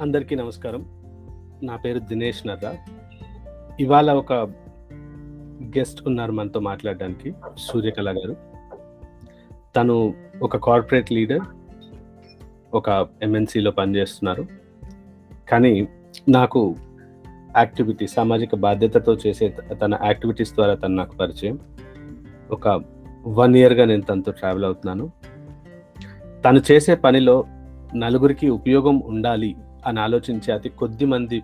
అందరికీ నమస్కారం. నా పేరు దినేష్ నర్రా. ఇవాళ ఒక గెస్ట్ ఉన్నారు మనతో మాట్లాడడానికి, సూర్యకళ గారు. తను ఒక కార్పొరేట్ లీడర్, ఒక ఎంఎన్సీలో పనిచేస్తున్నారు. కానీ నాకు సామాజిక బాధ్యతతో చేసే తన యాక్టివిటీస్ ద్వారా తను నాకు పరిచయం. ఒక 1 yearగా నేను తనతో ట్రావెల్ అవుతున్నాను. తను చేసే పనిలో నలుగురికి ఉపయోగం ఉండాలి అని ఆలోచించే అతి కొద్ది మంది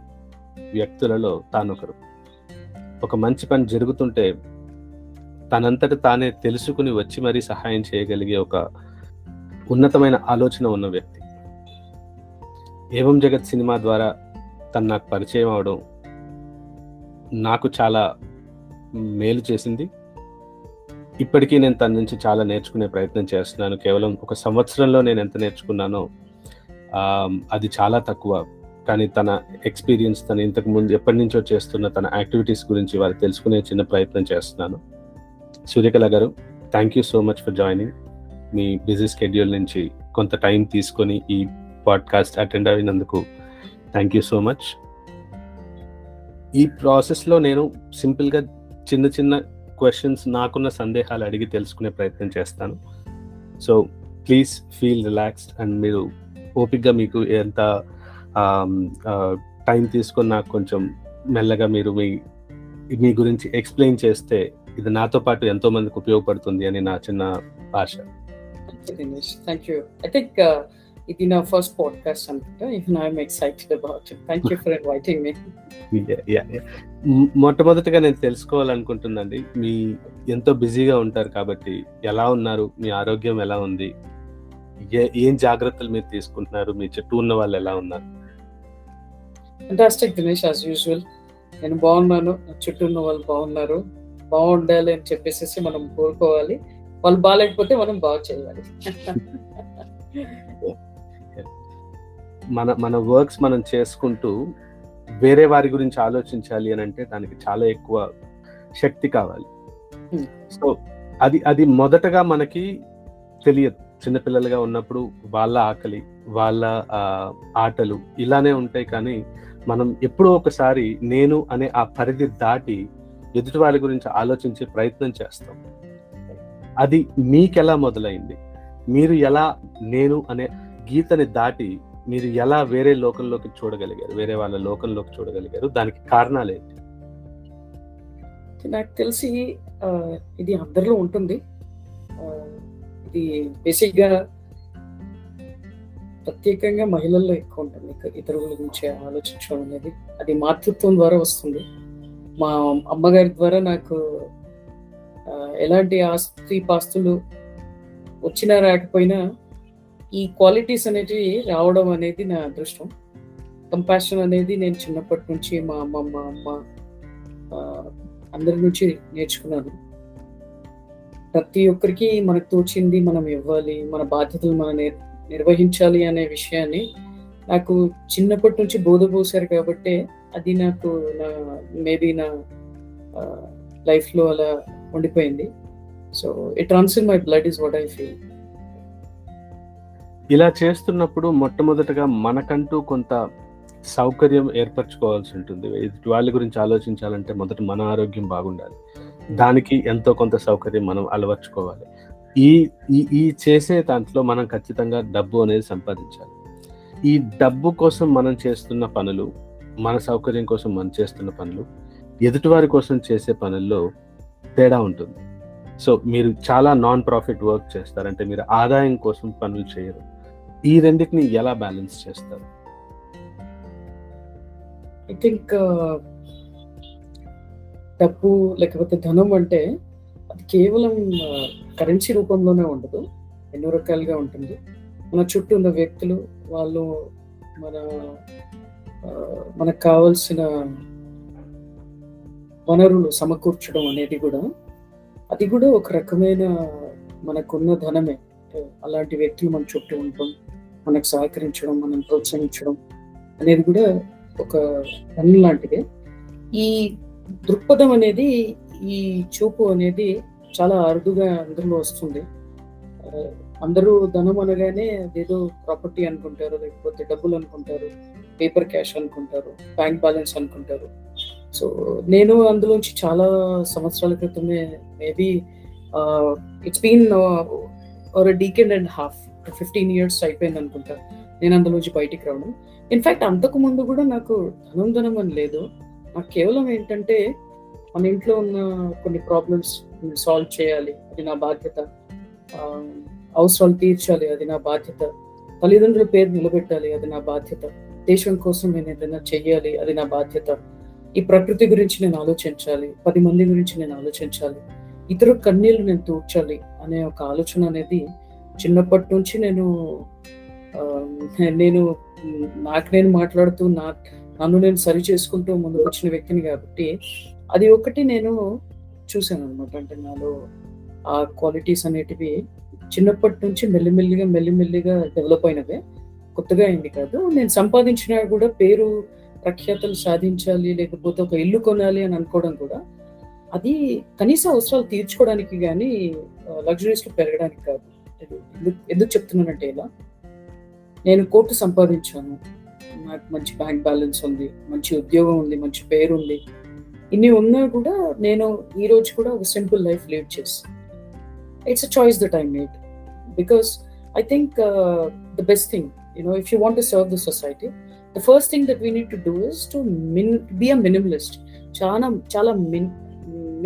వ్యక్తులలో తానొకరు. ఒక మంచి పని జరుగుతుంటే తనంతట తానే తెలుసుకుని వచ్చి మరీ సహాయం చేయగలిగే ఒక ఉన్నతమైన ఆలోచన ఉన్న వ్యక్తి. ఏవం జగత్ సినిమా ద్వారా తను నాకు పరిచయం అవడం నాకు చాలా మేలు చేసింది. ఇప్పటికీ నేను తన నుంచి చాలా నేర్చుకునే ప్రయత్నం చేస్తున్నాను. కేవలం 1 సంవత్సరంలో నేను ఎంత నేర్చుకున్నానో అది చాలా తక్కువ. కానీ తన ఎక్స్పీరియన్స్, తను ఇంతకు ముందు ఎప్పటి నుంచో చేస్తున్న తన యాక్టివిటీస్ గురించి వారు తెలుసుకునే చిన్న ప్రయత్నం చేస్తున్నాను. సూర్యకళ గారు, thank you so much for joining. Me busy schedule నుంచి కొంత టైం తీసుకొని ఈ పాడ్కాస్ట్ అటెండ్ అయినందుకు థ్యాంక్ యూ సో మచ్. ఈ ప్రాసెస్లో నేను సింపుల్గా చిన్న చిన్న క్వశ్చన్స్, నాకున్న సందేహాలు అడిగి తెలుసుకునే ప్రయత్నం చేస్తాను. So please feel relaxed and మీరు ఓపిక్గా మీకు ఎంత టైం తీసుకొని నాకు కొంచెం మెల్లగా మీరు మీ గురించి ఎక్స్ప్లెయిన్ చేస్తే ఇది నాతో పాటు ఎంతో మందికి ఉపయోగపడుతుంది అని నా చిన్న ఆశ. Thank you. I think ఇది నా ఫస్ట్ పాడ్కాస్ట్ అనుకుంటా. Even I'm excited about it. Thank you for inviting me. మొట్టమొదటిగా నేను తెలుసుకోవాలనుకుంటుందండి, మీ ఎంతో బిజీగా ఉంటారు కాబట్టి ఎలా ఉన్నారు, మీ ఆరోగ్యం ఎలా ఉంది, ఏం జాగ్రత్తలు మీరు తీసుకుంటున్నారు, మీ చుట్టూ ఉన్న వాళ్ళు ఎలా ఉన్నారు? Fantastic Dinesh, as usual. నేను బాగున్నాను, చుట్టూ ఉన్న వాళ్ళు బాగున్నారు. బాగుండాలి అని చెప్పేసి మనం కోరుకోవాలి. వాళ్ళు బాగాలేకపోతే మనం బాగా చేయాలి. మన వర్క్స్ మనం చేసుకుంటూ వేరే వారి గురించి ఆలోచించాలి అని అంటే దానికి చాలా ఎక్కువ శక్తి కావాలి. సో అది మొదటగా మనకి తెలియదు. చిన్నపిల్లలుగా ఉన్నప్పుడు వాళ్ళ ఆకలి, వాళ్ళ ఆటలు ఇలానే ఉంటాయి. కానీ మనం ఎప్పుడో ఒకసారి నేను అనే ఆ పరిధి దాటి ఎదుటి వాళ్ళ గురించి ఆలోచించే ప్రయత్నం చేస్తాం. అది మీకెలా మొదలైంది? మీరు ఎలా నేను అనే గీతని దాటి మీరు ఎలా వేరే లోకంలోకి చూడగలిగారు, వేరే వాళ్ళ లోకంలోకి చూడగలిగారు? దానికి కారణాలు ఏంటి? నాకు తెలిసి ఇది అందరిలో ఉంటుంది. ఇది బేసిక్గా ప్రత్యేకంగా మహిళల్లో ఎక్కువ ఉంటుంది. ఇతరుల గురించి ఆలోచించడం అనేది అది మాతృత్వం ద్వారా వస్తుంది. మా అమ్మగారి ద్వారా నాకు ఎలాంటి పాస్తులు వచ్చినా రాకపోయినా ఈ క్వాలిటీస్ అనేటివి రావడం అనేది నా అదృష్టం. కంపాషన్ అనేది నేను చిన్నప్పటి నుంచి మా అమ్మ అందరి నుంచి నేర్చుకున్నాను. ప్రతి ఒక్కరికి మనకు తోచింది మనం ఇవ్వాలి, మన బాధ్యతలు మనం నిర్వహించాలి అనే విషయాన్ని నాకు చిన్నప్పటి నుంచి బోధపోసారు. కాబట్టి అది నాకు మేబీ నా లైఫ్లో అలా ఉండిపోయింది. So it runs in my blood is what I feel. ఇలా చేస్తున్నప్పుడు మొట్టమొదటగా మనకంటూ కొంత సౌకర్యం ఏర్పరచుకోవాల్సి ఉంటుంది. వాళ్ళ గురించి ఆలోచించాలంటే మొదట మన ఆరోగ్యం బాగుండాలి. దానికి ఎంతో కొంత సౌకర్యం మనం అలవర్చుకోవాలి. ఈ చేసే దాంట్లో మనం ఖచ్చితంగా డబ్బు అనేది సంపాదించాలి. ఈ డబ్బు కోసం మనం చేస్తున్న పనులు, మన సౌకర్యం కోసం మనం చేస్తున్న పనులు, ఎదుటివారి కోసం చేసే పనుల్లో తేడా ఉంటుంది. సో మీరు చాలా నాన్ ప్రాఫిట్ వర్క్ చేస్తారంటే మీరు ఆదాయం కోసం పనులు చేయరు. ఈ రెండింటిని ఎలా బ్యాలెన్స్ చేస్తారు? ఐ థింక్ డబ్బు లేకపోతే ధనం అంటే అది కేవలం కరెన్సీ రూపంలోనే ఉండదు, ఎన్నో రకాలుగా ఉంటుంది. మన చుట్టూ ఉన్న వ్యక్తులు, వాళ్ళు మనకు కావాల్సిన వనరులు సమకూర్చడం అనేది కూడా అది కూడా ఒక రకమైన మనకున్న ధనమే. అలాంటి వ్యక్తులు మన చుట్టూ ఉండటం, మనకు సహకరించడం, మనం ప్రోత్సహించడం అనేది కూడా ఒక ధనం లాంటిదే. ఈ దృక్పథం అనేది, ఈ చూపు అనేది చాలా అరుదుగా అందులో వస్తుంది. అందరూ ధనం అనగానే అదేదో ప్రాపర్టీ అనుకుంటారు, లేకపోతే డబ్బులు అనుకుంటారు, పేపర్ క్యాష్ అనుకుంటారు, బ్యాంక్ బ్యాలెన్స్ అనుకుంటారు. సో నేను అందులోంచి చాలా సంవత్సరాల క్రితమే, maybe it's been or decade and half, 15 years అయిపోయింది అనుకుంటా నేను అందులోంచి బయటికి రావడం. ఇన్ఫ్యాక్ట్ అంతకు ముందు కూడా నాకు ధనం అని లేదు. నాకు కేవలం ఏంటంటే మన ఇంట్లో ఉన్న కొన్ని ప్రాబ్లమ్స్ సాల్వ్ చేయాలి, అది నా బాధ్యత. అవసరాలు తీర్చాలి, అది నా బాధ్యత. తల్లిదండ్రుల పేరు నిలబెట్టాలి, అది నా బాధ్యత. దేశం కోసం నేను ఏదైనా చెయ్యాలి, అది నా బాధ్యత. ఈ ప్రకృతి గురించి నేను ఆలోచించాలి, 10 మంది గురించి నేను ఆలోచించాలి, ఇతర కన్నీళ్లు నేను తూర్చాలి అనే ఒక ఆలోచన అనేది చిన్నప్పటి నుంచి నేను నాకు నేను మాట్లాడుతూ నన్ను నేను సరి చేసుకుంటూ ముందుకు వచ్చిన వ్యక్తిని కాబట్టి అది ఒకటి నేను చూశాను అనమాట. అంటే నాలో ఆ క్వాలిటీస్ అనేటివి చిన్నప్పటి నుంచి మెల్లిమెల్లిగా డెవలప్ అయినవే, కొత్తగా అయింది కాదు. నేను సంపాదించినా కూడా పేరు ప్రఖ్యాతలు సాధించాలి, లేకపోతే ఒక ఇల్లు కొనాలి అని అనుకోవడం కూడా అది కనీస అవసరాలు తీర్చుకోవడానికి కానీ లగ్జరీస్ లో పెరగడానికి కాదు. ఎందుకు చెప్తున్నానంటే, ఇలా నేను కోట్లు సంపాదించాను, నాకు మంచి బ్యాంక్ బ్యాలెన్స్ ఉంది, మంచి ఉద్యోగం ఉంది, మంచి పేరు ఉంది, ఇన్ని ఉన్నా కూడా నేను ఈ రోజు కూడా ఒక సింపుల్ లైఫ్ లీడ్ చేస్తాను. It's a choice that I made because I think the best thing, if you want to serve the society, the first thing that we need to do is to be a minimalist. చాలా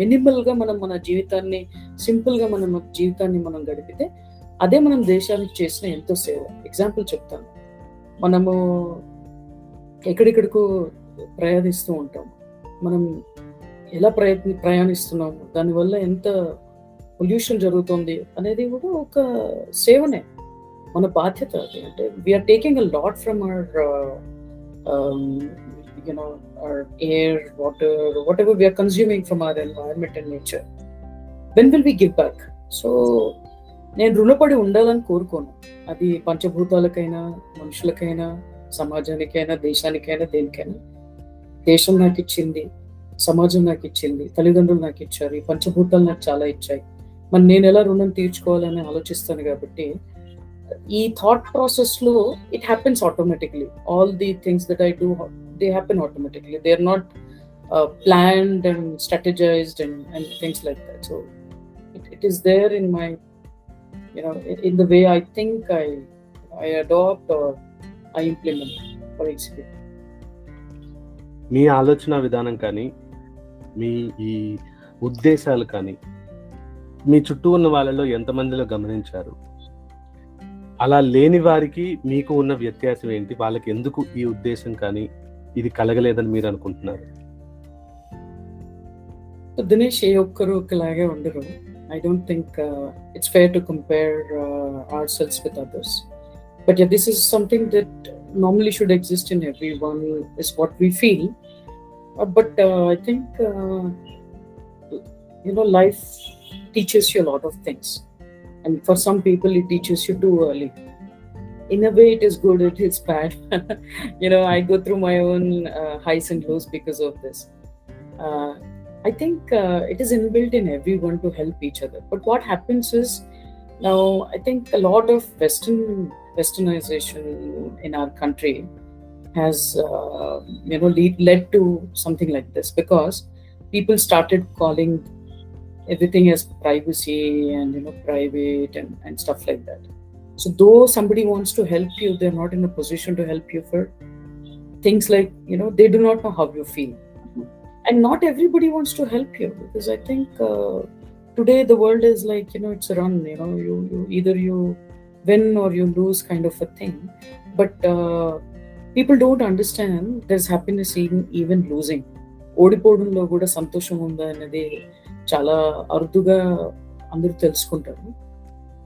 minimal గా మనం మన జీవితాన్ని, simple గా మన జీవితాన్ని మనం గడిపితే అదే మనం దేశానికి చేసిన ఎంతో సేవ. ఎగ్జాంపుల్ చెప్తాను. మనము ఎక్కడెక్కడికో ప్రయాణిస్తూ ఉంటాం. మనం ఎలా ప్రయాణిస్తున్నాము, దానివల్ల ఎంత పొల్యూషన్ జరుగుతుంది అనేది కూడా ఒక సేవనే, మన బాధ్యత అది. అంటే we're taking a lot from our our air, water, whatever we are consuming from our environment and nature. When will we give back? So నేను రుణపడి ఉండాలని కోరుకోను. అది పంచభూతాలకైనా, మనుషులకైనా, సమాజానికైనా, దేశానికైనా, దేనికైనా. దేశం నాకు ఇచ్చింది, సమాజం నాకు ఇచ్చింది, తల్లిదండ్రులు నాకు ఇచ్చారు, ఈ పంచభూతాలు నాకు చాలా ఇచ్చాయి. మరి నేను ఎలా రుణం తీర్చుకోవాలని ఆలోచిస్తాను. కాబట్టి ఈ థాట్ ప్రాసెస్ లో it happens automatically. All the things that I do, they happen automatically. They are not planned and strategized and things like that. So it is there in my, in the way I think, I adopt or I implement or execute. మీ ఆలోచన విధానం కానీ, మీ ఈ ఉద్దేశాలు కానీ మీ చుట్టూ ఉన్న వాళ్ళలో ఎంతమందిలో గమనించారు? అలా లేని వారికి మీకు ఉన్న వ్యత్యాసం ఏంటి? వాళ్ళకి ఎందుకు ఈ ఉద్దేశం కానీ ఇది కలగలేదని మీరు అనుకుంటున్నారు? దినేష్, ఏ ఒక్కరు ఒకలాగే ఉండరు. I don't think it's fair to compare ourselves with others. But yeah, this is something that normally should exist in everyone, is what we feel. But I think, life teaches you a lot of things. And for some people, it teaches you too early. In a way, it is good, it is bad. I go through my own highs and lows because of this. I think it is inbuilt in everyone to help each other. But what happens is, now I think a lot of westernization in our country has led to something like this, because people started calling everything as privacy and private and stuff like that. So though somebody wants to help you, they're not in a position to help you for things like, they do not know how you feel. And not everybody wants to help you, because I think today the world is like, it's a run, you either you win or you lose kind of a thing. But people don't understand there's happiness even losing. ఓడిపోవడంలో కూడా సంతోషం ఉందా అనేది చాలా అరుదుగా అందరూ తెలుసుకుంటారు.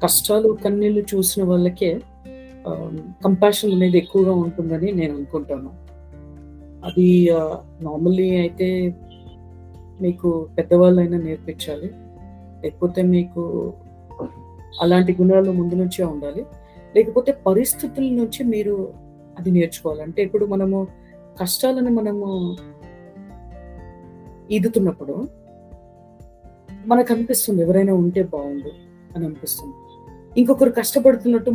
కష్టాలు, కన్నీళ్లు చూసిన వాళ్ళకే కంపాషన్ అనేది ఎక్కువగా ఉంటుందని నేను అనుకుంటాను. అది నార్మల్లీ అయితే మీకు పెద్దవాళ్ళైనా నేర్పించాలి, లేకపోతే మీకు అలాంటి గుణాలు ముందు నుంచే ఉండాలి, లేకపోతే పరిస్థితుల నుంచి మీరు అది నేర్చుకోవాలి. అంటే ఇప్పుడు మనము కష్టాలను మనము ఈదుతున్నప్పుడు మనకు అనిపిస్తుంది ఎవరైనా ఉంటే బాగుండు అని అనిపిస్తుంది. ఇంకొకరు కష్టపడుతున్నట్టు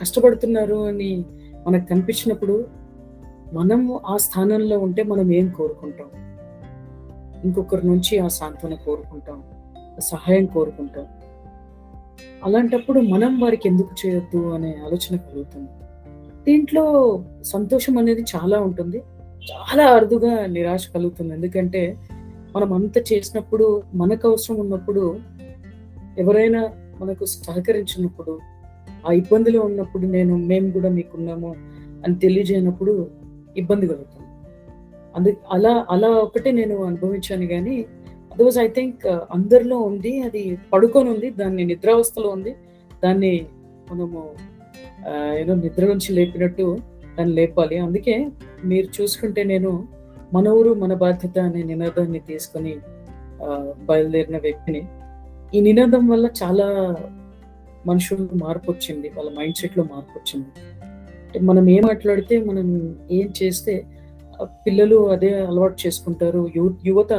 కష్టపడుతున్నారు అని మనకు కనిపించినప్పుడు మనం ఆ స్థానంలో ఉంటే మనం ఏం కోరుకుంటాం? ఇంకొకరి నుంచి ఆ సాంత్వన కోరుకుంటాం, సహాయం కోరుకుంటాం. అలాంటప్పుడు మనం వారికి ఎందుకు చేయొద్దు అనే ఆలోచన కలుగుతుంది. దీంట్లో సంతోషం అనేది చాలా ఉంటుంది. చాలా అరుదుగా నిరాశ కలుగుతుంది. ఎందుకంటే మనం అంత చేసినప్పుడు, మనకు అవసరం ఉన్నప్పుడు, ఎవరైనా మనకు సహకరించినప్పుడు, ఆ ఇబ్బందిలో ఉన్నప్పుడు మేము కూడా మీకున్నాము అని తెలియజేయనప్పుడు ఇబ్బంది కలుగుతుంది. అలా అలా ఒకటే నేను అనుభవించాను గానీ, అదర్‌వైజ్ ఐ థింక్ అందరిలో ఉంది. అది పడుకొని ఉంది. దాన్ని నిద్రావస్థలో ఉంది. దాన్ని మనము నిద్ర నుంచి లేపినట్టు దాన్ని లేపాలి. అందుకే మీరు చూసుకుంటే నేను 'మన ఊరు మన బాధ్యత' అనే నినాదాన్ని తీసుకొని బయలుదేరిన వ్యక్తిని. ఈ నినాదం వల్ల చాలా మనుషులకు మార్పొచ్చింది. వాళ్ళ మైండ్ సెట్‌లో మార్పొచ్చింది. అంటే మనం ఏం మాట్లాడితే, మనం ఏం చేస్తే పిల్లలు అదే అలవాటు చేసుకుంటారు. యువత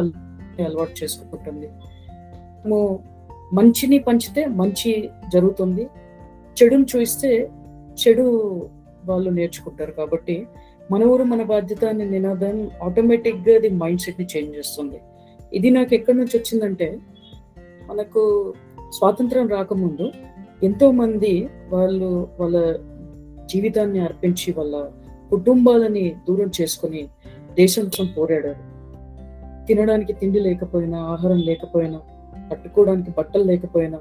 అలవాటు చేసుకుంటుంది. మనము మంచిని పంచితే మంచి జరుగుతుంది. చెడుని చూయిస్తే చెడు వాళ్ళు నేర్చుకుంటారు. కాబట్టి మన ఊరు మన బాధ్యత అనే నినాదం ఆటోమేటిక్‌గా అది మైండ్ సెట్‌ని చేంజ్ చేస్తుంది. ఇది నాకు ఎక్కడి నుంచి వచ్చిందంటే, మనకు స్వాతంత్రం రాకముందు ఎంతోమంది వాళ్ళ జీవితాన్ని అర్పించి, వాళ్ళ కుటుంబాలని దూరం చేసుకొని దేశం కోసం పోరాడారు. తినడానికి తిండి లేకపోయినా, ఆహారం లేకపోయినా, కట్టుకోవడానికి బట్టలు లేకపోయినా,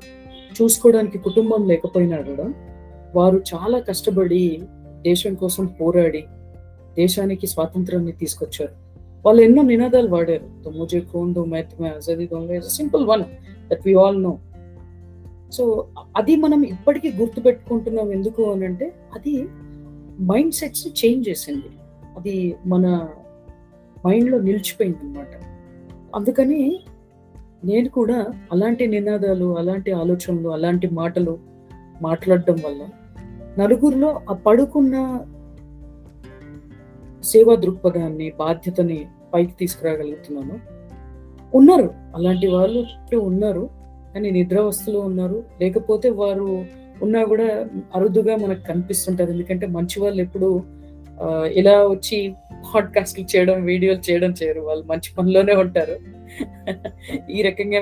చూసుకోవడానికి కుటుంబం లేకపోయినా కూడా వారు చాలా కష్టపడి దేశం కోసం పోరాడి దేశానికి స్వాతంత్రాన్ని తీసుకొచ్చారు. వాళ్ళు ఎన్నో నినాదాలు వాడారు. తో ముజే ఖూన్ దో మై తుమ్హే ఆజాదీ దూంగా is simple one that we all know. So అది మనం ఇప్పటికీ గుర్తుపెట్టుకుంటున్నాం. ఎందుకు అనంటే అది మైండ్ సెట్స్ చేంజ్ చేసింది. అది మన మైండ్‌లో నిలిచిపోయింది అన్నమాట. అందుకని నేను కూడా అలాంటి నినాదాలు, అలాంటి ఆలోచనలు, అలాంటి మాటలు మాట్లాడడం వల్ల నలుగురిలో ఆ పడుకున్న సేవా దృక్పథాన్ని, బాధ్యతని పైకి తీసుకురాగలుగుతున్నాను. ఉన్నారు, అలాంటి వాళ్ళు ఉన్నారు. కానీ నిద్రావస్థలో ఉన్నారు. లేకపోతే వారు ఉన్నా కూడా అరుదుగా మనకు కనిపిస్తుంటారు. ఎందుకంటే మంచి వాళ్ళు ఎప్పుడు ఇలా వచ్చి పాడ్‌కాస్ట్‌లు చేయడం, వీడియోలు చేయడం చేయరు. వాళ్ళు మంచి పనిలోనే ఉంటారు. ఈ రకంగా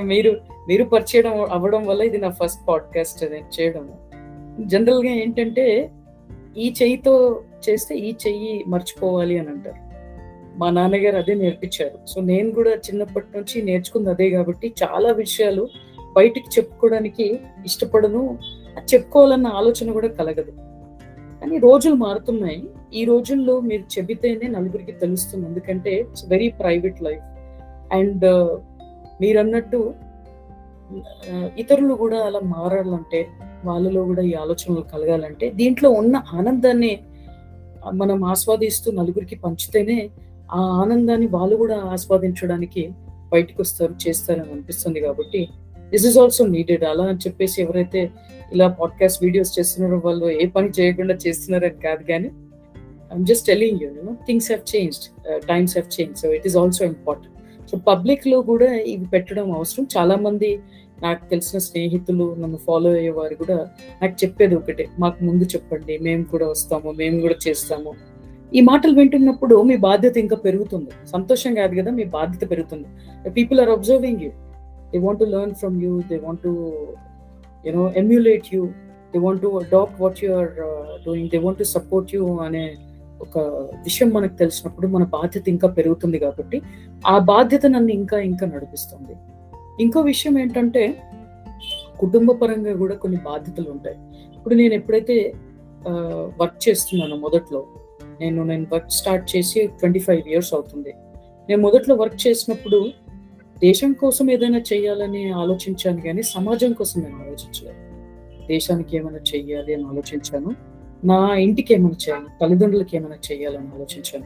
మీరు పరిచయం అవ్వడం వల్ల ఇది నా ఫస్ట్ పాడ్‌కాస్ట్ నేను చేయడం. జనరల్‌గా ఏంటంటే, ఈ చెయ్యితో చేస్తే ఈ చెయ్యి మర్చిపోవాలి అని అంటారు. మా నాన్నగారు అదే నేర్పించారు. సో నేను కూడా చిన్నప్పటి నుంచి నేర్చుకుంది అదే కాబట్టి చాలా విషయాలు బయటికి చెప్పుకోవడానికి ఇష్టపడను. చెప్పుకోవాలన్న ఆలోచన కూడా కలగదు. కానీ రోజులు మారుతున్నాయి. ఈ రోజుల్లో మీరు చెబితేనే నలుగురికి తెలుస్తుంది. ఎందుకంటే it's very private life. And మీరన్నట్టు ఇతరులు కూడా అలా మారాలంటే, వాళ్ళలో కూడా ఈ ఆలోచనలు కలగాలంటే, దీంట్లో ఉన్న ఆనందాన్ని మనం ఆస్వాదిస్తూ నలుగురికి పంచితేనే ఆ ఆనందాన్ని వాళ్ళు కూడా ఆస్వాదించడానికి బయటకు వస్తారు, చేస్తారని అనిపిస్తుంది. కాబట్టి దిస్ ఈజ్ ఆల్సో నీడెడ్. అలా అని చెప్పేసి ఎవరైతే ఇలా పాడ్‌కాస్ట్ వీడియోస్ చేస్తున్నారో వాళ్ళు ఏ పని చేయకుండా చేస్తున్నారని కాదు, కానీ I'm just telling you things have changed, times have changed. So it is also important. So పబ్లిక్‌లో కూడా ఇవి పెట్టడం అవసరం. చాలా మంది నాకు తెలిసిన స్నేహితులు, నన్ను ఫాలో అయ్యేవారు కూడా నాకు చెప్పేది ఒకటే, మాకు ముందు చెప్పండి, మేము కూడా వస్తాము, మేము కూడా చేస్తాము. ఈ మాటలు వింటున్నప్పుడు మీ బాధ్యత ఇంకా పెరుగుతుంది. సంతోషం కాదు కదా, మీ బాధ్యత పెరుగుతుంది. People are observing you. They want to learn from you. They want to emulate you. They want to adopt what you are doing. They want to support you అనే ఒక విషయం మనకు తెలిసినప్పుడు మన బాధ్యత ఇంకా పెరుగుతుంది. కాబట్టి ఆ బాధ్యత నన్ను ఇంకా ఇంకా నడిపిస్తుంది. ఇంకో విషయం ఏంటంటే, కుటుంబ పరంగా కూడా కొన్ని బాధ్యతలు ఉంటాయి. ఇప్పుడు నేను ఎప్పుడైతే వర్క్ చేస్తున్నానో, మొదట్లో నేను వర్క్ స్టార్ట్ చేసి 25 years అవుతుంది. నేను మొదట్లో వర్క్ చేసినప్పుడు దేశం కోసం ఏదైనా చేయాలని ఆలోచించాను, కానీ సమాజం కోసం నేను ఆలోచించలేదు. దేశానికి ఏమైనా చెయ్యాలి అని ఆలోచించాను. నా ఇంటికి ఏమైనా చేయాలి, తల్లిదండ్రులకి ఏమైనా చేయాలని ఆలోచించాను.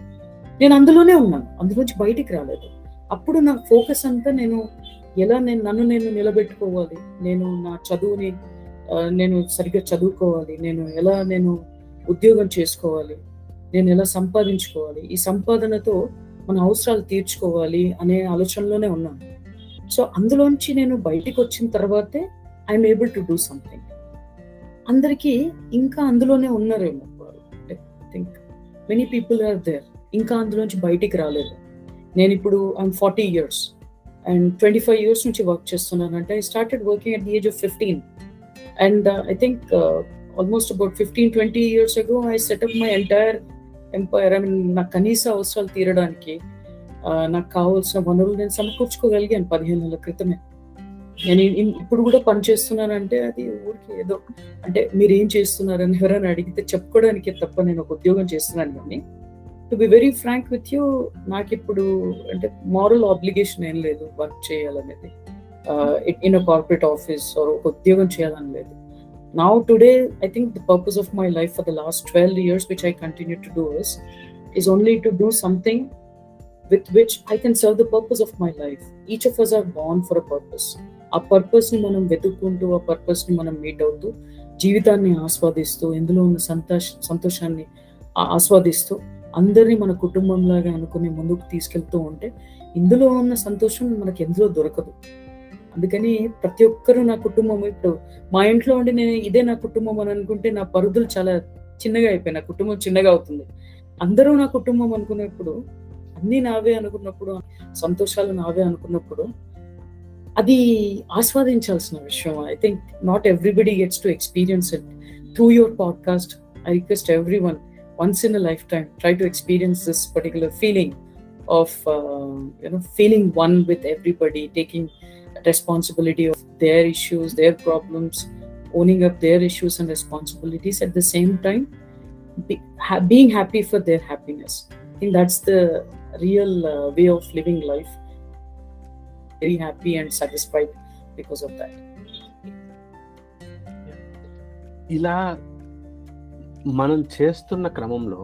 నేను అందులోనే ఉన్నాను, అందులోంచి బయటికి రాలేదు. అప్పుడు నా ఫోకస్ అంతా నన్ను నిలబెట్టుకోవాలి, నేను నా చదువుని నేను సరిగ్గా చదువుకోవాలి, నేను ఉద్యోగం చేసుకోవాలి, నేను ఎలా సంపాదించుకోవాలి, ఈ సంపాదనతో మన అవసరాలు తీర్చుకోవాలి అనే ఆలోచనలోనే ఉన్నాను. సో అందులోంచి నేను బయటికి వచ్చిన తర్వాతే I'm able to do something. అందరికీ ఇంకా అందులోనే ఉన్నారేమో. I think many people are there, ఇంకా అందులోంచి బయటికి రాలేదు. నేను ఇప్పుడు ఐఎమ్ 40 years అండ్ 25 years నుంచి వర్క్ చేస్తున్నాను. అంటే I started working at the age of 15 and I think almost about 15-20 years ago I set up my entire empire. I mean నా కనీస అవసరాలు తీరడానికి నాకు కావాల్సిన వనరులు నేను సమకూర్చుకోగలిగాను 15 నెలల క్రితమే. నేను ఇప్పుడు కూడా పని చేస్తున్నానంటే అది ఊరికి ఏదో, అంటే మీరు ఏం చేస్తున్నారని ఎవరైనా అడిగితే చెప్పుకోవడానికి తప్ప నేను ఒక ఉద్యోగం చేస్తున్నాను. కానీ to be very frank with you, నాకు ఇప్పుడు అంటే మారల్ ఆబ్లిగేషన్ ఏం లేదు వర్క్ చేయాలనేది ఇన్ అ కార్పొరేట్ ఆఫీస్ ఒక ఉద్యోగం చేయాలని లేదు. Now today I think the purpose of my life for the last 12 years which I continue to do is only to do something with which I can serve the purpose of my life. Each of us are born for a purpose. ఆ purpose ని మనం వెతుక్కుంటూ, ఆ purpose ని మనం meet అవుతూ, జీవితాన్ని ఆస్వాదిస్తూ, ఇందులో ఉన్న సంతోషాన్ని ఆస్వాదిస్తూ, అందరినీ మన కుటుంబంలాగా అనుకుని ముందుకు తీసుకెళ్తూ ఉంటే ఇందులో ఉన్న సంతోషం మనకి ఎందులో దొరకదు. అందుకని ప్రతి ఒక్కరూ నా కుటుంబం, ఇప్పుడు మా ఇంట్లో ఉండి నేను ఇదే నా కుటుంబం అని అనుకుంటే నా పరిధులు చాలా చిన్నగా అయిపోయి, నా కుటుంబం చిన్నగా అవుతుంది. అందరూ నా కుటుంబం అనుకున్నప్పుడు, అన్నీ నావే అనుకున్నప్పుడు, సంతోషాలు నావే అనుకున్నప్పుడు అది ఆస్వాదించాల్సిన విషయం. I think not everybody gets to experience it through your podcast. I request every one, once in a lifetime, try to experience this particular feeling of feeling one with everybody, taking responsibility of their issues, their problems, owning up their issues and responsibilities, at the same time being happy for their happiness. I think that's the real way of living life. Very happy and satisfied because of that. ఇలా మనం చేస్తున్న క్రమంలో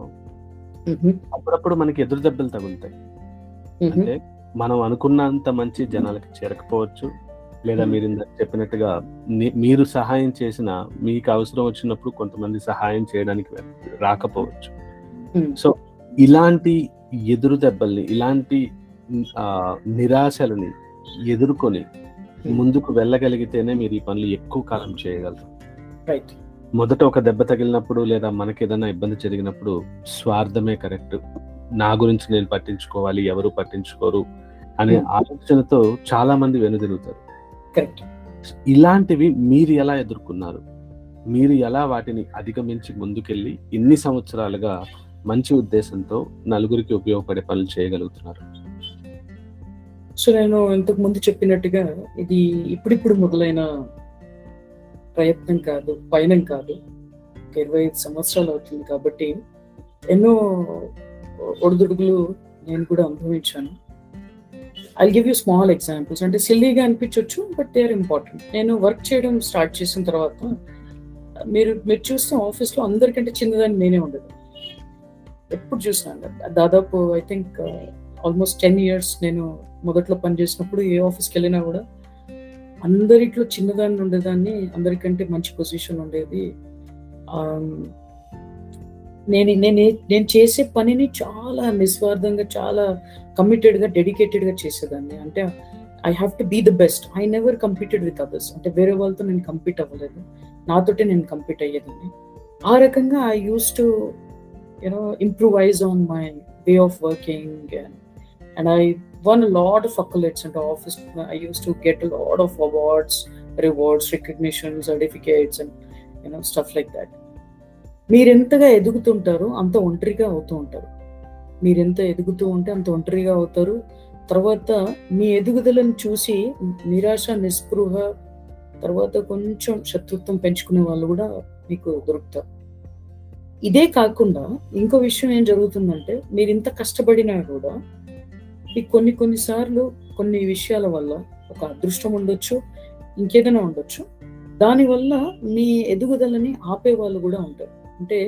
అప్పుడప్పుడు మనకి ఎదురు దెబ్బలు తగులుతాయి. అంటే మనం అనుకున్నంత మంచి జనాలకి చేరకపోవచ్చు, లేదా మీరు ఇందాక చెప్పినట్టుగా మీరు సహాయం చేసిన, మీకు అవసరం వచ్చినప్పుడు కొంతమంది సహాయం చేయడానికి రాకపోవచ్చు. సో ఇలాంటి ఎదురు దెబ్బల్ని, ఇలాంటి నిరాశలని ఎదుర్కొని ముందుకు వెళ్ళగలిగితేనే మీరు ఈ పనులు ఎక్కువ కాలం చేయగలరు. రైట్. మొదట ఒక దెబ్బ తగిలినప్పుడు లేదా మనకి ఏదైనా ఇబ్బంది జరిగినప్పుడు స్వార్థమే కరెక్ట్, నా గురించి నేను పట్టించుకోవాలి, ఎవరు పట్టించుకోరు అనే ఆలోచనతో చాలా మంది వెనుదిరుగుతారు. ఇలాంటివి మీరు ఎలా ఎదుర్కొన్నారు? మీరు ఎలా వాటిని అధిగమించి ముందుకెళ్ళి ఇన్ని సంవత్సరాలుగా మంచి ఉద్దేశంతో నలుగురికి ఉపయోగపడే పనులు చేయగలుగుతున్నారు? సో నేను ఇంతకు ముందు చెప్పినట్టుగా ఇది ఇప్పుడిప్పుడు మొదలైన ప్రయత్నం కాదు, పయనం కాదు. 25 సంవత్సరాలు అవుతుంది కాబట్టి ఎన్నో ఒడిదుడుగులు నేను కూడా అనుభవించాను. I give you small examples. అంటే సిల్లీగా అనిపించవచ్చు, బట్ దే ఆర్ ఇంపార్టెంట్. నేను వర్క్ చేయడం స్టార్ట్ చేసిన తర్వాత మీరు చూస్తే ఆఫీస్లో అందరికంటే చిన్నదాన్ని నేనే ఉండదు. ఎప్పుడు చూసినా దాదాపు ఐ థింక్ ఆల్మోస్ట్ 10 years నేను మొదట్లో పనిచేసినప్పుడు ఏ ఆఫీస్కి వెళ్ళినా కూడా అందరిట్లో చిన్నదాన్ని ఉండేదాన్ని, అందరికంటే మంచి పొజిషన్ ఉండేది. నేను చేసే పనిని చాలా నిస్వార్థంగా, చాలా కమిటెడ్గా, డెడికేటెడ్గా చేసేదాన్ని. అంటే I have to be the best. I never competed with others. అంటే వేరే వాళ్ళతో నేను కంపీట్ అవ్వలేదు, నాతోటే నేను కంపీట్ అయ్యేదాన్ని. ఆ రకంగా I use to improvise on my way of working and I won a lot of accolades in the office. I used to get a lot of awards, rewards, recognitions, certificates and stuff like that. మీరెంతగా ఎదుగుతుంటారో అంత ఒంటరిగా అవుతూ ఉంటారు. మీరెంత ఎదుగుతూ ఉంటే అంత ఒంటరిగా అవుతారు. తర్వాత మీ ఎదుగుదలను చూసి నిరాశ, నిస్పృహ, తర్వాత కొంచెం శత్రుత్వం పెంచుకునే వాళ్ళు కూడా మీకు దొరుకుతారు. ఇదే కాకుండా ఇంకో విషయం ఏం జరుగుతుందంటే, మీరు ఇంత కష్టపడినా కూడా కొన్నిసార్లు కొన్ని విషయాల వల్ల, ఒక అదృష్టం ఉండొచ్చు, ఇంకేదైనా ఉండొచ్చు, దానివల్ల మీ ఎదుగుదలని ఆపే వాళ్ళు కూడా ఉంటారు. అంటే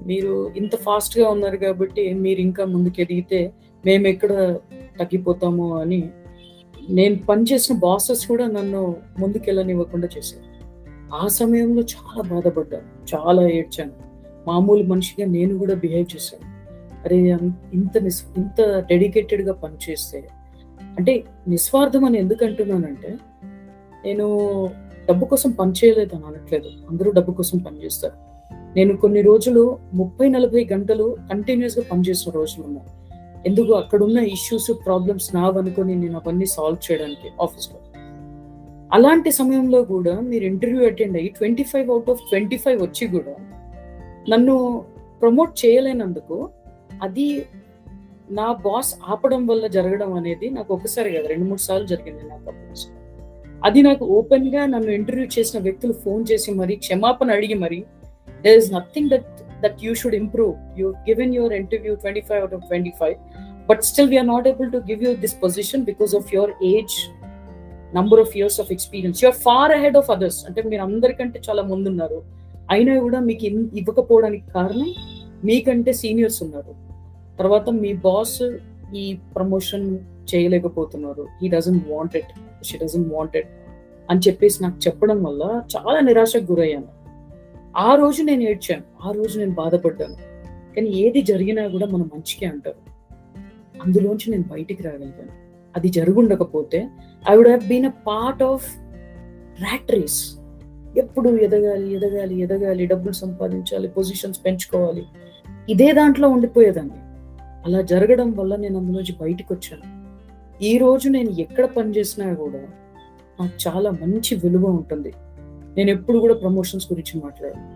మీరు ఇంత ఫాస్ట్గా ఉన్నారు కాబట్టి మీరు ఇంకా ముందుకు ఎదిగితే మేము ఎక్కడ తగ్గిపోతామో అని నేను పనిచేసిన బాసెస్ కూడా నన్ను ముందుకెళ్ళనివ్వకుండా చేశారు. ఆ సమయంలో చాలా బాధపడ్డాను, చాలా ఏడ్చాను. మామూలు మనిషిగా నేను కూడా బిహేవ్ చేశాను. అరే ఇంత డెడికేటెడ్గా పనిచేస్తే, అంటే నిస్వార్థం అని ఎందుకు అంటున్నానంటే, నేను డబ్బు కోసం పని చేయలేదు అని అనట్లేదు, అందరూ డబ్బు కోసం పనిచేస్తారు. నేను కొన్ని రోజులు 30-40 గంటలు కంటిన్యూస్ గా పనిచేసిన రోజులు ఉన్నాయి. ఎందుకు? అక్కడున్న ఇష్యూస్, ప్రాబ్లమ్స్ నావనుకొని నేను అవన్నీ సాల్వ్ చేయడానికి ఆఫీస్లో. అలాంటి సమయంలో కూడా మీరు ఇంటర్వ్యూ అటెండ్ అయ్యి 25 out of 25 వచ్చి కూడా నన్ను ప్రమోట్ చేయలేనందుకు, అది నా బాస్ ఆపడం వల్ల జరగడం అనేది నాకు ఒకసారి కదా 2-3 సార్లు జరిగింది నా కంపెనీస్. అది నాకు ఓపెన్ గా నన్ను ఇంటర్వ్యూ చేసిన వ్యక్తులు ఫోన్ చేసి మరి క్షమాపణ అడిగి మరి, there is nothing that you should improve. You've given your interview 25 out of 25, but still we are not able to give you this position because of your age, number of years of experience. You are far ahead of others. అంటే మీరు అందరికంటే చాలా ముందున్నారు, అయినా కూడా మీకు ఇవ్వకపోవడానికి కారణం మీకంటే సీనియర్స్ ఉన్నారు. తర్వాత మీ బాస్ ఈ ప్రమోషన్ చేయలేకపోతున్నారు, he doesn't want it, she doesn't want it అని చెప్పేసి నాకు చెప్పడం వల్ల చాలా నిరాశకు గురయ్యాను. ఆ రోజు నేను ఏడ్చాను, ఆ రోజు నేను బాధపడ్డాను. కానీ ఏది జరిగినా కూడా మనం మంచిగా అంటారు, అందులోంచి నేను బయటికి రాగలిగాను. అది జరుగుండకపోతే I would have been a part of rat race. ఎప్పుడు ఎదగాలి ఎదగాలి ఎదగాలి, డబ్బులు సంపాదించాలి, పొజిషన్స్ పెంచుకోవాలి, ఇదే దాంట్లో ఉండిపోయేదాన్ని. అలా జరగడం వల్ల నేను అందులోంచి బయటకు వచ్చాను. ఈ రోజు నేను ఎక్కడ పనిచేసినా కూడా నాకు చాలా మంచి విలువ ఉంటుంది. నేను ఎప్పుడు కూడా ప్రమోషన్స్ గురించి మాట్లాడాను.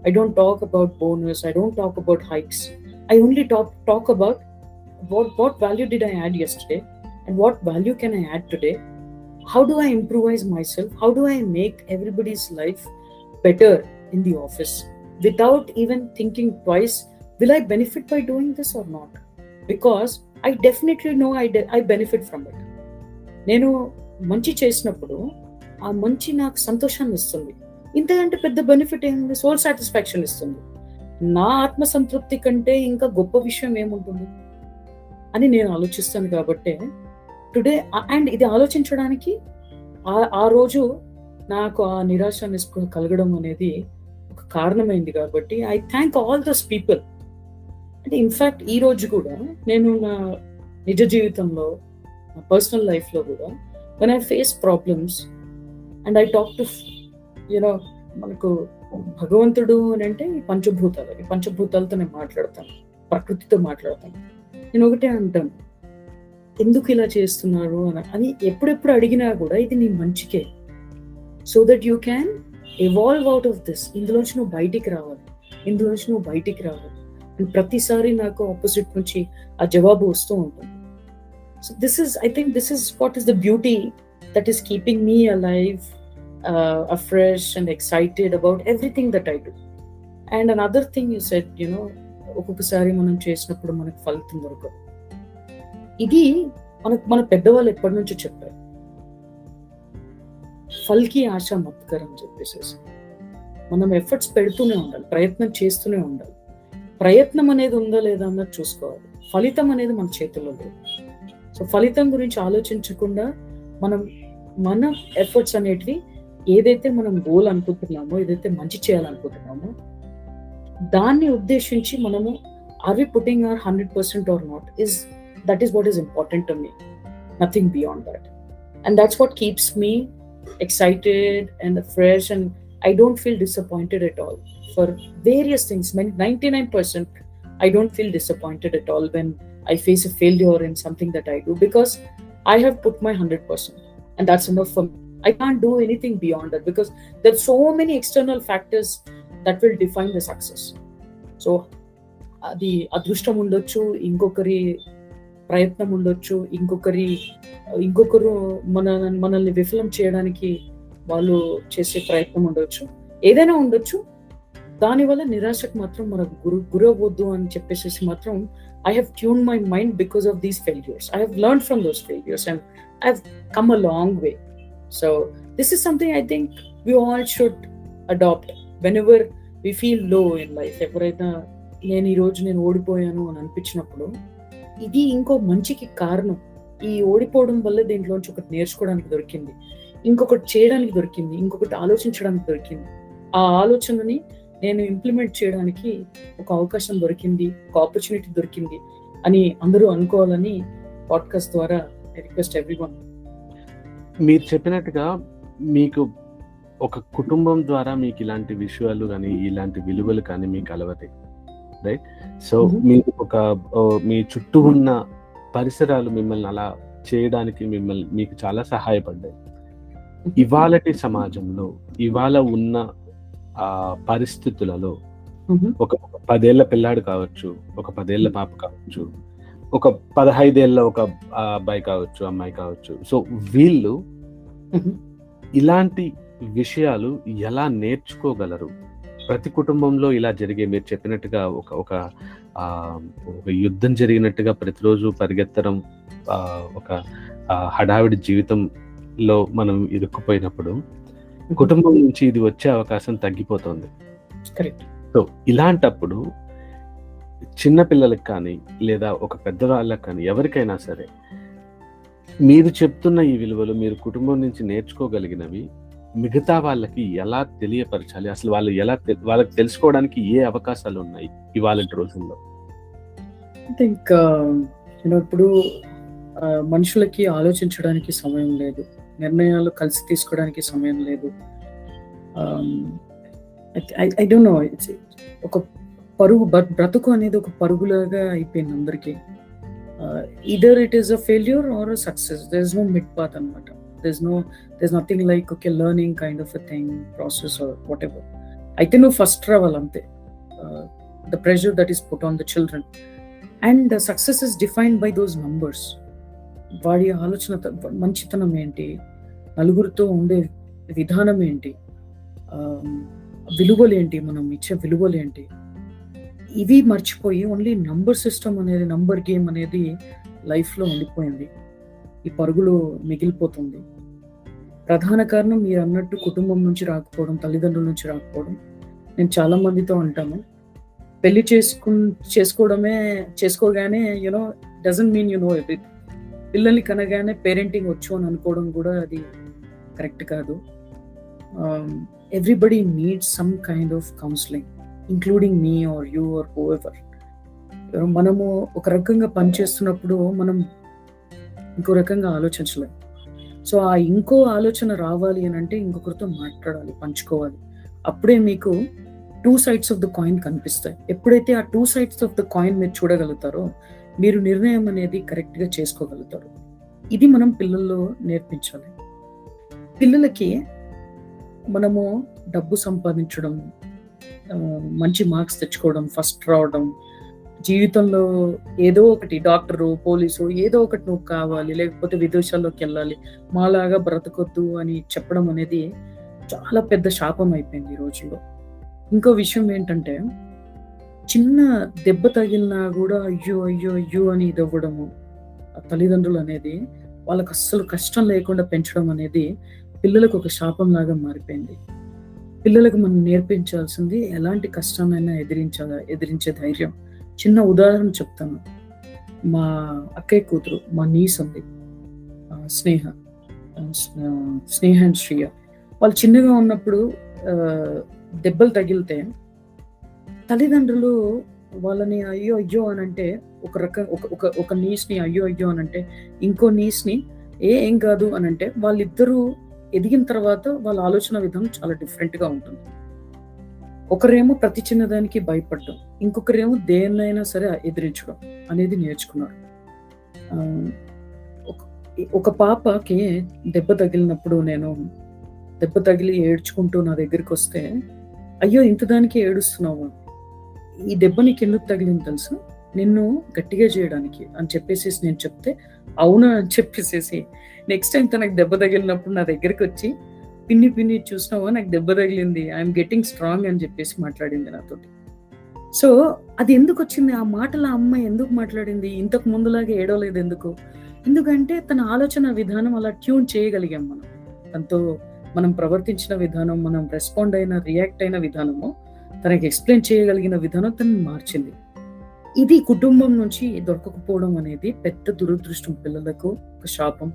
I don't talk about bonus, I don't talk about hikes, I only talk about what value did I add yesterday and what value can I add today? How do I improvise myself? How do I make everybody's life better in the office without even thinking twice, will I benefit by doing this or not? Because I definitely know I benefit from it. నేను మంచి చేసినప్పుడు ఆ మంచి నాకు సంతోషాన్ని ఇస్తుంది. ఇంతకంటే పెద్ద బెనిఫిట్ ఏముంది? సోల్ సాటిస్ఫాక్షన్ ఇస్తుంది. నా ఆత్మ సంతృప్తి కంటే ఇంకా గొప్ప విషయం ఏముంటుంది అని నేను ఆలోచిస్తాను. కాబట్టి టుడే, అండ్ ఇది ఆలోచించడానికి ఆ రోజు నాకు ఆ నిరాశ నిస్పృహ కలగడం అనేది ఒక కారణమైంది. కాబట్టి I thank all those people. అంటే ఇన్ఫ్యాక్ట్ ఈ రోజు కూడా నేను నా నిజ జీవితంలో, నా పర్సనల్ లైఫ్లో కూడా when I face problems and I talk to, మనకు భగవంతుడు అని అంటే ఈ పంచభూతాలతో నేను మాట్లాడతాను, ప్రకృతితో మాట్లాడతాను. నేను ఒకటే అంటాను, ఎందుకు ఇలా చేస్తున్నారు అని ఎప్పుడెప్పుడు అడిగినా కూడా ఇది నీ మంచికే, so that you can evolve out of this. ఇందులోంచి నువ్వు బయటికి రావాలి. అండ్ ప్రతిసారి నాకు ఆపోజిట్ నుంచి ఆ జవాబు వస్తూ ఉంటుంది. So I think this is what is the beauty that is keeping me alive, afresh and excited about everything that I do. And another thing you said, ఒక్కొక్కసారి మనం చేసినప్పుడు మనకు ఫలితం దొరకదు. ఇది మన పెద్దవాళ్ళు ఎప్పటి నుంచో చెప్పారు, ఫల్కి ఆశ మత్కర్ అని చెప్పేసి. మనం ఎఫర్ట్స్ పెడుతూనే ఉండాలి, ప్రయత్నం చేస్తూనే ఉండాలి. ప్రయత్నం అనేది ఉందా లేదా అన్నది చూసుకోవాలి. ఫలితం అనేది మన చేతుల్లో లేదు. సో ఫలితం గురించి ఆలోచించకుండా మన ఎఫర్ట్స్ అనేటివి, ఏదైతే మనం గోల్ అనుకుంటున్నామో, ఏదైతే మంచి చేయాలనుకుంటున్నామో దాన్ని ఉద్దేశించి మనము are we putting our 100% or not, that is what is important to me, nothing beyond that. And that's what keeps me excited and fresh, and I don't feel disappointed at all for various things. 99% I don't feel disappointed at all when I face a failure in something that I do, because I have put my 100%, and that's enough for me. I can't do anything beyond that, because there are so many external factors that will define the success. So అది అదృష్టం ఉండొచ్చు, ఇంకొకరి ప్రయత్నం ఉండొచ్చు, ఇంకొకరు మనల్ని విఫలం చేయడానికి వాళ్ళు చేసే ప్రయత్నం ఉండొచ్చు, ఏదైనా ఉండొచ్చు. దానివల్ల నిరాశకు మాత్రం మనకు గురవద్దు అని చెప్పేసి మాత్రం I have tuned my mind because of these failures. I have learned from those failures and I've come a long way. So this is something I think we all should adopt whenever we feel low in life. ఎవరైనా నేను ఈ రోజు నేను ఓడిపోయాను అని అనిపించినప్పుడు, ఇది ఇంకో మంచికి కారణం. ఈ ఓడిపోవడం వల్ల దీంట్లోంచి ఒకటి నేర్చుకోవడానికి దొరికింది, ఇంకొకటి చేయడానికి దొరికింది, ఇంకొకటి ఆలోచించడానికి దొరికింది. ఆ ఆలోచనని నేను ఇంప్లిమెంట్ చేయడానికి ఒక అవకాశం దొరికింది, ఒక ఆపర్చునిటీ దొరికింది అని అందరూ అనుకోవాలని పాడ్కాస్ట్ ద్వారా రిక్వెస్ట్ ఎవ్రీవన్. మీరు చెప్పినట్టుగా మీకు ఒక కుటుంబం ద్వారా మీకు ఇలాంటి విషయాలు కానీ ఇలాంటి విలువలు కానీ మీకు అలవతాయి, రైట్? సో మీరు మీ చుట్టూ ఉన్న పరిసరాలు మిమ్మల్ని అలా చేయడానికి మీకు చాలా సహాయపడ్డాయి. ఇవాళటి సమాజంలో ఇవాళ ఉన్న పరిస్థితులలో ఒక 10 ఏళ్ల పిల్లాడు కావచ్చు, ఒక 10 ఏళ్ల పాప కావచ్చు, ఒక 15 ఏళ్ల ఒక అబ్బాయి కావచ్చు, అమ్మాయి కావచ్చు, సో వీళ్ళు ఇలాంటి విషయాలు ఎలా నేర్చుకోగలరు? ప్రతి కుటుంబంలో ఇలా జరిగే, మీరు చెప్పినట్టుగా ఒక యుద్ధం జరిగినట్టుగా ప్రతిరోజు పరిగెత్తడం, ఒక హడావిడి జీవితంలో మనం ఇరుక్కుపోయినప్పుడు కుటుంబం నుంచి ఇది వచ్చే అవకాశం తగ్గిపోతుంది. సో ఇలాంటప్పుడు చిన్న పిల్లలకి కానీ లేదా ఒక పెద్దవాళ్ళకి కానీ ఎవరికైనా సరే మీరు చెప్తున్న ఈ విలువలు మీరు కుటుంబం నుంచి నేర్చుకోగలిగినవి మిగతా వాళ్ళకి ఎలా తెలియపరచాలి? అసలు వాళ్ళకి తెలుసుకోవడానికి ఏ అవకాశాలు ఉన్నాయి ఇవాళ రోజుల్లో? ఐ థింక్ ఇప్పుడు మనుషులకి ఆలోచించడానికి సమయం లేదు, నిర్ణయాలు కలిసి తీసుకోవడానికి సమయం లేదు. ఐ డోంట్ నో, ఒక బ్రతుకు అనేది ఒక పరుగులాగా అయిపోయింది అందరికీ. Either it is a failure or a success. There is no mid path అనమాట. there's nothing like okay learning kind of a thing, process or whatever. అయితే నువ్వు ఫస్ట్ రావాలి అంతే. The pressure that is put on the children and the success is defined by those numbers. వాడి ఆలోచన మంచితనం ఏంటి, నలుగురితో ఉండే విధానం ఏంటి, విలువలు ఏంటి, మనం ఇచ్చే విలువలు ఏంటి, ఇవి మర్చిపోయి ఓన్లీ నంబర్ సిస్టమ్ అనేది, నంబర్ గేమ్ అనేది లైఫ్లో ఉండిపోయింది. ఈ పరుగులు మిగిలిపోతుంది. ప్రధాన కారణం మీరు అన్నట్టు కుటుంబం నుంచి రాకపోవడం, తల్లిదండ్రుల నుంచి రాకపోవడం. నేను చాలా మందితో అంటాను, పెళ్లి చేసుకోగానే you know doesn't mean you know everything. పిల్లల్ని కనగానే పేరెంటింగ్ వచ్చు అని అనుకోవడం కూడా అది కరెక్ట్ కాదు. Everybody needs some kind of counselling, including me or you or whoever. మనము ఒక రకంగా పనిచేస్తున్నప్పుడు మనం ఇంకో రకంగా ఆలోచించలేం. సో ఆ ఇంకో ఆలోచన రావాలి అని అంటే ఇంకొకరితో మాట్లాడాలి, పంచుకోవాలి. అప్పుడే మీకు 2 sides ఆఫ్ ద కాయిన్ కనిపిస్తాయి. ఎప్పుడైతే ఆ 2 sides ఆఫ్ ద కాయిన్ మీరు చూడగలుగుతారో మీరు నిర్ణయం అనేది కరెక్ట్గా చేసుకోగలుగుతారు. ఇది మనం పిల్లల్లో నేర్పించాలి. పిల్లలకి మనము డబ్బు సంపాదించడం, మంచి మార్క్స్ తెచ్చుకోవడం, ఫస్ట్ రావడం, జీవితంలో ఏదో ఒకటి డాక్టరు, పోలీసు, ఏదో ఒకటి నువ్వు కావాలి, లేకపోతే విదేశాల్లోకి వెళ్ళాలి, మాలాగా బ్రతకొద్దు అని చెప్పడం అనేది చాలా పెద్ద శాపం అయిపోయింది ఈ రోజుల్లో. ఇంకో విషయం ఏంటంటే, చిన్న దెబ్బ తగిలినా కూడా అయ్యో అయ్యో అయ్యో అని ఇదవ్వడము. తల్లిదండ్రులు అనేది వాళ్ళకి అస్సలు కష్టం లేకుండా పెంచడం అనేది పిల్లలకు ఒక శాపం లాగా మారిపోయింది. పిల్లలకు మనం నేర్పించాల్సింది ఎలాంటి కష్టాన్నైనా ఎదిరించే ధైర్యం. చిన్న ఉదాహరణ చెప్తాను. మా అక్కయ్య కూతురు, మా నీస్ ఉంది, స్నేహ అండ్ శ్రీయ. వాళ్ళు చిన్నగా ఉన్నప్పుడు దెబ్బలు తగిలితే తల్లిదండ్రులు వాళ్ళని అయ్యో అయ్యో అని అంటే, ఒక నీస్ని అయ్యో అయ్యో అని అంటే, ఇంకో నీస్ని ఏం కాదు అని అంటే, వాళ్ళిద్దరూ ఎదిగిన తర్వాత వాళ్ళ ఆలోచన విధానం చాలా డిఫరెంట్గా ఉంటుంది. ఒకరేమో ప్రతి చిన్నదానికి భయపడడం, ఇంకొకరేమో దేన్నైనా సరే ఎదిరించడం అనేది నేర్చుకున్నారు. ఒక పాపకి దెబ్బ తగిలినప్పుడు, నేను దెబ్బ తగిలి ఏడ్చుకుంటూ నా దగ్గరికి వస్తే, అయ్యో ఇంత దానికి ఏడుస్తున్నావు, ఈ దెబ్బ నీకు ఎందుకు తగిలింది తెలుసా, నిన్ను గట్టిగా చేయడానికి అని చెప్పేసి నేను చెప్తే, అవునా అని చెప్పేసేసి నెక్స్ట్ టైం తనకు దెబ్బ తగిలినప్పుడు నా దగ్గరికి వచ్చి, పిన్ని చూసినావా నాకు దెబ్బ తగిలింది, ఐఎమ్ గెటింగ్ స్ట్రాంగ్ అని చెప్పేసి మాట్లాడింది నాతోటి. సో అది ఎందుకు వచ్చింది, ఆ మాటల అమ్మాయి ఎందుకు మాట్లాడింది, ఇంతకు ముందులాగా ఏడవలేదు ఎందుకు? ఎందుకంటే తన ఆలోచన విధానం అలా ట్యూన్ చేయగలిగాం మనం. తనతో మనం ప్రవర్తించిన విధానం, మనం రెస్పాండ్ రియాక్ట్ అయిన విధానము, తనకి ఎక్స్ప్లెయిన్ చేయగలిగిన విధానం తనని మార్చింది. ఇది కుటుంబం నుంచి దొరకకపోవడం అనేది పెద్ద దురదృష్టం. పిల్లలకు ఒక శాపం.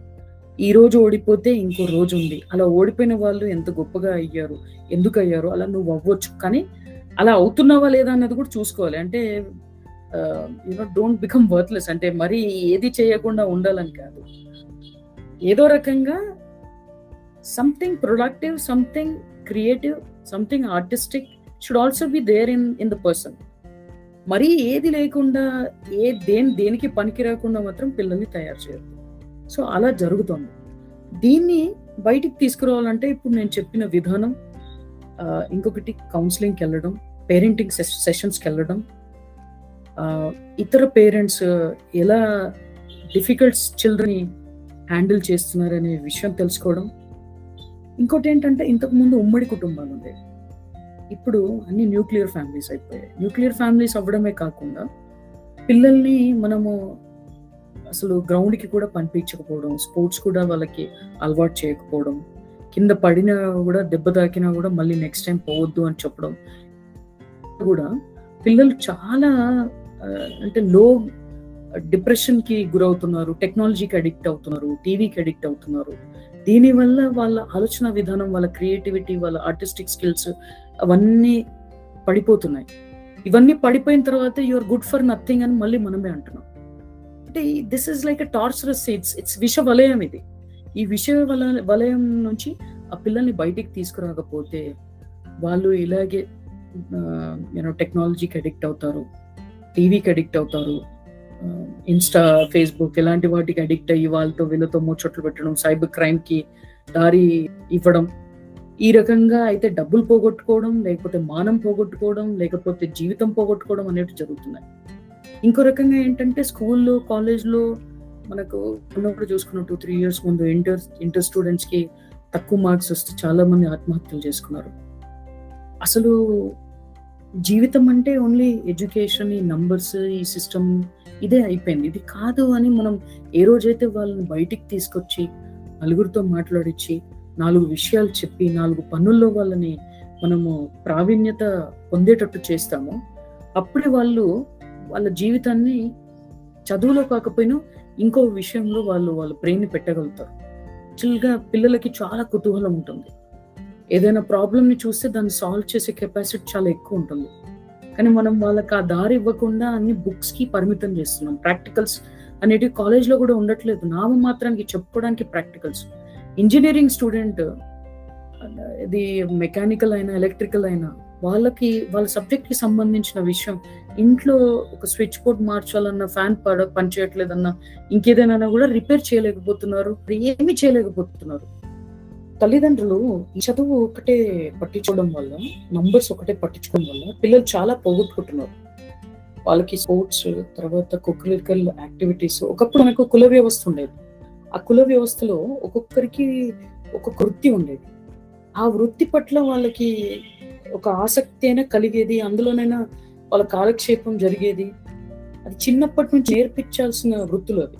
ఈ రోజు ఓడిపోతే ఇంకో రోజు ఉంది. అలా ఓడిపోయిన వాళ్ళు ఎంత గొప్పగా అయ్యారు, ఎందుకు అయ్యారు, అలా నువ్వు అవ్వచ్చు. కానీ అలా అవుతున్నావా లేదా అన్నది కూడా చూసుకోవాలి. అంటే డోంట్ బికమ్ వర్త్లెస్. అంటే మరి ఏది చేయకుండా ఉండాలని కాదు, ఏదో రకంగా something productive, something creative, something artistic should also be there in the person. మరీ ఏది లేకుండా దేనికి పనికి రాకుండా మాత్రం పిల్లల్ని తయారు చేయరు. సో అలా జరుగుతుంది. దీన్ని బయటికి తీసుకురావాలంటే ఇప్పుడు నేను చెప్పిన విధానం, ఇంకొకటి కౌన్సిలింగ్కి వెళ్ళడం, పేరెంటింగ్ సెషన్స్కి వెళ్ళడం, ఇతర పేరెంట్స్ ఎలా డిఫికల్ట్ చిల్డ్రన్ని హ్యాండిల్ చేస్తున్నారనే విషయం తెలుసుకోవడం. ఇంకోటి ఏంటంటే, ఇంతకుముందు ఉమ్మడి కుటుంబాలు ఉండేవి, ఇప్పుడు అన్ని న్యూక్లియర్ ఫ్యామిలీస్ అయిపోయాయి. న్యూక్లియర్ ఫ్యామిలీస్ అవ్వడమే కాకుండా పిల్లల్ని మనము అసలు గ్రౌండ్కి కూడా పంపించకపోవడం, స్పోర్ట్స్ కూడా వాళ్ళకి అలవాటు చేయకపోవడం, కింద పడినా కూడా దెబ్బ తాకినా కూడా మళ్ళీ నెక్స్ట్ టైం పోవద్దు అని చెప్పడం కూడా పిల్లలు చాలా అంటే లో డిప్రెషన్కి గురవుతున్నారు, టెక్నాలజీకి అడిక్ట్ అవుతున్నారు, టీవీకి అడిక్ట్ అవుతున్నారు. దీనివల్ల వాళ్ళ ఆలోచన విధానం, వాళ్ళ క్రియేటివిటీ, వాళ్ళ ఆర్టిస్టిక్ స్కిల్స్ అవన్నీ పడిపోతున్నాయి. ఇవన్నీ పడిపోయిన తర్వాత యూఆర్ గుడ్ ఫర్ నథింగ్ అని మళ్ళీ మనమే అంటున్నాం. అంటే this is like a torturous, it's విష వలయం. ఇది ఈ విష వలయం నుంచి ఆ పిల్లల్ని బయటికి తీసుకురాకపోతే వాళ్ళు ఇలాగే టెక్నాలజీకి అడిక్ట్ అవుతారు, టీవీకి అడిక్ట్ అవుతారు, ఇన్స్టా, ఫేస్బుక్ ఇలాంటి వాటికి అడిక్ట్ అయ్యి వాళ్ళతో వీళ్ళతో ముచ్చట్లు పెట్టడం, సైబర్ క్రైమ్కి దారి ఇవ్వడం. ఈ రకంగా అయితే డబ్బులు పోగొట్టుకోవడం, లేకపోతే మానం పోగొట్టుకోవడం, లేకపోతే జీవితం పోగొట్టుకోవడం అనేవి జరుగుతున్నాయి. ఇంకో రకంగా ఏంటంటే, స్కూల్లో, కాలేజ్లో మనకు ఉన్నప్పుడు చూసుకున్న 2-3 years ముందు ఇంటర్ స్టూడెంట్స్కి తక్కువ మార్క్స్ వస్తే చాలా మంది ఆత్మహత్యలు చేసుకున్నారు. అసలు జీవితం అంటే ఓన్లీ ఎడ్యుకేషన్, ఈ నంబర్స్, ఈ సిస్టమ్ ఇదే అయిపోయింది. ఇది కాదు అని మనం ఏ రోజైతే వాళ్ళని బయటికి తీసుకొచ్చి నలుగురితో మాట్లాడించి 4 విషయాలు చెప్పి 4 పనుల్లో వాళ్ళని మనము ప్రావీణ్యత పొందేటట్టు చేస్తామో అప్పుడే వాళ్ళు వాళ్ళ జీవితాన్ని చదువులో కాకపోయినా ఇంకో విషయంలో వాళ్ళ బ్రెయిన్ పెట్టగలుగుతారు. యాక్చువల్గా పిల్లలకి చాలా కుతూహలం ఉంటుంది. ఏదైనా ప్రాబ్లమ్ని చూస్తే దాన్ని సాల్వ్ చేసే కెపాసిటీ చాలా ఎక్కువ ఉంటుంది. కానీ మనం వాళ్ళకి ఆ దారి ఇవ్వకుండా అన్ని బుక్స్కి పరిమితం చేస్తున్నాం. ప్రాక్టికల్స్ అనేటివి కాలేజ్లో కూడా ఉండట్లేదు. నామమాత్రానికి చెప్పుకోవడానికి ప్రాక్టికల్స్. ఇంజనీరింగ్ స్టూడెంట్, ఇది మెకానికల్ అయినా ఎలక్ట్రికల్ అయినా, వాళ్ళ సబ్జెక్ట్కి సంబంధించిన విషయం ఇంట్లో ఒక స్విచ్ బోర్డ్ మార్చాలన్నా, ఫ్యాన్ పనిచేయట్లేదన్నా, ఇంకేదైనా కూడా రిపేర్ చేయలేకపోతున్నారు, ఏమీ చేయలేకపోతున్నారు. తల్లిదండ్రులు ఈ చదువు ఒకటే పట్టించుకోవడం వల్ల, నంబర్స్ ఒకటే పట్టించుకోవడం వల్ల పిల్లలు చాలా పోగొట్టుకుంటున్నారు. వాళ్ళకి స్పోర్ట్స్, తర్వాత కోకరికల్ యాక్టివిటీస్. ఒకప్పుడు మనకు కుల వ్యవస్థ ఉండేది. ఆ కుల వ్యవస్థలో ఒక్కొక్కరికి ఒక్కొక్క వృత్తి ఉండేది. ఆ వృత్తి పట్ల వాళ్ళకి ఒక ఆసక్తి అయినా కలిగేది, అందులోనైనా వాళ్ళ కాలక్షేపం జరిగేది. అది చిన్నప్పటి నుంచి నేర్పించాల్సిన వృత్తులు అవి.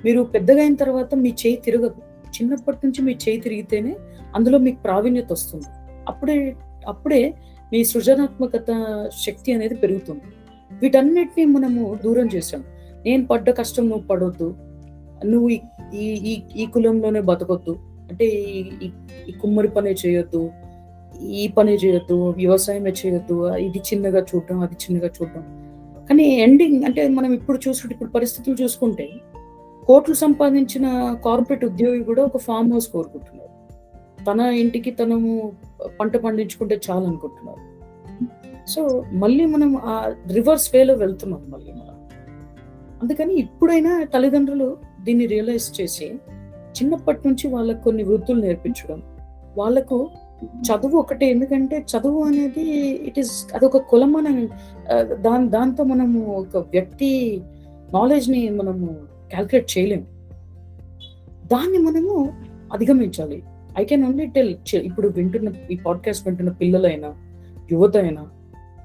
మీరు పెద్దగా అయిన తర్వాత మీ చేయి తిరగదు. చిన్నప్పటి నుంచి మీ చేయి తిరిగితేనే అందులో మీకు ప్రావీణ్యత వస్తుంది. అప్పుడే మీ సృజనాత్మకత శక్తి అనేది పెరుగుతుంది. వీటన్నిటిని మనము దూరం చేసాం. నేను పడ్డ కష్టం నువ్వు పడవద్దు, నువ్వు ఈ కులంలోనే బతకొద్దు, అంటే ఈ కుమ్మరి పనే చేయొద్దు, ఈ పనే చేయొద్దు, వ్యవసాయమే చేయొద్దు, ఇది చిన్నగా చూడడం, అది చిన్నగా చూడడం. కానీ ఎండింగ్ అంటే మనం ఇప్పుడు పరిస్థితులు చూసుకుంటే, కోట్లు సంపాదించిన కార్పొరేట్ ఉద్యోగి కూడా ఒక ఫామ్ హౌస్ కోరుకుంటున్నారు. తన ఇంటికి తనము పంట పండించుకుంటే చాలు అనుకుంటున్నారు. సో మళ్ళీ మనం ఆ రివర్స్ వేలో వెళ్తున్నాం మళ్ళీ మనం. అందుకని ఇప్పుడైనా తల్లిదండ్రులు దీన్ని రియలైజ్ చేసి చిన్నప్పటి నుంచి వాళ్ళకు కొన్ని వృత్తులు నేర్పించడం. వాళ్ళకు చదువు ఒకటే, ఎందుకంటే చదువు అనేది అదొక కులమన, దాంతో మనము ఒక వ్యక్తి నాలెడ్జ్ని మనము క్యాల్కులేట్ చేయలేము. దాన్ని మనము అధిగమించాలి. ఐ కెన్ ఓన్లీ టెల్, ఇప్పుడు ఈ పాడ్కాస్ట్ వింటున్న పిల్లలైనా, యువత అయినా,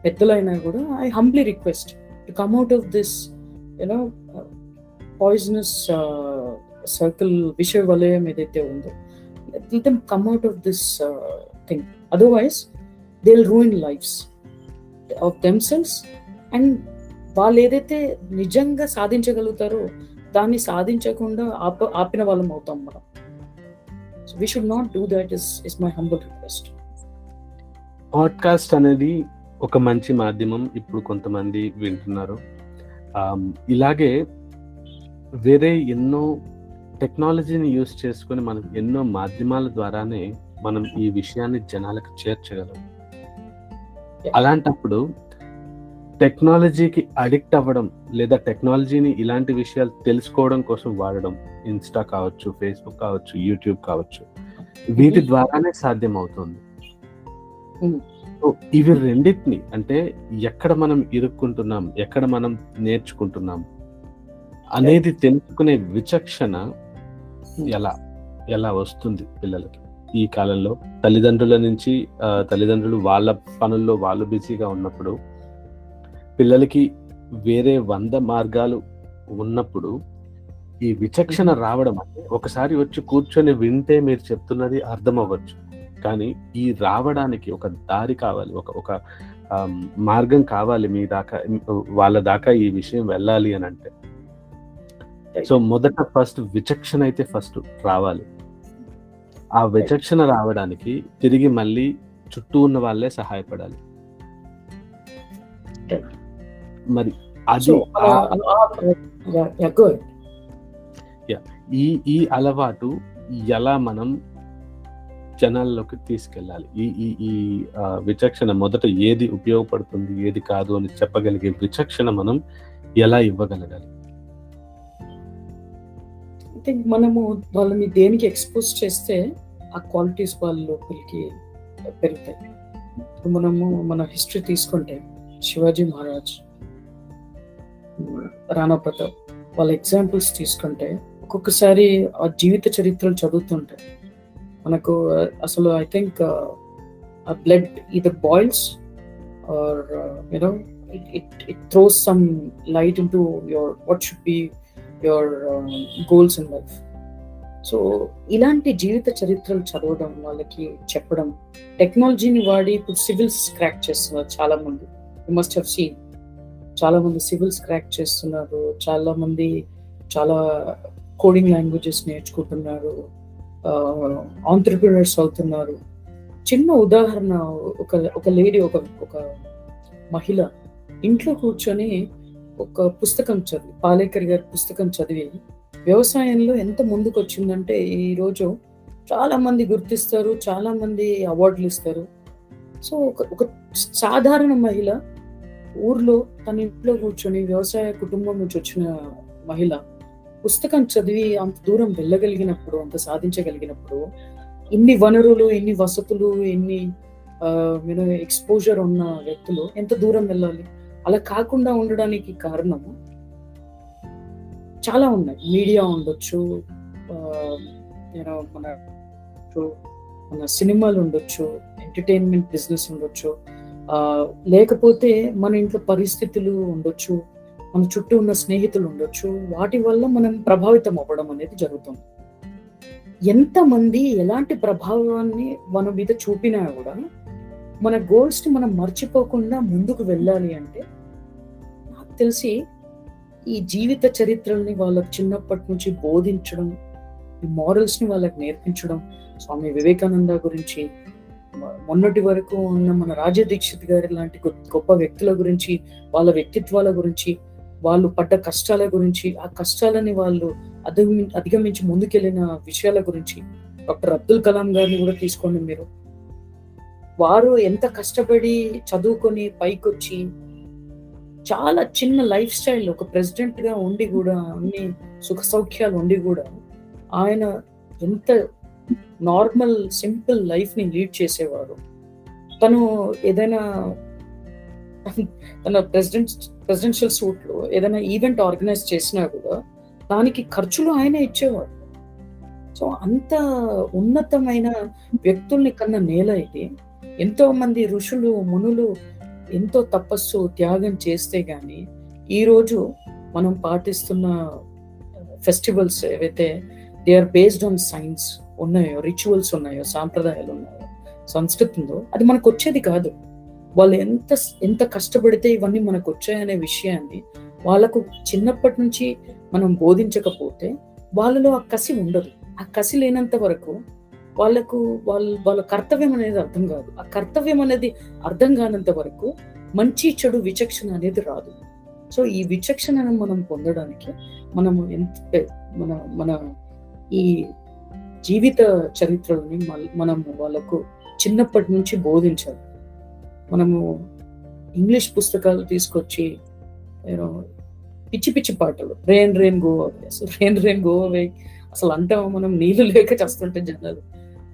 పెద్దలైనా కూడా I humbly request to come out of this poisonous circle, విష వలయం ఏదైతే ఉందో, let them come out of this thing. Otherwise they'll ruin lives of themselves, and వాళ్ళు ఏదైతే నిజంగా సాధించగలుగుతారో దాన్ని సాధించకుండా ఆపిన వాళ్ళం అవుతాం మనం. So we should not do that is my humble request. Podcast అనేది ఒక మంచి మాధ్యమం. ఇప్పుడు కొంతమంది వింటున్నారు. ఇలాగే వేరే ఎన్నో టెక్నాలజీని యూస్ చేసుకొని మనం ఎన్నో మాధ్యమాల ద్వారానే మనం ఈ విషయాన్ని జనాలకు చేర్చగలం. అలాంటప్పుడు టెక్నాలజీకి అడిక్ట్ అవ్వడం లేదా టెక్నాలజీని ఇలాంటి విషయాలు తెలుసుకోవడం కోసం వాడడం, ఇన్స్టా కావచ్చు, ఫేస్బుక్ కావచ్చు, యూట్యూబ్ కావచ్చు, వీటి ద్వారానే సాధ్యం అవుతుంది. సో ఇవి రెండింటిని, అంటే ఎక్కడ మనం ఇరుక్కుంటున్నాం, ఎక్కడ మనం నేర్చుకుంటున్నాం అనేది తెలుసుకునే విచక్షణ ఎలా వస్తుంది పిల్లలకి ఈ కాలంలో? తల్లిదండ్రుల నుంచి తల్లిదండ్రులు వాళ్ళ పనుల్లో వాళ్ళు బిజీగా ఉన్నప్పుడు, పిల్లలకి వేరే 100 మార్గాలు ఉన్నప్పుడు ఈ విచక్షణ రావడం అంటే, ఒకసారి వచ్చి కూర్చొని వింటే మీరు చెప్తున్నది అర్థం అవ్వచ్చు, కానీ ఈ రావడానికి ఒక దారి కావాలి, ఒక మార్గం కావాలి మీ దాకా, వాళ్ళ దాకా ఈ విషయం వెళ్ళాలి అని అంటే. సో మొదట ఫస్ట్ విచక్షణ అయితే ఫస్ట్ రావాలి. ఆ విచక్షణ రావడానికి తిరిగి మళ్ళీ చుట్టూ ఉన్న వాళ్ళే సహాయపడాలి. మరి అది ఈ అలవాటు ఎలా మనం జనాల్లోకి తీసుకెళ్ళాలి? ఈ విచక్షణ మొదట ఏది ఉపయోగపడుతుంది, ఏది కాదు అని చెప్పగలిగే విచక్షణ మనం ఎలా ఇవ్వగలగాలి? ఐ థింక్ మనము వాళ్ళని దేనికి ఎక్స్పోజ్ చేస్తే ఆ క్వాలిటీస్ వాళ్ళ లోపలికి పెరుగుతాయి. మనము మన హిస్టరీ తీసుకుంటే శివాజీ మహారాజ్, రాణా ప్రతాప్, వాళ్ళ ఎగ్జాంపుల్స్ తీసుకుంటే ఒక్కొక్కసారి ఆ జీవిత చరిత్రలు చదువుతుంటే మనకు అసలు ఐ థింక్ ఆ blood either boils or you know it throws some light into your what should be your goals in life. So ఇలాంటి జీవిత చరిత్రలు చదవడం, వాళ్ళకి చెప్పడం, టెక్నాలజీని వాడి ఇప్పుడు సివిల్స్ క్రాక్ చేస్తున్నారు చాలా మంది. యు మస్ట్ హావ్ సీన్, చాలా మంది సివిల్స్ క్రాక్ చేస్తున్నారు, చాలా మంది చాలా కోడింగ్ లాంగ్వేజెస్ నేర్చుకుంటున్నారు, ఆంట్రప్రెన్యూర్స్ అవుతున్నారు. చిన్న ఉదాహరణ, ఒక లేడీ, ఒక మహిళ ఇంట్లో కూర్చొని ఒక పుస్తకం చదివి, పాలేకర్ గారి పుస్తకం చదివి వ్యవసాయంలో ఎంత ముందుకు వచ్చిందంటే ఈరోజు చాలా మంది గుర్తిస్తారు, చాలా మంది అవార్డులు ఇస్తారు. సో ఒక సాధారణ మహిళ ఊర్లో తన ఇంట్లో కూర్చొని వ్యవసాయ కుటుంబం నుంచి వచ్చిన మహిళ పుస్తకం చదివి అంత దూరం వెళ్ళగలిగినప్పుడు, అంత సాధించగలిగినప్పుడు, ఇన్ని వనరులు, ఇన్ని వసతులు, ఇన్ని ఎక్స్పోజర్ ఉన్న వ్యక్తులు ఎంత దూరం వెళ్ళాలి? అలా కాకుండా ఉండడానికి కారణము చాలా ఉన్నాయి. మీడియా ఉండొచ్చు, మన సినిమాలు ఉండొచ్చు, ఎంటర్టైన్మెంట్ బిజినెస్ ఉండొచ్చు, లేకపోతే మన ఇంట్లో పరిస్థితులు ఉండొచ్చు, మన చుట్టూ ఉన్న స్నేహితులు ఉండొచ్చు. వాటి వల్ల మనం ప్రభావితం అవ్వడం అనేది జరుగుతుంది. ఎంతమంది ఎలాంటి ప్రభావాన్ని మన మీద చూపినా కూడా మన గోల్స్ ని మనం మర్చిపోకుండా ముందుకు వెళ్ళాలి అంటే, నాకు తెలిసి ఈ జీవిత చరిత్రల్ని వాళ్ళకి చిన్నప్పటి నుంచి బోధించడం, ఈ మారల్స్ ని వాళ్ళకి నేర్పించడం. స్వామి వివేకానంద గురించి, మొన్నటి వరకు ఉన్న మన రాజా దీక్షిత్ గారి లాంటి గొప్ప వ్యక్తుల గురించి, వాళ్ళ వ్యక్తిత్వాల గురించి, వాళ్ళు పడ్డ కష్టాల గురించి, ఆ కష్టాలని వాళ్ళు అధిగమించి ముందుకెళ్ళిన విషయాల గురించి, డాక్టర్ అబ్దుల్ కలాం గారిని కూడా తీసుకోండి మీరు. వారు ఎంత కష్టపడి చదువుకొని పైకొచ్చి చాలా చిన్న లైఫ్ స్టైల్, ఒక ప్రెసిడెంట్ గా ఉండి కూడా, అన్ని సుఖ సౌఖ్యాలు ఉండి కూడా, ఆయన ఎంత నార్మల్ సింపుల్ లైఫ్ ని లీడ్ చేసేవారు. తను ఏదైనా తన ప్రెసిడెన్షియల్ సూట్ లో ఏదైనా ఈవెంట్ ఆర్గనైజ్ చేసినా కూడా దానికి ఖర్చులు ఆయనే ఇచ్చేవాడు. సో అంత ఉన్నతమైన వ్యక్తుల్ని కన్నా నేల ఇది. ఎంతో మంది ఋషులు, మునులు ఎంతో తపస్సు, త్యాగం చేస్తే గాని ఈరోజు మనం పాటిస్తున్న ఫెస్టివల్స్ ఏవైతే they are based on science ఉన్నాయో, రిచువల్స్ ఉన్నాయో, సాంప్రదాయాలు ఉన్నాయో, సంస్కృతి ఉందో, అది మనకు వచ్చేది కాదు. వాళ్ళు ఎంత కష్టపడితే ఇవన్నీ మనకు వచ్చాయనే విషయాన్ని వాళ్ళకు చిన్నప్పటి నుంచి మనం బోధించకపోతే వాళ్ళలో ఆ కసి ఉండదు. ఆ కసి లేనంత వరకు వాళ్ళ కర్తవ్యం అనేది అర్థం కాదు. ఆ కర్తవ్యం అనేది అర్థం కానంత వరకు మంచి చెడు విచక్షణ అనేది రాదు. సో ఈ విచక్షణను మనం పొందడానికి మనము మన ఈ జీవిత చరిత్రలని మనం వాళ్ళకు చిన్నప్పటి నుంచి బోధించాలి. మనము ఇంగ్లీష్ పుస్తకాలు తీసుకొచ్చి పిచ్చి పిచ్చి పాటలు రెయిన్ గో అవే, అసలు రెయిన్ గో అవే అసలు అంటాం మనం, నీళ్లు లేక చేస్తుంటే జనాలు.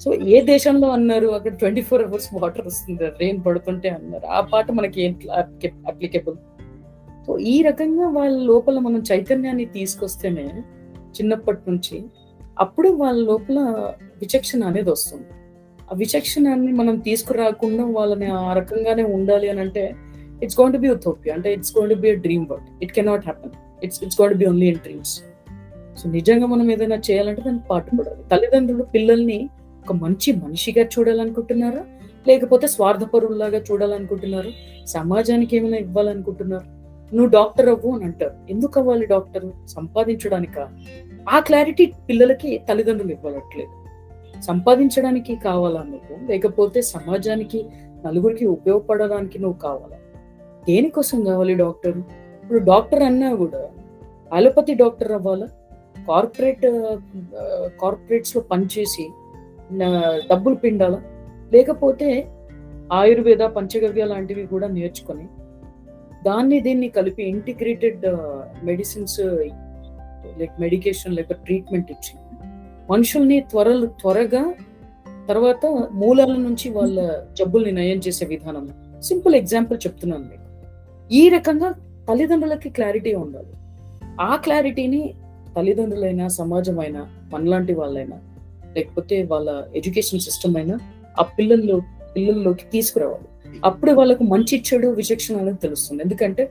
సో ఏ దేశంలో అన్నారు అక్కడ 24 hours వాటర్ వస్తుంది, రెయిన్ పడుతుంటే అన్నారు. ఆ పాట మనకి ఏం అప్లికేబుల్? సో ఈ రకంగా వాళ్ళ లోపల మనం చైతన్యాన్ని తీసుకొస్తేనే చిన్నప్పటి నుంచి, అప్పుడు వాళ్ళ లోపల విచక్షణ అనేది వస్తుంది. ఆ విచక్షణాన్ని మనం తీసుకురాకుండా వాళ్ళని ఆ రకంగానే ఉండాలి అని అంటే it's going to be utopia, అంటే it's going to be a dream world. It cannot happen. It's going to be only in dreams. So నిజంగా మనం ఏదైనా చేయాలంటే దాన్ని పాటుపడాలి. తల్లిదండ్రులు పిల్లల్ని ఒక మంచి మనిషిగా చూడాలనుకుంటున్నారా, లేకపోతే స్వార్థపరుల్లాగా చూడాలనుకుంటున్నారు? సమాజానికి ఏమైనా ఇవ్వాలనుకుంటున్నారు? నువ్వు డాక్టర్ అవ్వు అని అంటారు. ఎందుకు అవ్వాలి డాక్టర్? సంపాదించడానికా? ఆ క్లారిటీ పిల్లలకి తల్లిదండ్రులు ఇవ్వట్లేదు. సంపాదించడానికి కావాలా నువ్వు, లేకపోతే సమాజానికి నలుగురికి ఉపయోగపడడానికి నువ్వు కావాలా? దేనికోసం కావాలి డాక్టర్? ఇప్పుడు డాక్టర్ అన్నా కూడా అలోపతి డాక్టర్ అవ్వాలా, కార్పొరేట్స్ లో పనిచేసి డబ్బులు పిండాలా, లేకపోతే ఆయుర్వేద పంచగవ్య లాంటివి కూడా నేర్చుకొని దీన్ని కలిపి ఇంటిగ్రేటెడ్ మెడిసిన్స్ లైక్ మెడికేషన్ లేక ట్రీట్మెంట్ ఇచ్చి మనుషుల్ని త్వరగా తర్వాత మూలాల నుంచి వాళ్ళ జబ్బుల్ని నయం చేసే విధానం. సింపుల్ ఎగ్జాంపుల్ చెప్తున్నాను మీకు. ఈ రకంగా తల్లిదండ్రులకి క్లారిటీ ఉండాలి. ఆ క్లారిటీని తల్లిదండ్రులైనా, సమాజమైనా, మనలాంటి వాళ్ళైనా, లేకపోతే వాళ్ళ ఎడ్యుకేషన్ సిస్టమ్ అయినా ఆ పిల్లల్లోకి తీసుకురావాలి. అప్పుడు వాళ్ళకు మంచి చెడు విచక్షణ అనేది తెలుస్తుంది. ఎందుకంటే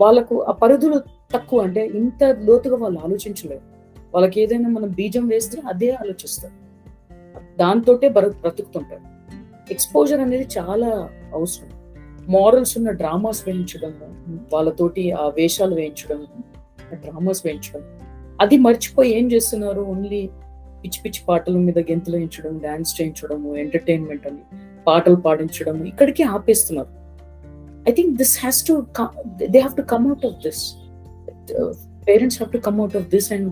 వాళ్ళకు ఆ పరిధులు తక్కువ, అంటే ఇంత లోతుగా వాళ్ళు ఆలోచించలేరు. వాళ్ళకి ఏదైనా మనం బీజం వేస్తే అదే ఆలోచిస్తారు, దాంతోటే బ్రతుకుతుంటారు. ఎక్స్పోజర్ అనేది చాలా అవసరం. మారల్స్ ఉన్న డ్రామాస్ వేయించడం, వాళ్ళతోటి ఆ వేషాలు వేయించడం, డ్రామాస్ వేయించడం, అది మర్చిపోయి ఏం చేస్తున్నారు? ఓన్లీ పిచ్చి పిచ్చి పాటల మీద గెంతులు వేయించడం, డాన్స్ చేయించడము, ఎంటర్టైన్మెంట్ అని పాటలు పాడించడం, ఇక్కడికి ఆపేస్తున్నారు. I think this has to they have to come out of this. Parents have to come out of this and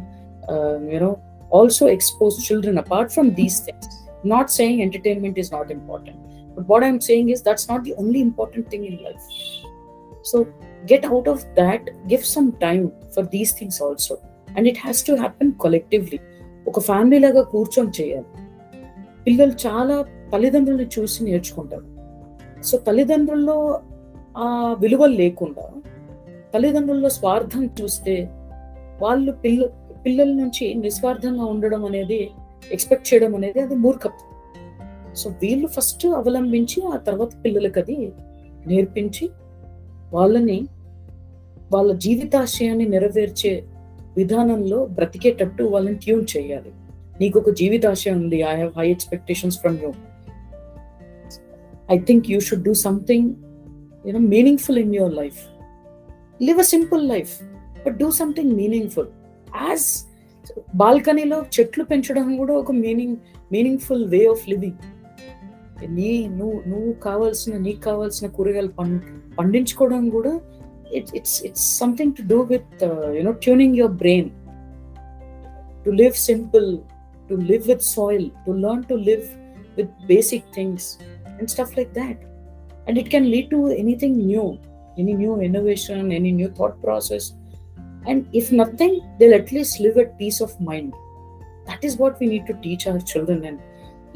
also expose children apart from these things. Not saying entertainment is not important, but what I'm saying is that's not the only important thing in life. So get out of that, give some time for these things also, and it has to happen collectively. ఒక family లాగా కూర్చొని చేయాలి. పిల్లలు చాలా తల్లిదండ్రుల్ని చూసి నేర్చుకుంటారు. So తల్లిదండ్రుల్లో ఆ విలువలు లేకుండా తల్లిదండ్రుల్లో స్వార్థం చూస్తే వాళ్ళు పిల్లల నుంచి నిస్వార్థంగా ఉండడం అనేది ఎక్స్పెక్ట్ చేయడం అనేది అది మూర్ఖత్వం. సో వీళ్ళు ఫస్ట్ అవలంబించి ఆ తర్వాత పిల్లలకి అది నేర్పించి వాళ్ళని వాళ్ళ జీవితాశయాన్ని నెరవేర్చే విధానంలో బ్రతికేటట్టు వాళ్ళని ట్యూన్ చేయాలి. నీకు ఒక జీవితాశయం ఉంది, I have high expectations from you. I think you should do something meaningful in your life. Live a simple life, but do something meaningful. As బాల్కనీలో చెట్లు పెంచడం కూడా ఒక మీనింగ్ఫుల్ వే ఆఫ్ లివింగ్. నీకు కావాల్సిన కూరగాయలు పండించుకోవడం కూడా it's something to do with tuning your brain to live simple, to live with soil, to learn to live with basic things and stuff like that. And it can lead to anything new, any new innovation, any new thought process. And if nothing, they'll at least live at peace of mind. That is what we need to teach our children. And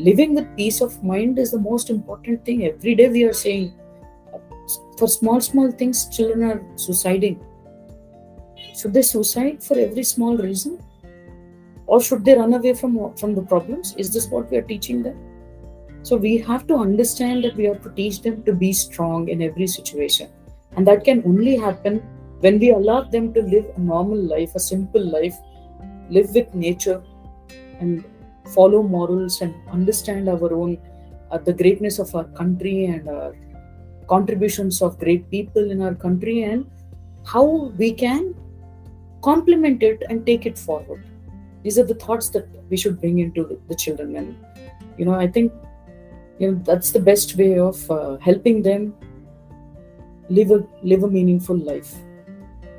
living with peace of mind is the most important thing. Every day we are saying, for small things, children are suiciding. Should they suicide for every small reason? Or should they run away from the problems? Is this what we are teaching them? So we have to understand that we have to teach them to be strong in every situation. And that can only happen when we allow them to live a normal life, a simple life, live with nature and follow morals and understand our own, the greatness of our country and our contributions of great people in our country and how we can complement it and take it forward. These are the thoughts that we should bring into the children. And I think that's the best way of helping them live a meaningful life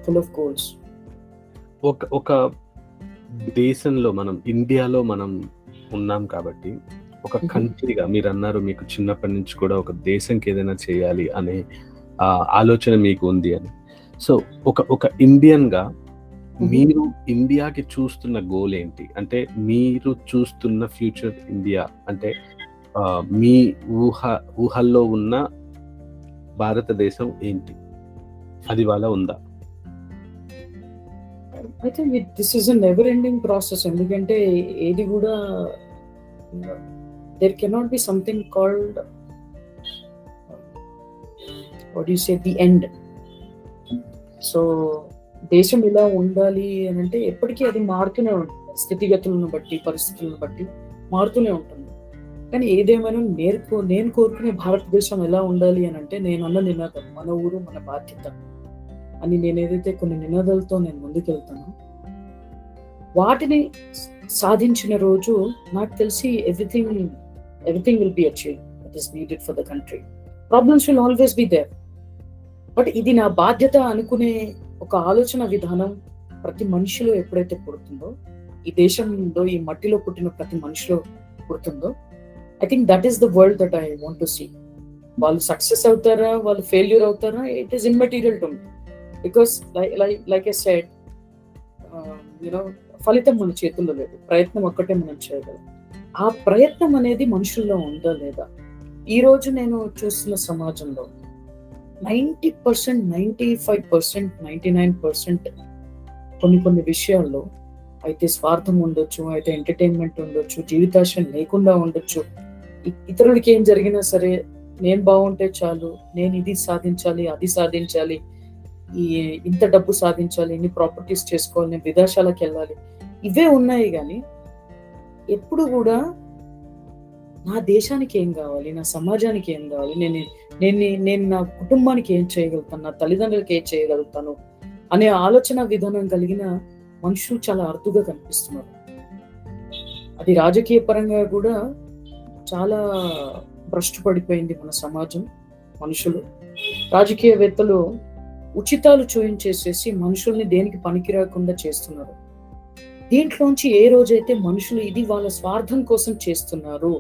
full of goals. ఒక దేశంలో మనం ఇండియాలో మనం ఉన్నాం కాబట్టి ఒక కంట్రీగా మీరు అన్నారు మీకు చిన్నప్పటి నుంచి కూడా ఒక దేశంకి ఏదైనా చేయాలి అనే ఆలోచన మీకు ఉంది అని. సో ఒక ఇండియన్గా మీరు ఇండియాకి చూస్తున్న గోల్ ఏంటి? అంటే మీరు చూస్తున్న ఫ్యూచర్ ఇండియా అంటే మీ ఊహల్లో ఉన్న భారతదేశం ఏంటి? అది వాళ్ళ ఉందా? I think this is a never ending process. ఎందుకంటే ఏది కూడా there cannot be something called what do you say the end. So దేశం ఇలా ఉండాలి అని అంటే ఎప్పటికీ అది మారుతూనే ఉంటుంది, స్థితిగతులను బట్టి పరిస్థితులను బట్టి మారుతూనే ఉంటుంది. కానీ ఏదేమైనా నేను కోరుకునే భారతదేశం ఎలా ఉండాలి అని అంటే నేను అన్న నినాదం మన ఊరు మన బాధ్యత అని నేను ఏదైతే కొన్ని నినాదాలతో నేను ముందుకెళ్తానో వాటిని సాధించిన రోజు నాకు తెలిసి everything will be achieved that is needed for the country. Problems will always be there, but ఇది నా బాధ్యత అనుకునే ఒక ఆలోచన విధానం ప్రతి మనిషిలో ఎప్పుడైతే పుడుతుందో, ఈ దేశంలో ఈ మట్టిలో పుట్టిన ప్రతి మనిషిలో పుడుతుందో, I think that is the world that I want to see. వాళ్ళు సక్సెస్ అవుతారా వాళ్ళు ఫెయిల్యూర్ అవుతారా it is immaterial to me, because like I said ఫలితం మన చేతుల్లో లేదు, ప్రయత్నం ఒక్కటే మనం చేయగలం. ఆ ప్రయత్నం అనేది మనుషుల్లో ఉందా లేదా? ఈ రోజు నేను చూస్తున్న సమాజంలో 90%, 95%, 99% కొన్ని విషయాల్లో అయితే స్వార్థం ఉండొచ్చు, అయితే ఎంటర్టైన్మెంట్ ఉండొచ్చు, జీవితాశయం లేకుండా ఉండొచ్చు. ఇతరులకి ఏం జరిగినా సరే నేను బాగుంటే చాలు, నేను ఇది సాధించాలి అది సాధించాలి, ఇంత డబ్బు సాధించాలి, ఇన్ని ప్రాపర్టీస్ చేసుకోవాలి, నేను విదేశాలకు వెళ్ళాలి, ఇవే ఉన్నాయి. కానీ ఎప్పుడు కూడా నా దేశానికి ఏం కావాలి, నా సమాజానికి ఏం కావాలి, నేను నా కుటుంబానికి ఏం చేయగలుగుతాను, నా తల్లిదండ్రులకి ఏం చేయగలుగుతాను అనే ఆలోచన విధానం కలిగిన మనుషులు చాలా అరుదుగా కనిపిస్తున్నారు. అది రాజకీయ పరంగా కూడా చాలా భ్రష్టు పడిపోయింది మన సమాజం. మనుషులు రాజకీయవేత్తలు ఉచితాలు చూయించేసేసి మనుషుల్ని దేనికి పనికి రాకుండా చేస్తున్నారు. దీంట్లోంచి ఏ రోజైతే మనుషులు ఇది వాళ్ళ స్వార్థం కోసం చేస్తున్నారు,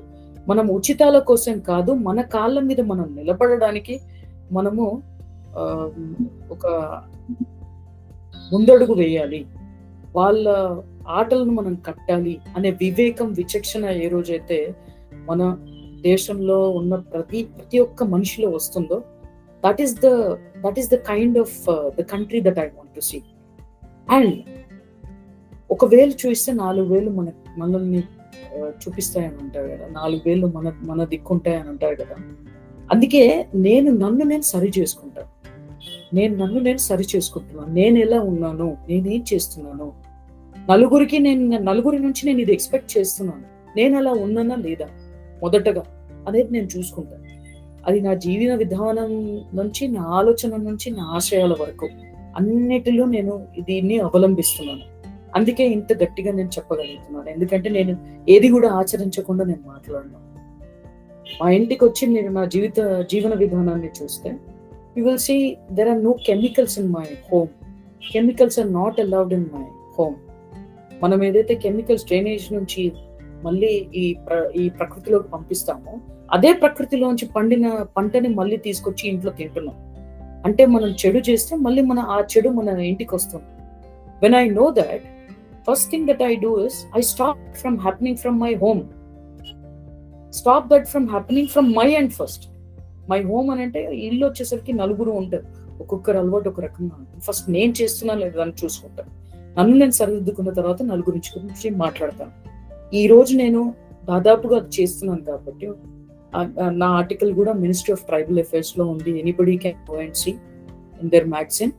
మనం ఉచితాల కోసం కాదు, మన కాళ్ళ మీద మనం నిలబడడానికి మనము ఒక ముందడుగు వేయాలి, వాళ్ళ ఆటలను మనం కట్టాలి అనే వివేకం విచక్షణ ఏ రోజైతే మన దేశంలో ఉన్న ప్రతి ఒక్క మనిషిలో వస్తుందో that is the kind of the country that I want to see. And ఒకవేళ చూస్తే 4 వేలు మనల్ని చూపిస్తాయని అంటారు కదా, 4 వేలు మన దిక్కుంటాయని అంటారు కదా. అందుకే నన్ను సరి చేసుకుంటాను, నేను సరి చేసుకుంటున్నాను, నేను ఎలా ఉన్నాను, నేనేం చేస్తున్నాను, నలుగురి నుంచి నేను ఇది ఎక్స్పెక్ట్ చేస్తున్నాను, నేను అలా ఉన్నానా లేదా మొదటగా అనేది నేను చూసుకుంటాను. అది నా జీవన విధానం నుంచి, నా ఆలోచన నుంచి, నా ఆశయాల వరకు అన్నిటిలో నేను దీన్ని అవలంబిస్తున్నాను. అందుకే ఇంత గట్టిగా నేను చెప్పగలుగుతున్నాను, ఎందుకంటే నేను ఏది కూడా ఆచరించకుండా నేను మాట్లాడను. మా ఇంటికి వచ్చి నేను నా జీవన విధానాన్ని చూస్తే you will see there are no chemicals in my home. Chemicals are not allowed in my home. మనం ఏదైతే కెమికల్స్ డ్రైనేజ్ నుంచి మళ్ళీ ఈ ప్రకృతిలోకి పంపిస్తామో అదే ప్రకృతిలోంచి పండిన పంటని మళ్ళీ తీసుకొచ్చి ఇంట్లో తింటున్నాం. అంటే మనం చెడు చేస్తే మళ్ళీ ఆ చెడు మన ఇంటికి వస్తుంది. When I know that, first thing that I do is I stop from happening from my home. Stop that from happening from my end first. My home అని అంటే ఇల్లు వచ్చేసరికి నలుగురు ఉంటారు, ఒక్కొక్కరు అలవాటు ఒక రకంగా ఉంటుంది. ఫస్ట్ నేను చేస్తున్నా లేదా అని చూసుకుంటాను. నన్ను నేను సరిదిద్దుకున్న తర్వాత నలుగురి గురించి మాట్లాడతాను. ఈ రోజు నేను దాదాపుగా చేస్తున్నాను కాబట్టి నా ఆర్టికల్ కూడా మినిస్ట్రీ ఆఫ్ ట్రైబల్ అఫైర్స్ లో ఉంది. Anybody can go and see in their magazine.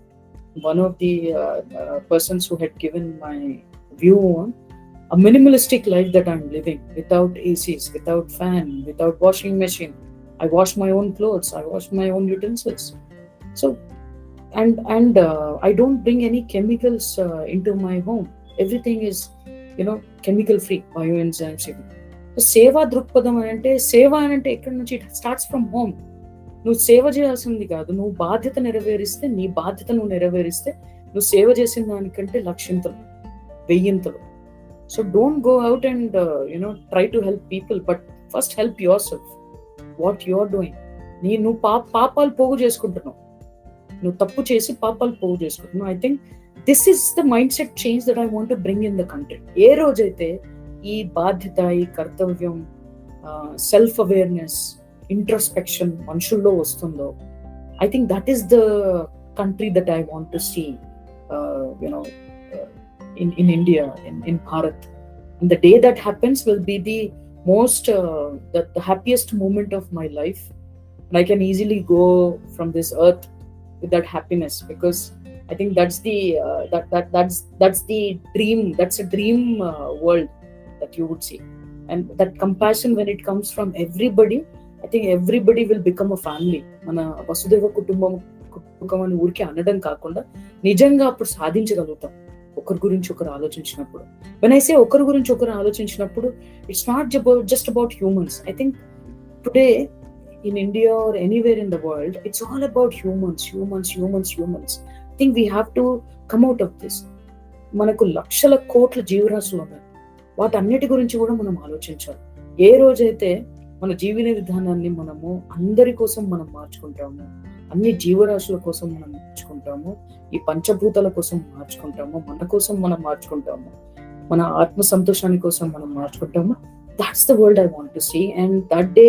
One of the persons who had given my view on a minimalistic life that I'm living, without ACs, without fan, without washing machine. I wash my own clothes, I wash my own utensils. So and I don't bring any chemicals into my home. Everything is chemical free, bioenzymes. సేవా దృక్పథం అంటే సేవ అంటే ఎక్కడి నుంచి? It starts from home. నువ్వు సేవ చేయాల్సింది కాదు, నువ్వు బాధ్యత నెరవేరిస్తే, నీ బాధ్యత నువ్వు నెరవేరిస్తే నువ్వు సేవ చేసిన దానికంటే 1,00,000 1000 So don't go out and try to help people, but first help yourself. What you're doing, నువ్వు పాపాలు పోగు చేసుకుంటున్నావు, నువ్వు తప్పు చేసి పాపాలు పోగు చేసుకుంటున్నావు. I think this is the mind set change that I want to bring in the country. ఏ రోజైతే ఈ బాధ్యత, ఈ కర్తవ్యం, సెల్ఫ్ అవేర్నెస్, ఇంట్రోస్పెక్షన్ మనుషుల్లో వస్తుందో, I think that is the country that I want to see in India, in Bharat. And the day that happens will be the most the happiest moment of my life, and I can easily go from this earth with that happiness, because I think that's the that's the dream. That's a dream world that you would see, and that compassion, when it comes from everybody, I think everybody will become a family. Mana vasudeva kutumbam అని ఊరికే అనడం కాకుండా నిజంగా అప్పుడు సాధించగలుగుతాం ఒకరి గురించి ఒకరు ఆలోచించినప్పుడు. వెన్ ఐ సే ఒకరి గురించి ఒకరు ఆలోచించినప్పుడు, it's not just about humans. I think today in India or anywhere in the world, it's all about humans. I think we have to come out of this. మనకు లక్షల కోట్ల జీవరాశులు ఉన్నాయి, వాటన్నిటి గురించి కూడా మనం ఆలోచించాలి. ఏ రోజైతే మన జీవన విధానాన్ని మనము అందరి కోసం మనం మార్చుకుంటాము, అన్ని జీవరాశుల కోసం మనం మార్చుకుంటాము, ఈ పంచభూతాల కోసం మార్చుకుంటాము, మన కోసం మనం మార్చుకుంటాము, మన ఆత్మ సంతోషాని కోసం మనం మార్చుకుంటాము, that's the world I want to see. And that day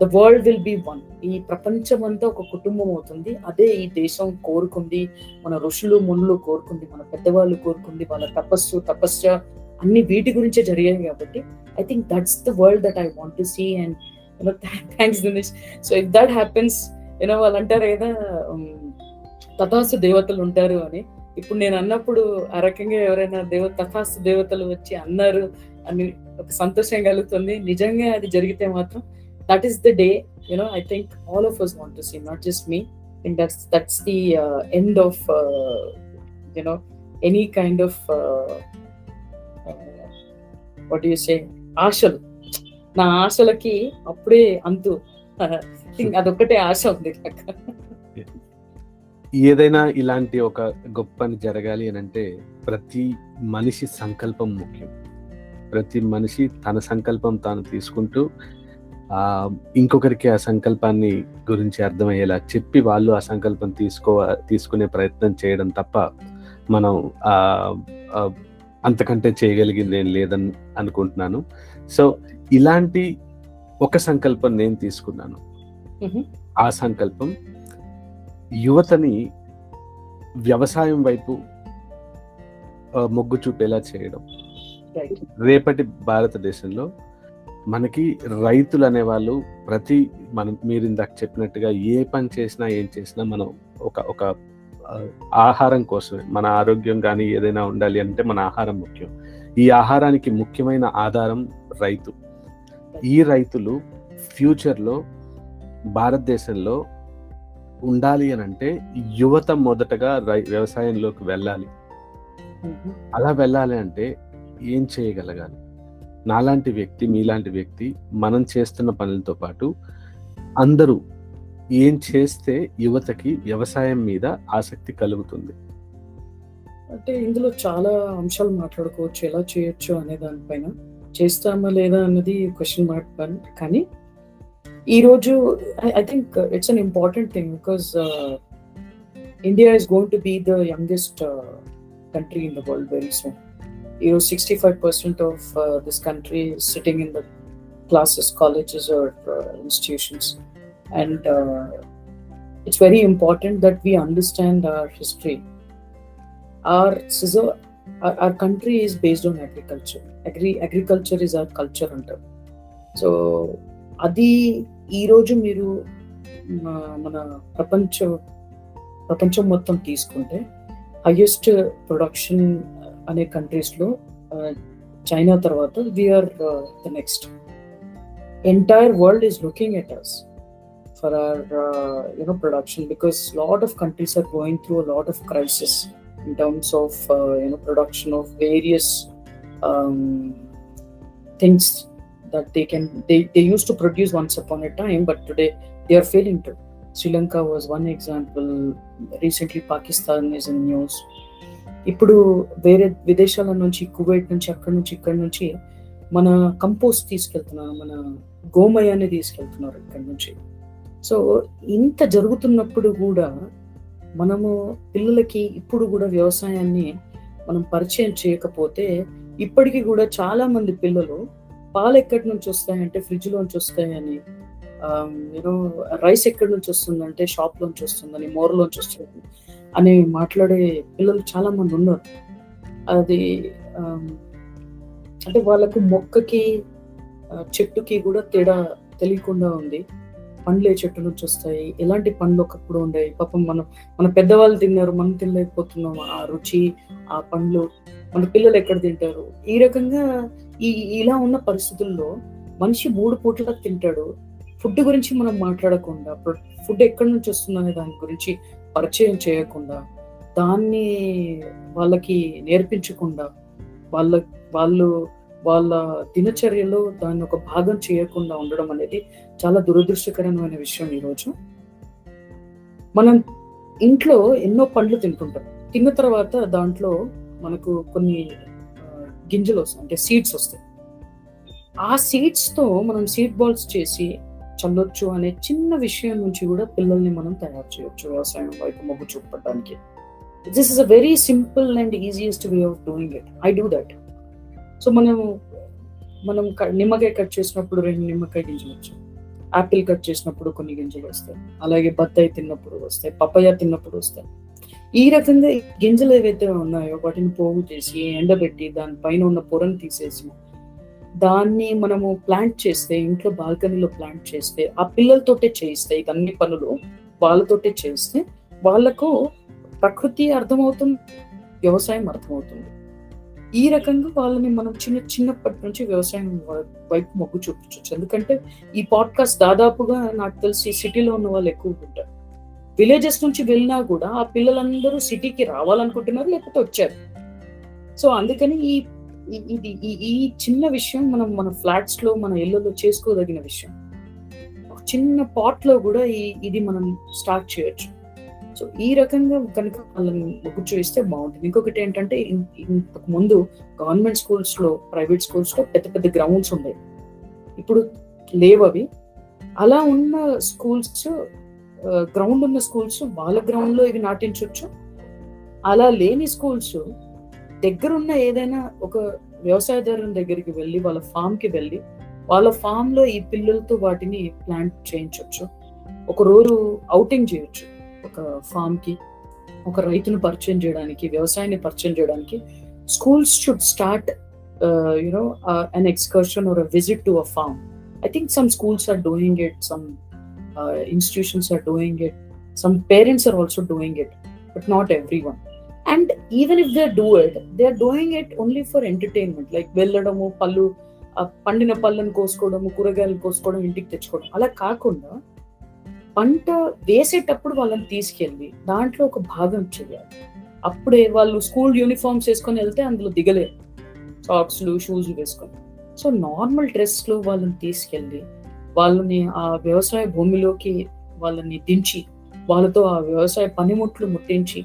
the world will be one. ఈ ప్రపంచం అంతా ఒక కుటుంబం అవుతుంది. అదే ఈ దేశం కోరుకుంది, మన ఋషులు మునులు కోరుకుంది, మన పెద్దవాళ్ళు కోరుకుంది, వాళ్ళ తపస్య అన్ని వీటి గురించే జరిగాయి. కాబట్టి I think that's the world that I want to see. And thanks Dinesh. So if that happens, వాళ్ళు అంటారు కదా తథాస్తు దేవతలు ఉంటారు అని. ఇప్పుడు నేను అన్నప్పుడు ఆ రకంగా ఎవరైనా తథాస్తు దేవతలు వచ్చి అన్నారు అని ఒక సంతోషం కలుగుతుంది. నిజంగా అది జరిగితే మాత్రం that is the day, I think all of us want to see, not just me. I think that's the end of any kind of what do you say, ఆశలు. నా ఆశలకి అప్పుడే అంతు. అదొక్కటే ఆశ ఉంది నాకు. ఏదైనా ఇలాంటి ఒక గొప్ప పని జరగాలి అని అంటే ప్రతి మనిషి సంకల్పం ముఖ్యం. ప్రతి మనిషి తన సంకల్పం తాను తీసుకుంటూ ఇంకొకరికి ఆ సంకల్పాన్ని గురించి అర్థమయ్యేలా చెప్పి వాళ్ళు ఆ సంకల్పం తీసుకునే ప్రయత్నం చేయడం తప్ప మనం అంతకంటే చేయగలిగింది ఏం లేదని అనుకుంటున్నాను. సో ఇలాంటి ఒక సంకల్పం నేను తీసుకున్నాను. ఆ సంకల్పం యువతని వ్యవసాయం వైపు మొగ్గు చూపేలా చేయడం. రేపటి భారతదేశంలో మనకి రైతులు అనేవాళ్ళు మీరు ఇందాక చెప్పినట్టుగా ఏ పని చేసినా ఏం చేసినా మనం ఒక ఆహారం కోసమే, మన ఆరోగ్యం కానీ ఏదైనా ఉండాలి అంటే మన ఆహారం ముఖ్యం. ఈ ఆహారానికి ముఖ్యమైన ఆధారం రైతు. ఈ రైతులు ఫ్యూచర్లో భారతదేశంలో ఉండాలి అని అంటే యువత మొదటగా వ్యవసాయంలోకి వెళ్ళాలి. అలా వెళ్ళాలి అంటే ఏం చేయగలగాలి? నాలాంటి వ్యక్తి, మీలాంటి వ్యక్తి మనం చేస్తున్న పనులతో పాటు అందరూ ఏం చేస్తే యువతకి వ్యవసాయం మీద ఆసక్తి కలుగుతుంది? అంటే ఇందులో చాలా అంశాలు మాట్లాడుకోవచ్చు. ఎలా చేయొచ్చు అనే దానిపైన, చేస్తామా లేదా అన్నది క్వశ్చన్ మార్క్. కానీ ఈరోజు I think it's an important thing, because India is going to be the youngest country in the world very soon. 65% of this country is sitting in the classes, colleges or institutions, and it's very important that we understand our history. Our country is based on agriculture. Agriculture is our culture under. So అది ఈరోజు మీరు మన ప్రపంచం మొత్తం తీసుకుంటే highest production అనే కంట్రీస్లో China తర్వాత we're the next. Entire world is looking at us for our production, because lot of countries are going through a lot of crisis in terms of production of various things that they used to produce once upon a time, but today they are failing to. Sri Lanka was one example. Recently Pakistan is in news. ఇప్పుడు వేరే విదేశాల నుంచి, Kuwait నుంచి, అక్కడి నుంచి, ఇక్కడి నుంచి మన కంపోస్ట్ తీసుకెళ్తున్నారు, మన గోమయాన్ని తీసుకెళ్తున్నారు ఇక్కడి నుంచి. సో ఇంత జరుగుతున్నప్పుడు కూడా మనము పిల్లలకి ఇప్పుడు కూడా వ్యవసాయాన్ని మనం పరిచయం చేయకపోతే ఇప్పటికీ కూడా చాలా మంది పిల్లలు పాలు ఎక్కడి నుంచి వస్తాయంటే ఫ్రిడ్జ్ లోంచి వస్తాయని, యూనో రైస్ ఎక్కడి నుంచి వస్తుందంటే షాప్ లోంచి వస్తుందని, మోర్లోంచి వస్తుంది అని మాట్లాడే పిల్లలు చాలా మంది ఉన్నారు. అది అంటే వాళ్ళకు మొక్కకి చెట్టుకి కూడా తేడా తెలియకుండా ఉంది. పండ్లు ఏ చెట్టు నుంచి వస్తాయి, ఎలాంటి పండ్లు ఒకప్పుడు ఉండేవి, పాపం మన పెద్దవాళ్ళు తిన్నారు, మనం తినలేకపోతున్నాం. ఆ రుచి, ఆ పండ్లు మన పిల్లలు ఎక్కడ తింటారు? ఈ రకంగా ఇలా ఉన్న పరిస్థితుల్లో మనిషి 3 పూటలకు తింటాడు. ఫుడ్ గురించి మనం మాట్లాడకుండా, ఫుడ్ ఎక్కడి నుంచి వస్తుందనే దాని గురించి పరిచయం చేయకుండా, దాన్ని వాళ్ళకి నేర్పించకుండా, వాళ్ళ దినచర్యలో దాన్ని ఒక భాగం చేయకుండా ఉండడం అనేది చాలా దురదృష్టకరమైన విషయం. ఈరోజు మనం ఇంట్లో ఎన్నో పండ్లు తింటుంటాం. తిన్న తర్వాత దాంట్లో మనకు కొన్ని గింజలు వస్తాయి, అంటే సీడ్స్ వస్తాయి. ఆ సీడ్స్ తో మనం సీడ్ బాల్స్ చేసి చల్లొచ్చు అనే చిన్న విషయం నుంచి కూడా పిల్లల్ని మనం తయారు చేయొచ్చు వ్యవసాయం వైపు మొగ్గు చూపడానికి. This is a very simple and easiest way of doing it. I do that. So మనం నిమ్మకాయ కట్ చేసినప్పుడు 2 నిమ్మకాయ గింజలు వచ్చాయి, యాపిల్ కట్ చేసినప్పుడు కొన్ని గింజలు వస్తాయి, అలాగే బత్తాయి తిన్నప్పుడు వస్తాయి, పపాయ తిన్నప్పుడు వస్తాయి. ఈ రకంగా గింజలు ఏవైతే ఉన్నాయో వాటిని పోగు చేసి ఎండబెట్టి దానిపైన ఉన్న పొరను తీసేసి దాన్ని మనము ప్లాంట్ చేస్తే, ఇంట్లో బాల్కనీలో ప్లాంట్ చేస్తే, ఆ పిల్లలతోటే చేయిస్తే, ఇవన్నీ పనులు వాళ్ళతోటే చేస్తే వాళ్ళకు ప్రకృతి అర్థమవుతుంది, వ్యవసాయం అర్థమవుతుంది. ఈ రకంగా వాళ్ళని మనం చిన్నప్పటి నుంచి వ్యవసాయం వైపు మొగ్గు చూపించవచ్చు. ఎందుకంటే ఈ పాడ్కాస్ట్ దాదాపుగా నాకు తెలిసి సిటీలో ఉన్న వాళ్ళు ఎక్కువ ఉంటారు. విలేజెస్ నుంచి వెళ్ళినా కూడా ఆ పిల్లలందరూ సిటీకి రావాలనుకుంటున్నారు, లేకపోతే వచ్చారు. సో అందుకని ఈ చిన్న విషయం మన ఫ్లాట్స్ లో, మన ఇళ్లలో చేసుకోదగిన విషయం. ఒక చిన్న పాట్ లో కూడా ఇది మనం స్టార్ట్ చేయొచ్చు. సో ఈ రకంగా కనుక వాళ్ళని మొగ్గు చూపిస్తే బాగుంటుంది. ఇంకొకటి ఏంటంటే, ఇంతకు ముందు గవర్నమెంట్ స్కూల్స్ లో, ప్రైవేట్ స్కూల్స్ లో పెద్ద పెద్ద గ్రౌండ్స్ ఉండేవి, ఇప్పుడు లేవు అవి. అలా ఉన్న స్కూల్స్, గ్రౌండ్ ఉన్న స్కూల్స్ వాళ్ళ గ్రౌండ్ లో ఇవి నాటించవచ్చు. అలా లేని స్కూల్స్ దగ్గరున్న ఏదైనా ఒక వ్యవసాయదారుని దగ్గరికి వెళ్ళి, వాళ్ళ ఫామ్ కి వెళ్ళి, వాళ్ళ ఫామ్ లో ఈ పిల్లలతో వాటిని ప్లాంట్ చేయించవచ్చు. ఒక రోజు ఔటింగ్ చేయొచ్చు ఒక ఫామ్ కి, ఒక రైతును పరిచయం చేయడానికి, వ్యవసాయాన్ని పరిచయం చేయడానికి. Schools should start an excursion or a visit to a farm. I think some schools are doing it, some institutions are doing it, some parents are also doing it, but not everyone. And even if they do it, they are doing it only for entertainment, like వెళ్ళడము, పండిన పళ్ళను కోసుకోవడము, కూరగాయలు కోసుకోవడం, ఇంటికి తెచ్చుకోవడం. అలా కాకుండా పంట వేసేటప్పుడు వాళ్ళని తీసుకెళ్ళి దాంట్లో ఒక భాగం చేయాలి. అప్పుడే వాళ్ళు స్కూల్ యూనిఫామ్స్ వేసుకొని వెళ్తే అందులో దిగలేరు, సాక్స్లు, షూస్ వేసుకొని. సో నార్మల్ డ్రెస్ లో వాళ్ళని తీసుకెళ్ళి వాళ్ళని ఆ వ్యవసాయ భూమిలోకి వాళ్ళని దించి, వాళ్ళతో ఆ వ్యవసాయ పనిముట్లు ముట్టించి,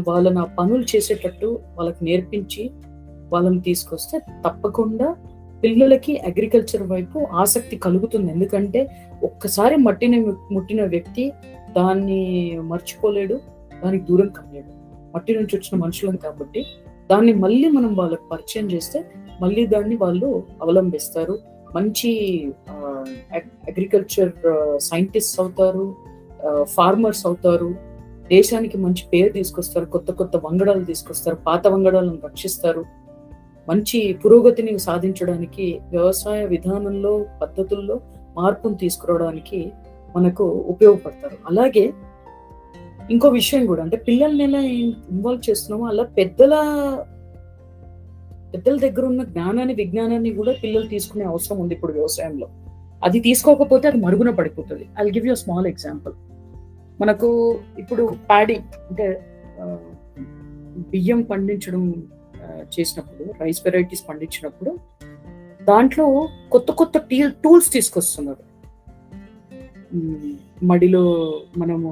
వాళ్ళని ఆ పనులు చేసేటట్టు వాళ్ళకి నేర్పించి వాళ్ళని తీసుకొస్తే తప్పకుండా పిల్లలకి అగ్రికల్చర్ వైపు ఆసక్తి కలుగుతుంది. ఎందుకంటే ఒక్కసారి మట్టిని ముట్టిన వ్యక్తి దాన్ని మర్చిపోలేడు, దానికి దూరం కాలేడు. మట్టి నుంచి వచ్చిన మనుషులను కాబట్టి దాన్ని మళ్ళీ మనం వాళ్ళకి పరిచయం చేస్తే మళ్ళీ దాన్ని వాళ్ళు అవలంబిస్తారు. మంచి అగ్రికల్చర్ సైంటిస్ట్ అవుతారు, ఫార్మర్స్ అవుతారు, దేశానికి మంచి పేరు తీసుకొస్తారు, కొత్త కొత్త వంగడాలు తీసుకొస్తారు, పాత వంగడాలను రక్షిస్తారు. మంచి పురోగతిని సాధించడానికి, వ్యవసాయ విధానంలో, పద్ధతుల్లో మార్పును తీసుకురావడానికి మనకు ఉపయోగపడతారు. అలాగే ఇంకో విషయం కూడా, అంటే పిల్లల్ని ఎలా ఇన్వాల్వ్ చేస్తున్నామో అలా పెద్దల దగ్గర ఉన్న జ్ఞానాన్ని, విజ్ఞానాన్ని కూడా పిల్లలు తీసుకునే అవసరం ఉంది ఇప్పుడు వ్యవసాయంలో. అది తీసుకోకపోతే అది మరుగున పడిపోతుంది. I give you small example. మనకు ఇప్పుడు ప్యాడీ, అంటే బియ్యం పండించడం చేసినప్పుడు, రైస్ వెరైటీస్ పండించినప్పుడు దాంట్లో కొత్త కొత్త టూల్స్ తీసుకొస్తున్నారు. మడిలో మనము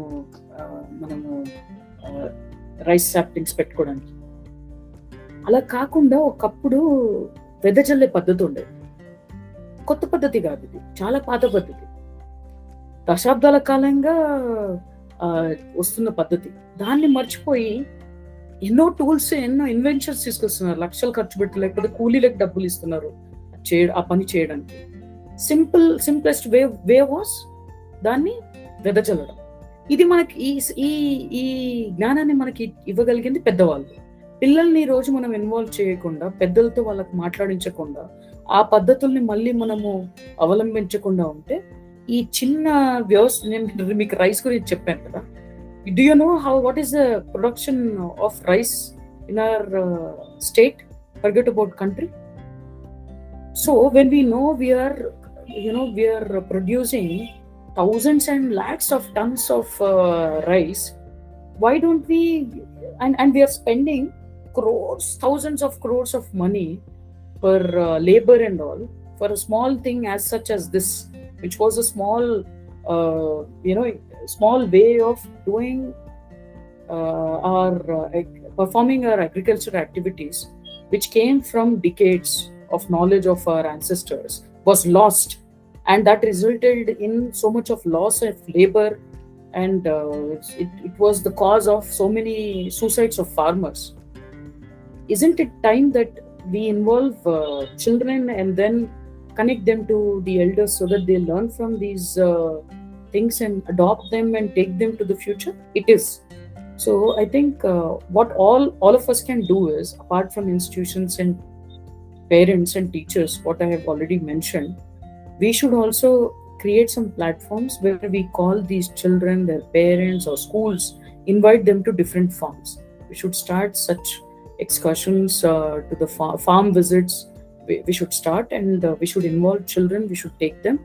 రైస్ సాప్లింగ్స్ పెట్టుకోవడానికి. అలా కాకుండా ఒకప్పుడు వెదజల్లే పద్ధతి ఉండేది. కొత్త పద్ధతి కాదు ఇది, చాలా పాత పద్ధతి, దశాబ్దాల కాలంగా వస్తున్న పద్ధతి. దాన్ని మర్చిపోయి ఎన్నో టూల్స్, ఎన్నో ఇన్వెన్షన్స్ తీసుకొస్తున్నారు. లక్షలు ఖర్చు పెట్టి, లేకపోతే కూలీలకు డబ్బులు ఇస్తున్నారు ఆ పని చేయడానికి. సింప్లెస్ట్ వే వాస్ దాన్ని వెదజల్లడం. ఇది మనకి ఈ జ్ఞానాన్ని మనకి ఇవ్వగలిగింది పెద్దవాళ్ళు. పిల్లల్ని రోజు మనం ఇన్వాల్వ్ చేయకుండా, పెద్దలతో వాళ్ళకి మాట్లాడించకుండా, ఆ పద్ధతుల్ని మళ్ళీ మనము అవలంబించకుండా ఉంటే ఈ చిన్న వ్యవస్థ, నేను మీకు రైస్ గురించి చెప్పాను కదా. Do you know what is the production of rice in our state? Forget about country. So when we know we are producing thousands and lakhs of tons of rice, why don't we, and we are spending crores, thousands of crores of money for labor and all, for a small thing as such as this, which was a small small way of doing performing our agricultural activities, which came from decades of knowledge of our ancestors, was lost, and that resulted in so much of loss of labor, and it was the cause of so many suicides of farmers. Isn't it time that we involve children and then connect them to the elders so that they learn from these things and adopt them and take them to the future? It is. So I think what all of us can do is, apart from institutions and parents and teachers, what I have already mentioned, we should also create some platforms where we call these children, their parents or schools, invite them to different farms. We should start such excursions to the farm visits. We should start, and we should involve children. We should take them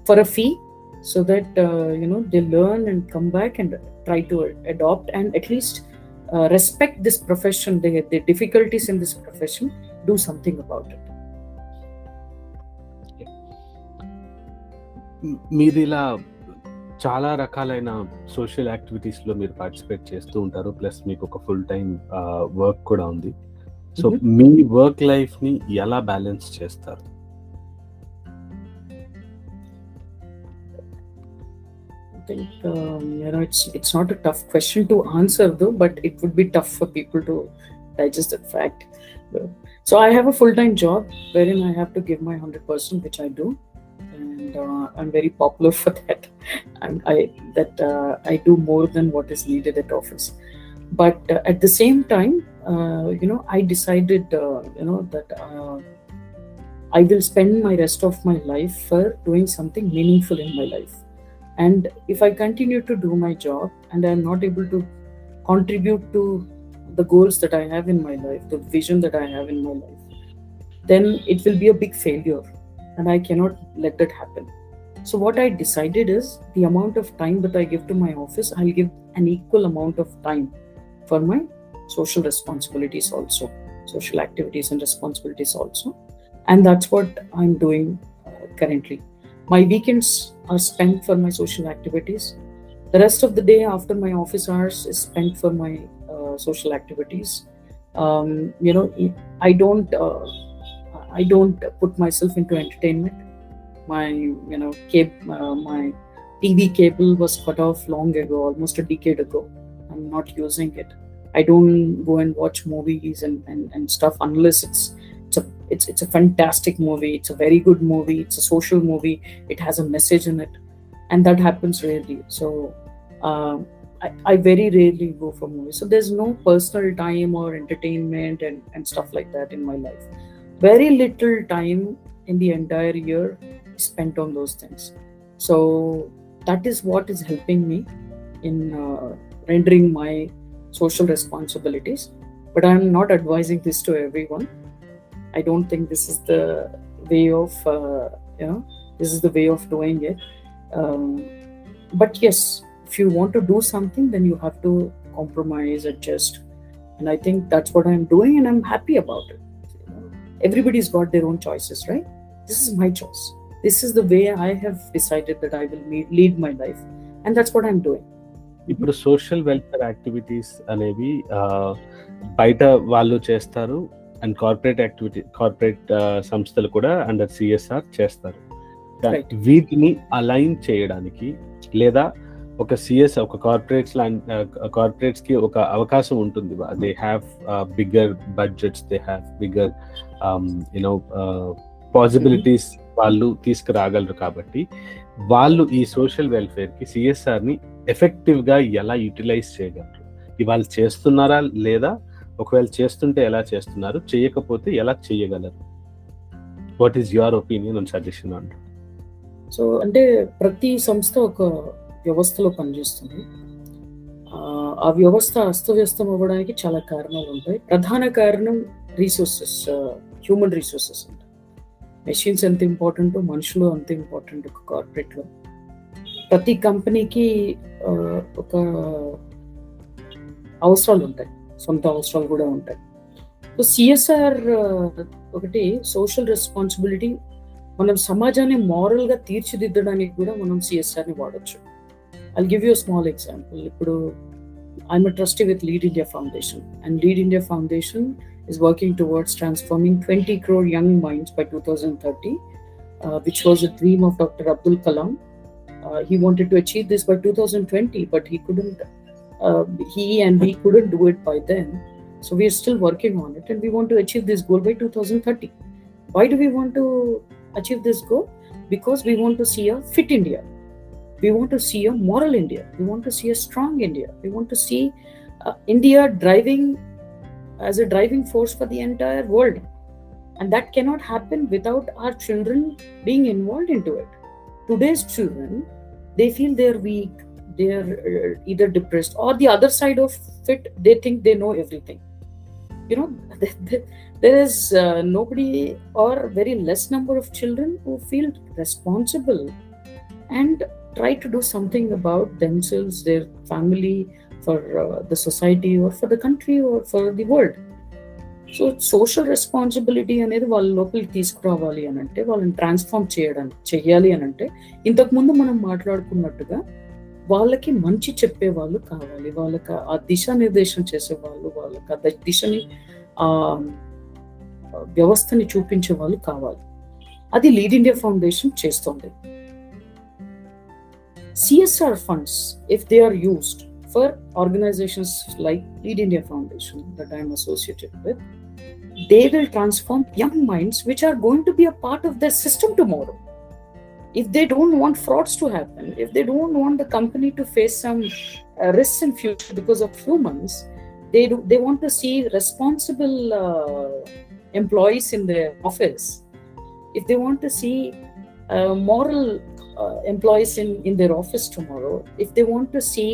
for a fee, so that they learn and come back and try to adopt and at least respect this profession. The difficulties in this profession, do something about it. మీరు ఇలా చాలా రకాలైన social యాక్టివిటీస్లో మీరు participate చేస్తూ ఉంటారు, plus మీకు ఒక ఫుల్ టైం వర్క్ కూడా ఉంది. సో మీ వర్క్ లైఫ్ని ఎలా బ్యాలెన్స్ చేస్తారు? I think it's not a tough question to answer though, but it would be tough for people to digest that fact. So I have a full-time job wherein I have to give my 100%, which I do, and I'm very popular for that. And I do more than what is needed at office. But at the same time, I decided that I will spend my rest of my life for doing something meaningful in my life. And if I continue to do my job and I'm not able to contribute to the goals that I have in my life, the vision that I have in my life, then it will be a big failure, and I cannot let that happen. So what I decided is, the amount of time that I give to my office, I'll give an equal amount of time for my social responsibilities also, social activities and responsibilities also. And that's what I'm doing currently. My weekends are spent for my social activities. The rest of the day after my office hours is spent for my social activities. I don't put myself into entertainment. My my TV cable was cut off long ago, almost a decade ago. I'm not using it. I don't go and watch movies and stuff unless it's a fantastic movie. It's a very good movie. It's a social movie. It has a message in it, and that happens rarely. So I very rarely go for movies. So there's no personal time or entertainment and stuff like that in my life. Very little time in the entire year is spent on those things. So that is what is helping me in rendering my social responsibilities. But I'm not advising this to everyone. I don't think this is the way of this is the way of doing it. But yes, if you want to do something, then you have to compromise, adjust, and I think that's what I'm doing, and I'm happy about it. Everybody's got their own choices, right? This is my choice. This is the way I have decided that I will lead my life, and that's what I'm doing. ఇప్పుడు social welfare activities అనేవి బయట వాళ్ళు చేస్తారు, and corporate సంస్థలు కూడా under CSR చేస్తారు. Right. వీటిని align చేయడానికి లేదా ఒక కార్పొరేట్స్ కి ఒక అవకాశం ఉంటుంది. They have bigger budgets, they have bigger possibilities వాళ్ళు తీసుకురాగలరు. కాబట్టి వాళ్ళు ఈ సోషల్ వెల్ఫేర్ కి సిఎస్ఆర్ ని ఎఫెక్టివ్ గా ఎలా యూటిలైజ్ చేయగలరు? ఇవాళ చేస్తున్నారా లేదా, ఒకవేళ చేస్తుంటే ఎలా చేస్తున్నారు, చేయకపోతే ఎలా చేయగలరు? What is your opinion and suggestion on? So అంటే ప్రతి సంస్థ ఒక వ్యవస్థలో పనిచేస్తుంది. ఆ వ్యవస్థ అస్తవ్యస్తం అవ్వడానికి చాలా కారణాలు ఉంటాయి. ప్రధాన కారణం రీసోర్సెస్, హ్యూమన్ రీసోర్సెస్ అంట. మెషిన్స్ ఎంత ఇంపార్టెంట్, మనుషులు అంత ఇంపార్టెంట్. ఒక కార్పొరేట్లో ప్రతి కంపెనీకి ఒక అవసరాలు ఉంటాయి, సొంత అవసరాలు కూడా ఉంటాయి. సో సిఎస్ఆర్ ఒకటి సోషల్ రెస్పాన్సిబిలిటీ. మనం సమాజాన్ని మారల్ గా తీర్చిదిద్దడానికి కూడా మనం సిఎస్ఆర్ ని వాడచ్చు. I'll give you a small example. ఇప్పుడు I'm a trustee with Lead India Foundation, and Lead India Foundation is working towards transforming 20 crore young minds by 2030, which was a dream of Dr. Abdul Kalam. He wanted to achieve this by 2020, but he couldn't. He and we couldn't do it by then. So we are still working on it, and we want to achieve this goal by 2030. Why do we want to achieve this goal? Because we want to see a fit India. We want to see a moral India. We want to see a strong India. We want to see India driving as a driving force for the entire world. And that cannot happen without our children being involved into it. Today's children, they feel they're weak, they're either depressed, or the other side of it, they think they know everything. You know, there is nobody or very less number of children who feel responsible and try to do something about themselves, their family, for the society, or for the country, or for the world. So social responsibility అనేది వాళ్ళ లోపలికి తీసుకురావాలి అని అంటే, వాళ్ళని transform చేయాలి అని అంటే, ఇంతకు ముందు మనం మాట్లాడుకున్నట్టుగా వాళ్ళకి మంచి చెప్పే వాళ్ళు కావాలి, వాళ్ళకి ఆ దిశానిర్దేశం చేసే వాళ్ళు, వాళ్ళకి ఆ దిశని ఆ వ్యవస్థని చూపించే వాళ్ళు కావాలి. అది లీడ్ ఇండియా ఫౌండేషన్ చేస్తోంది. CSR funds, if they are used for organizations like Lead India Foundation that I am associated with, they will transform young minds which are going to be a part of their system tomorrow. If they don't want frauds to happen, if they don't want the company to face some risks in future because of humans, they want to see responsible employees in their office. If they want to see moral employees in their office tomorrow, if they want to see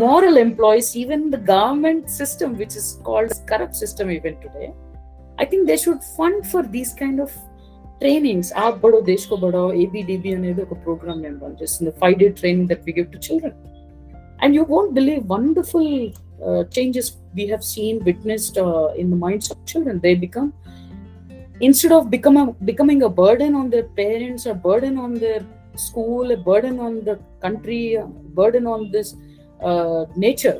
moral employees, even the government system, which is called corrupt system even today, I think they should fund for these kind of trainings. Aap Badho Desh Ko Badhao, ABDB anedi oka program name run just in the 5-day training that we give to children. And you won't believe wonderful changes we have seen, witnessed in the minds of children. They become, instead of becoming a burden on their parents, a burden on their school, a burden on the country, a burden on this nature,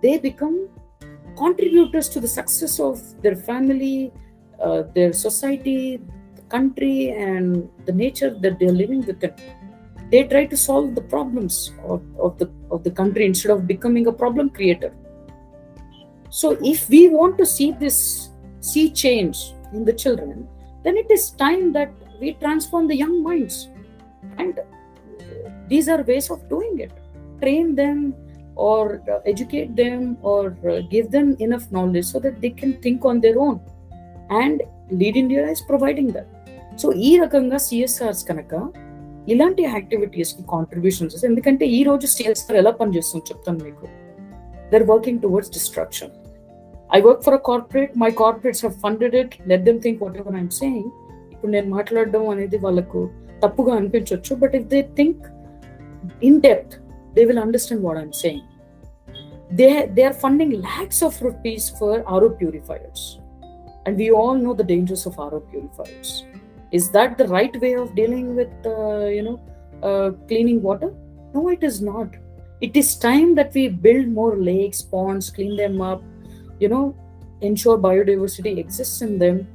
they become contributors to the success of their family, their society, the country, and the nature that they're living within. They try to solve the problems of the country instead of becoming a problem creator. So if we want to see change in the children, then it is time that we transform the young minds. And these are ways of doing it. Train them, or educate them, or give them enough knowledge so that they can think on their own. And Lead India is providing that. So ఈ రకంగా CSRs కనుక ఇలాంటి activities కి contributions, ఎందుకంటే ఈ రోజు CSR ఎలా పనిచేస్తుంది చెప్తాను మీకు. They're working towards destruction. I work for a corporate. My corporates have funded it. Let them think whatever I'm saying. ఇప్పుడు నేను మాట్లాడడం అనేది వాళ్ళకు తప్పుగా అనిపించవచ్చు, but if they think in depth, they will understand what I'm saying. They are funding lakhs of rupees for RO purifiers, and we all know the dangers of RO purifiers. Is that the right way of dealing with cleaning water? No, it is not. It is time that we build more lakes, ponds, clean them up, ensure biodiversity exists in them,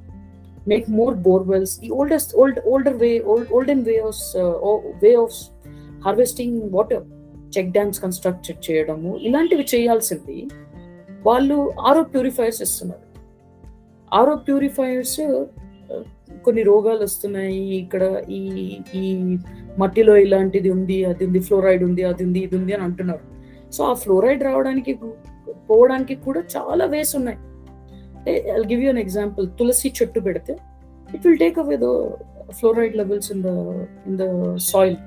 make more borewells. The olden way of harvesting water, check dams construct చేయడము, ఇలాంటివి చేయాల్సింది. వాళ్ళు ఆరో purifiers ఇస్తున్నారు. ఆరో purifiers కొన్ని రోగాలు వస్తున్నాయి, ఇక్కడ ఈ ఈ మట్టిలో ఇలాంటిది ఉంది, అది ఉంది, ఫ్లోరైడ్ ఉంది, అది ఉంది, ఇది ఉంది అని అంటున్నారు. సో ఆ ఫ్లోరైడ్ పోవడానికి కూడా చాలా వేస్ ఉన్నాయి. I'll give you an example. తులసి చెట్టు పెడితే it will take away the fluoride levels in the soil.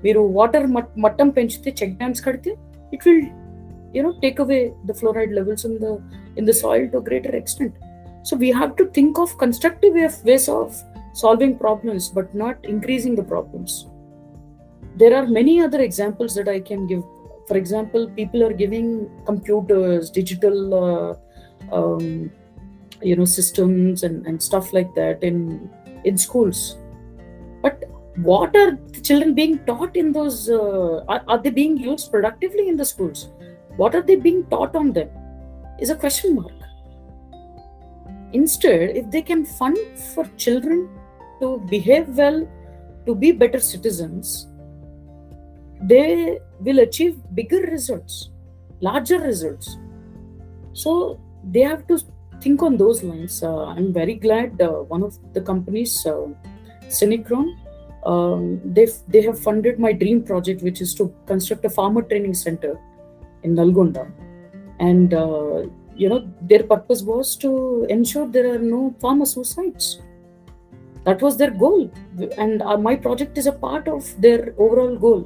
మీరు వాటర్ మట్టం పెంచితే, చెక్ డ్యామ్స్ కడితే it will take away the fluoride levels in the soil to a greater extent. So we have to think of constructive ways of solving problems, but not increasing the problems. There are many other examples that I can give. For example, people are giving computers, digital systems and stuff like that in schools. But what are the children being taught in those? Are they being used productively in the schools? What are they being taught on them is a question mark. Instead, if they can fund for children to behave well, to be better citizens, they will achieve bigger results, larger results. So they have to think on those lines. I'm very glad one of the companies, Synchron, they have funded my dream project, which is to construct a farmer training center in Nalgonda, and their purpose was to ensure there are no farmer suicides. That was their goal, and my project is a part of their overall goal.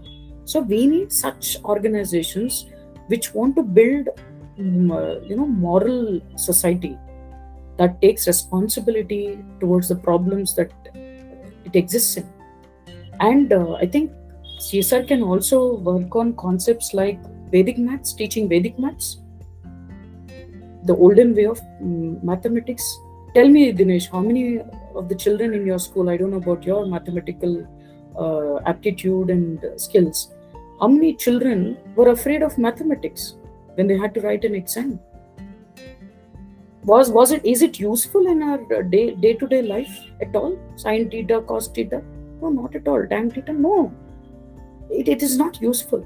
So we need such organizations which want to build moral society that takes responsibility towards the problems that it exists in. And I think CSR can also work on concepts like Vedic maths, teaching Vedic maths, the olden way of mathematics. Tell me, Dinesh, how many of the children in your school, I don't know about your mathematical aptitude and skills, how many children were afraid of mathematics when they had to write an exam? Is it useful in our day-to-day life at all? Sin theta, cos theta? No, not at all. Tan theta? No. It is not useful.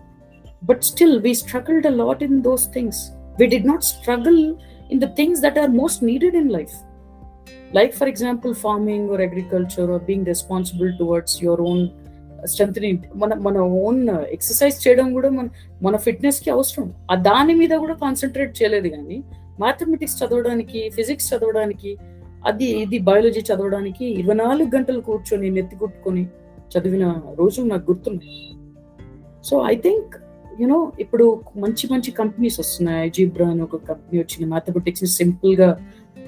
But still, we struggled a lot in those things. We did not struggle in the things that are most needed in life. Like, for example, farming or agriculture, or being responsible towards your own strengthening. మన own exercise చేయడం కూడా మన ఫిట్నెస్కి అవసరం. దాని మీద కూడా concentrate చేయలేదు. కానీ మ్యాథమెటిక్స్ చదవడానికి, ఫిజిక్స్ చదవడానికి, ఇది బయాలజీ చదవడానికి 24 గంటలు కూర్చొని నెత్తి కొట్టుకొని చదివిన రోజులు నాకు గుర్తున్నాయి. సో ఐ థింక్ ఇప్పుడు మంచి మంచి కంపెనీస్ వస్తున్నాయి. జీబ్రా అని ఒక కంపెనీ వచ్చింది, మ్యాథమెటిక్స్ సింపుల్ గా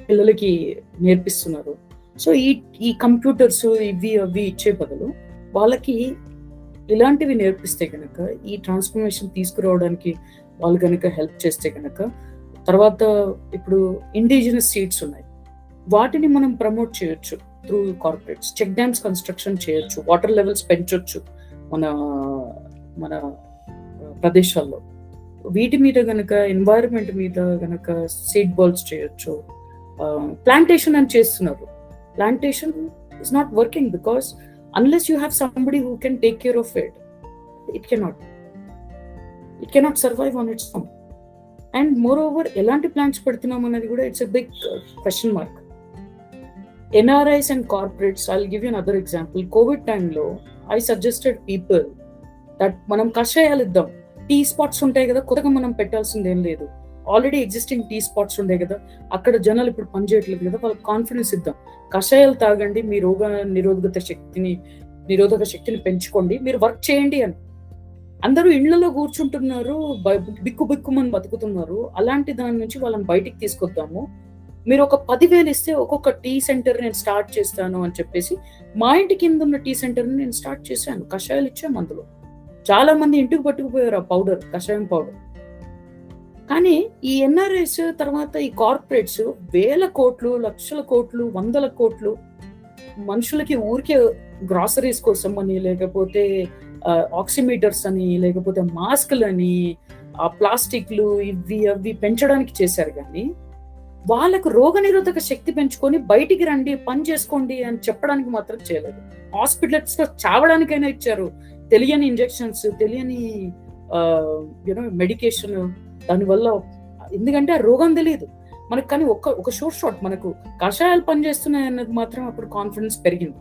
పిల్లలకి నేర్పిస్తున్నారు. సో ఈ కంప్యూటర్స్ అవి ఇచ్చే బదులు వాళ్ళకి ఇలాంటివి నేర్పిస్తే కనుక, ఈ ట్రాన్స్ఫర్మేషన్ తీసుకురావడానికి వాళ్ళు కనుక హెల్ప్ చేస్తే కనుక, తర్వాత ఇప్పుడు ఇండిజినస్ సీడ్స్ ఉన్నాయి, వాటిని మనం ప్రమోట్ చేయొచ్చు through corporates. Check dams construction చేయొచ్చు, వాటర్ లెవెల్స్ పెంచొచ్చు మన ప్రదేశాల్లో. వీటి మీద గనక, ఎన్వైరన్మెంట్ మీద గనక సీడ్ బాల్స్ చేయొచ్చు. ప్లాంటేషన్ అని చేస్తున్నారు. Plantation is not working because unless you have somebody who can take care of it, it cannot survive on its own. And moreover, elanti plants pedutunam anadi kuda it's a big question mark. NRIs and corporates, I'll give you another example. COVID time lo I suggested people that manam kashayalu iddam. Tea spots ఉంటాయి కదా, కొత్తగా మనం పెట్టాల్సింది ఏం లేదు. Already existing tea spots ఉంటాయి కదా, అక్కడ జనాలు ఇప్పుడు పనిచేయట్లేదు కదా, వాళ్ళకి కాన్ఫిడెన్స్ ఇద్దాం. కషాయాలు తాగండి, మీ నిరోధక శక్తిని పెంచుకోండి, మీరు వర్క్ చేయండి అని. అందరూ ఇళ్లలో కూర్చుంటున్నారు, బిక్కుమని బతుకుతున్నారు. అలాంటి దాని నుంచి వాళ్ళని బయటికి తీసుకొద్దాము. మీరు ఒక 10,000 ఇస్తే ఒక్కొక్క టీ సెంటర్ నేను స్టార్ట్ చేస్తాను అని చెప్పేసి మా ఇంటి కింద ఉన్న టీ సెంటర్ని నేను స్టార్ట్ చేశాను. కషాయాలు ఇచ్చాము. అందులో చాలా మంది ఇంటికి పట్టుకుపోయారు ఆ పౌడర్, కషాయం పౌడర్. కానీ ఈ ఎన్ఆర్ఐస్ తర్వాత ఈ కార్పొరేట్స్ వేల కోట్లు, లక్షల కోట్లు, 100 కోట్లు మనుషులకి ఊరికే గ్రాసరీస్ కోసం అని, లేకపోతే ఆక్సిమీటర్స్ అని, లేకపోతే మాస్కులని, ఆ ప్లాస్టిక్లు ఇవి అవి పెంచడానికి చేశారు. కానీ వాళ్ళకు రోగనిరోధక శక్తి పెంచుకొని బయటికి రండి, పని చేసుకోండి అని చెప్పడానికి మాత్రం చేయలేదు. హాస్పిటల్స్ లో చావడానికైనా ఇచ్చారు తెలియని ఇంజెక్షన్స్, తెలియని మెడికేషన్. దానివల్ల ఎందుకంటే ఆ రోగం తెలియదు మనకు, కానీ ఒక షాట్ మనకు కషాయాలు పనిచేస్తున్నాయి అన్నది మాత్రం అప్పుడు కాన్ఫిడెన్స్ పెరిగింది.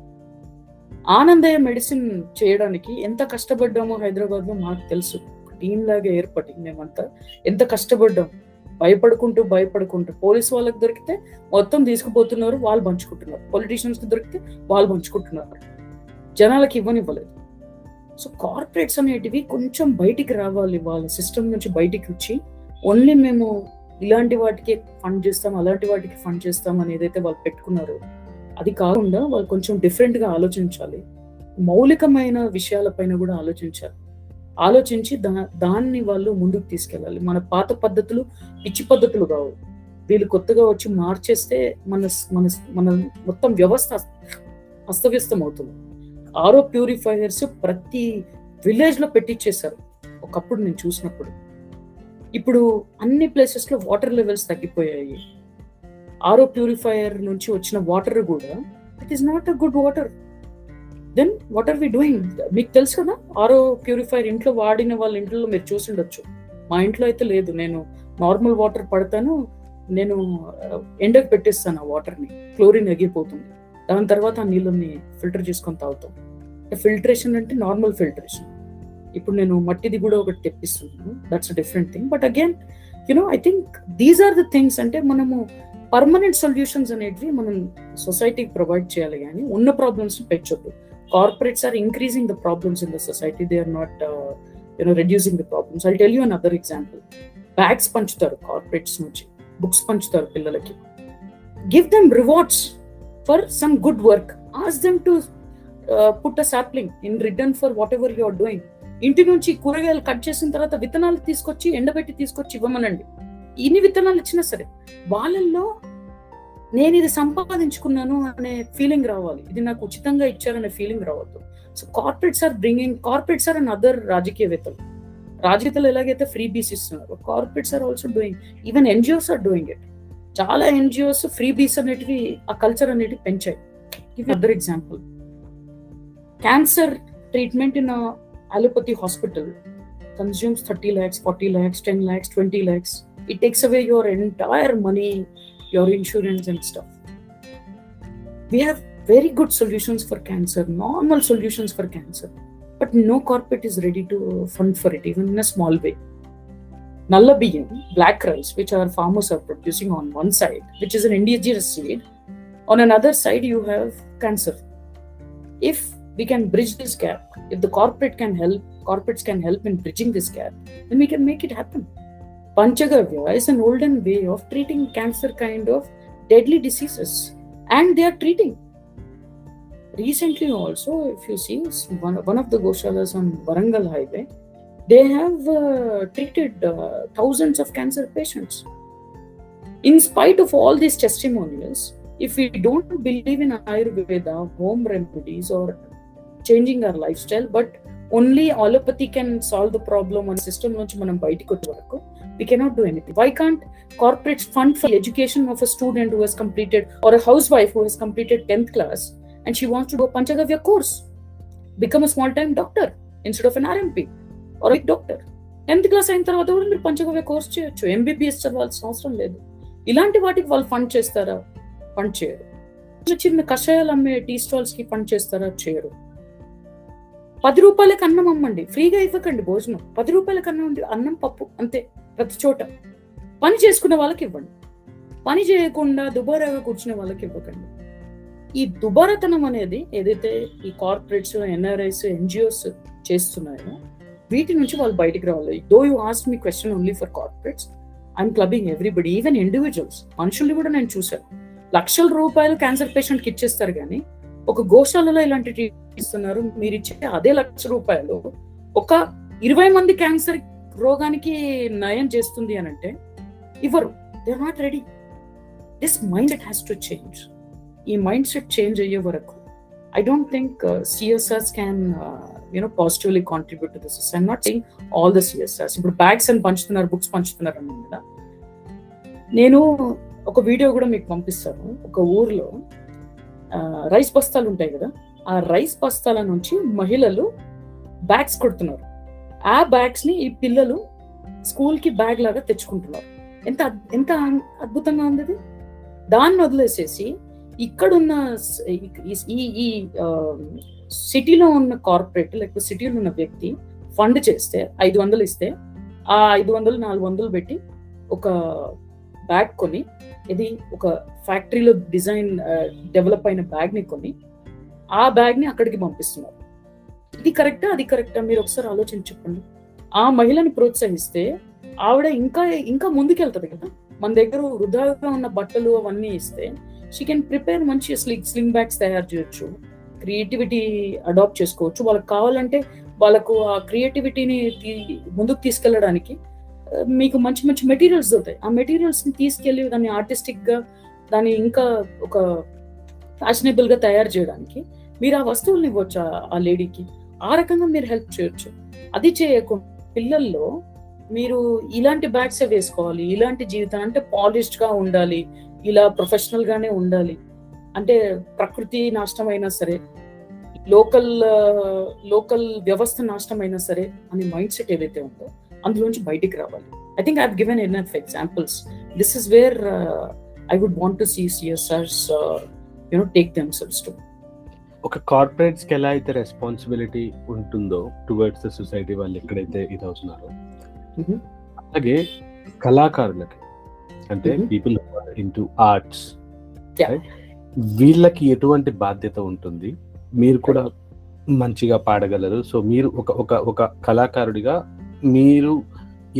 ఆనందయ్య మెడిసిన్ చేయడానికి ఎంత కష్టపడ్డామో హైదరాబాద్ లో మాకు తెలుసు. టీమ్ లాగా ఏర్పడి మేమంతా ఎంత కష్టపడ్డాం, భయపడుకుంటూ పోలీస్ వాళ్ళకి దొరికితే మొత్తం తీసుకుపోతున్నారు, వాళ్ళు పంచుకుంటున్నారు. పొలిటీషియన్స్ కి దొరికితే వాళ్ళు పంచుకుంటున్నారు, జనాలకి ఇవ్వనివ్వలేదు. సో కార్పొరేట్స్ అనేటివి కొంచెం బయటికి రావాలి, వాళ్ళ సిస్టమ్ నుంచి బయటికి వచ్చి ఓన్లీ మేము ఇలాంటి వాటికి ఫండ్ చేస్తాం, అలాంటి వాటికి ఫండ్ చేస్తాం అని ఏదైతే వాళ్ళు పెట్టుకున్నారో అది కాకుండా వాళ్ళు కొంచెం డిఫరెంట్ గా ఆలోచించాలి. మౌలికమైన విషయాలపైన కూడా ఆలోచించి దాన్ని వాళ్ళు ముందుకు తీసుకెళ్ళాలి. మన పాత పద్ధతులు పిచ్చి పద్ధతులు కావు, వీళ్ళు కొత్తగా వచ్చి మార్చేస్తే మన మన మన మొత్తం వ్యవస్థ అస్తవ్యస్తం అవుతుంది. ఆరో ప్యూరిఫైయర్స్ ప్రతి విలేజ్ లో పెట్టించేశారు ఒకప్పుడు నేను చూసినప్పుడు. ఇప్పుడు అన్ని ప్లేసెస్ లో వాటర్ లెవెల్స్ తగ్గిపోయాయి. ఆరో ప్యూరిఫైయర్ నుంచి వచ్చిన వాటర్ కూడా it is not a good water. Then what are we doing? మీకు తెలుసు కదా, ఆరో ప్యూరిఫైయర్ ఇంట్లో వాడిన వాళ్ళ ఇంట్లో మీరు చూసి ఉండొచ్చు. మా ఇంట్లో అయితే లేదు. నేను నార్మల్ వాటర్ పడతాను, నేను ఎండకు పెట్టేస్తాను ఆ వాటర్ని, క్లోరిన్ ఎగిరిపోతుంది. దాని తర్వాత ఆ నీళ్ళని ఫిల్టర్ చేసుకొని తాగుతాం. ఫిల్టరేషన్ అంటే నార్మల్ ఫిల్టరేషన్. ఇప్పుడు నేను మట్టిది కూడా ఒకటి తెప్పిస్తున్నాను, that's a different thing. But again I think these are the things. అంటే మనము పర్మనెంట్ సొల్యూషన్స్ అనేటివి మనం సొసైటీకి ప్రొవైడ్ చేయాలి, కానీ ఉన్న ప్రాబ్లమ్స్ ని పెంచొద్దు. Corporates are increasing the problems in the society. They are not, reducing the problems. I'll tell you another example. Bags పంచుతారు corporates నుంచి, books పంచుతారు పిల్లలకి. Give them rewards for some good work. Ask them to put a sapling in return for whatever you are doing. ఇంటి నుంచి కూరగాయలు cut చేసిన తర్వాత విత్తనాలు తీసుకొచ్చి ఎండబెట్టి తీసుకొచ్చి ఇవ్వమనండి. ఇన్ని విత్తనాలు ఇచ్చినా సరే వాళ్ళల్లో నేను ఇది సంపాదించుకున్నాను అనే ఫీలింగ్ రావాలి, ఇది నాకు ఉచితంగా ఇచ్చారనే ఫీలింగ్ రావద్దు. So corporates are and other రాజకీయతలు ఎలాగైతే ఫ్రీ బీస్ ఇస్తున్నారు, corporates are also doing, even NGOs are doing it. చాలా ఎన్జిఓస్ ఫ్రీ బీస్ అనేటివి, ఆ కల్చర్ అనేటివి పెంచాయి. Give other example, cancer treatment in allopathy hospital consumes 30 lakhs, 40 lakhs, 10 lakhs, 20 lakhs. It takes away your entire money, your insurance and stuff. We have very good solutions for cancer, normal solutions for cancer, but no corporate is ready to fund for it, even in a small way. Nalla biyam, black rice, which our farmers are producing on one side, which is an indigenous seed. On another side, you have cancer. If we can bridge this gap, if the corporates can help in bridging this gap, then we can make it happen. Panchagavya is an olden way of treating cancer kind of deadly diseases, and they are treating. Recently also, if you see one of the goshalas on Warangal highway, they have treated thousands of cancer patients. In spite of all these testimonials, if we don't believe in Ayurveda, home remedies, or changing our lifestyle, but only allopathy can solve the problem on system nunchi manam bayitiki vache varaku we cannot do anything. Why can't corporates fund for the education of a student who has completed, or a housewife who has completed 10th class and she wants to do a Panchagavya course, become a small time doctor instead of an RMP or a doctor? 10th class అయిన తర్వాత కూడా మీరు పంచగవ్య course చేయొచ్చు, MBBS చదవాల్సిన అవసరం లేదు. ఇలాంటి వాటికి వాళ్ళు ఫండ్ చేస్తారా? ఫండ్ చేయరు. చిన్న కషాయాలు అమ్మే టీ స్టాల్స్ కి ఫండ్ చేస్తారా? చేయరు. 10 రూపాయలకి అన్నం అమ్మండి, ఫ్రీగా ఇవ్వకండి భోజనం. 10 రూపాయలకి అన్నం పప్పు అంతే ప్రతి చోట. పని చేసుకునే వాళ్ళకి ఇవ్వండి, పని చేయకుండా దుబారాగా కూర్చునే వాళ్ళకి ఇవ్వకండి. ఈ దుబారాతనం అనేది ఏదైతే ఈ కార్పొరేట్స్, NRIs, NGOs చేస్తున్నాయో వీటి నుంచి వాళ్ళు బయటికి రావాలి. Though you ask me question only for corporates, I'm clubbing everybody, even individuals, మనుషుల్ని కూడా నేను చూశాను. లక్షల రూపాయలు క్యాన్సర్ పేషెంట్కి ఇచ్చేస్తారు, కానీ ఒక గోశాలలో ఇలాంటి ట్రీట్మెంట్ ఇస్తున్నారు. మీరు ఇచ్చే అదే ₹1,00,000 ఒక 20 మంది క్యాన్సర్ రోగానికి నయం చేస్తుంది అని అంటే ఇవ్వరు. They are not ready. This mind set has to change. ఈ మైండ్ సెట్ చేంజ్ అయ్యే వరకు I don't think CSRs can positively contribute to this. I'm not saying all the CSRs. ఇప్పుడు బ్యాగ్స్ అని పంచుతున్నారు, బుక్స్ పంచుతున్నారు అన్నాను కదా. నేను ఒక వీడియో కూడా మీకు పంపిస్తాను. ఒక ఊర్లో రైస్ బస్తాలు ఉంటాయి కదా, ఆ రైస్ బస్తాల నుంచి మహిళలు బ్యాగ్స్ కొడుతున్నారు. ఆ బ్యాగ్స్ ని ఈ పిల్లలు స్కూల్ కి బ్యాగ్ లాగా తెచ్చుకుంటున్నారు. ఎంత ఎంత అద్భుతంగా ఉంది ఇది. దాన్ని వదిలేసేసి ఇక్కడున్న ఈ సిటీలో ఉన్న కార్పొరేట్ లేకపోతే సిటీలో ఉన్న వ్యక్తి ఫండ్ చేస్తే 500 ఇస్తే ఆ 500 400 పెట్టి ఒక బ్యాగ్ కొని, ఇది ఒక ఫ్యాక్టరీలో డిజైన్ డెవలప్ అయిన బ్యాగ్ ని కొని ఆ బ్యాగ్ ని అక్కడికి పంపిస్తున్నారు. ఇది కరెక్టా, అది కరెక్టా? మీరు ఒకసారి ఆలోచించి చెప్పండి. ఆ మహిళని ప్రోత్సహిస్తే ఆవిడ ఇంకా ఇంకా ముందుకెళ్తుంది కదా. మన దగ్గర వృధాగా ఉన్న బట్టలు అవన్నీ ఇస్తే షీ కెన్ ప్రిపేర్ మంచి స్లింగ్ బ్యాగ్స్ తయారు చేయొచ్చు, క్రియేటివిటీ అడాప్ట్ చేసుకోవచ్చు. వాళ్ళకి కావాలంటే వాళ్ళకు ఆ క్రియేటివిటీని ముందుకు తీసుకెళ్ళడానికి మీకు మంచి మంచి మెటీరియల్స్ దొరుకుతాయి. ఆ మెటీరియల్స్ ని తీసుకెళ్లి దాన్ని ఆర్టిస్టిక్ గా, దాన్ని ఇంకా ఒక ఫ్యాషనబుల్ గా తయారు చేయడానికి మీరు ఆ వస్తువుల్ని ఇవ్వచ్చు ఆ లేడీకి. ఆ రకంగా మీరు హెల్ప్ చేయొచ్చు. అది చేయకుండా పిల్లల్లో మీరు ఇలాంటి బ్యాగ్స్ వేసుకోవాలి, ఇలాంటి జీవితం అంటే పాలిష్డ్ గా ఉండాలి, ఇలా ప్రొఫెషనల్ గానే ఉండాలి, అంటే ప్రకృతి నాశనం అయినా సరే, లోకల్ వ్యవస్థ నాశనం అయినా సరే అనే మైండ్ సెట్ ఏదైతే ఉందో అందులోంచి బయటికి రావాలి. I think I have given enough examples. This is where I would want to see CSRs take themselves to. ఒక కార్పొరేట్స్ కి ఎలా అయితే రెస్పాన్సిబిలిటీ ఉంటుందో టువర్డ్స్ ద సొసైటీ, వాళ్ళు ఎక్కడైతే ఇది అవుతున్నారో, అలాగే కళాకారులకి, అంటే పీపుల్ ఇంటూ ఆర్ట్స్, వీళ్ళకి ఎటువంటి బాధ్యత ఉంటుంది? మీరు కూడా మంచిగా పాడగలరు. సో మీరు ఒక కళాకారుడిగా మీరు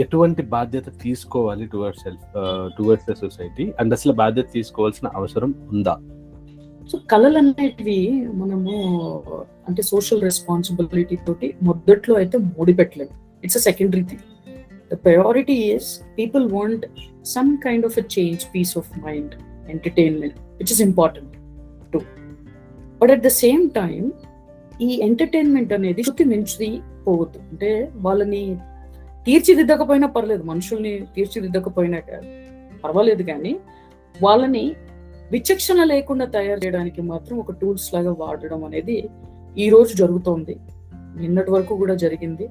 ఎటువంటి బాధ్యత తీసుకోవాలి టువర్డ్స్ ద సొసైటీ, అండ్ అసలు బాధ్యత తీసుకోవాల్సిన అవసరం ఉందా? సో కళలు అనేటివి మనము అంటే సోషల్ రెస్పాన్సిబిలిటీ తోటి మొదట్లో అయితే ముడిపెట్టలేదు. It's a secondary thing. The priority is people want some kind of a change, peace of mind, entertainment, which is important too. But at the same time ఈ ఎంటర్టైన్మెంట్ అనేది శృతి మించి పోవద్దు. అంటే వాళ్ళని తీర్చిదిద్దకపోయినా పర్లేదు, మనుషుల్ని తీర్చిదిద్దకపోయినా పర్వాలేదు, కానీ వాళ్ళని విచక్షణ లేకుండా తయారు చేయడానికి మాత్రం ఒక టూల్స్ లాగా వాడడం అనేది ఈ రోజు జరుగుతోంది, నిన్నటి వరకు కూడా జరిగింది.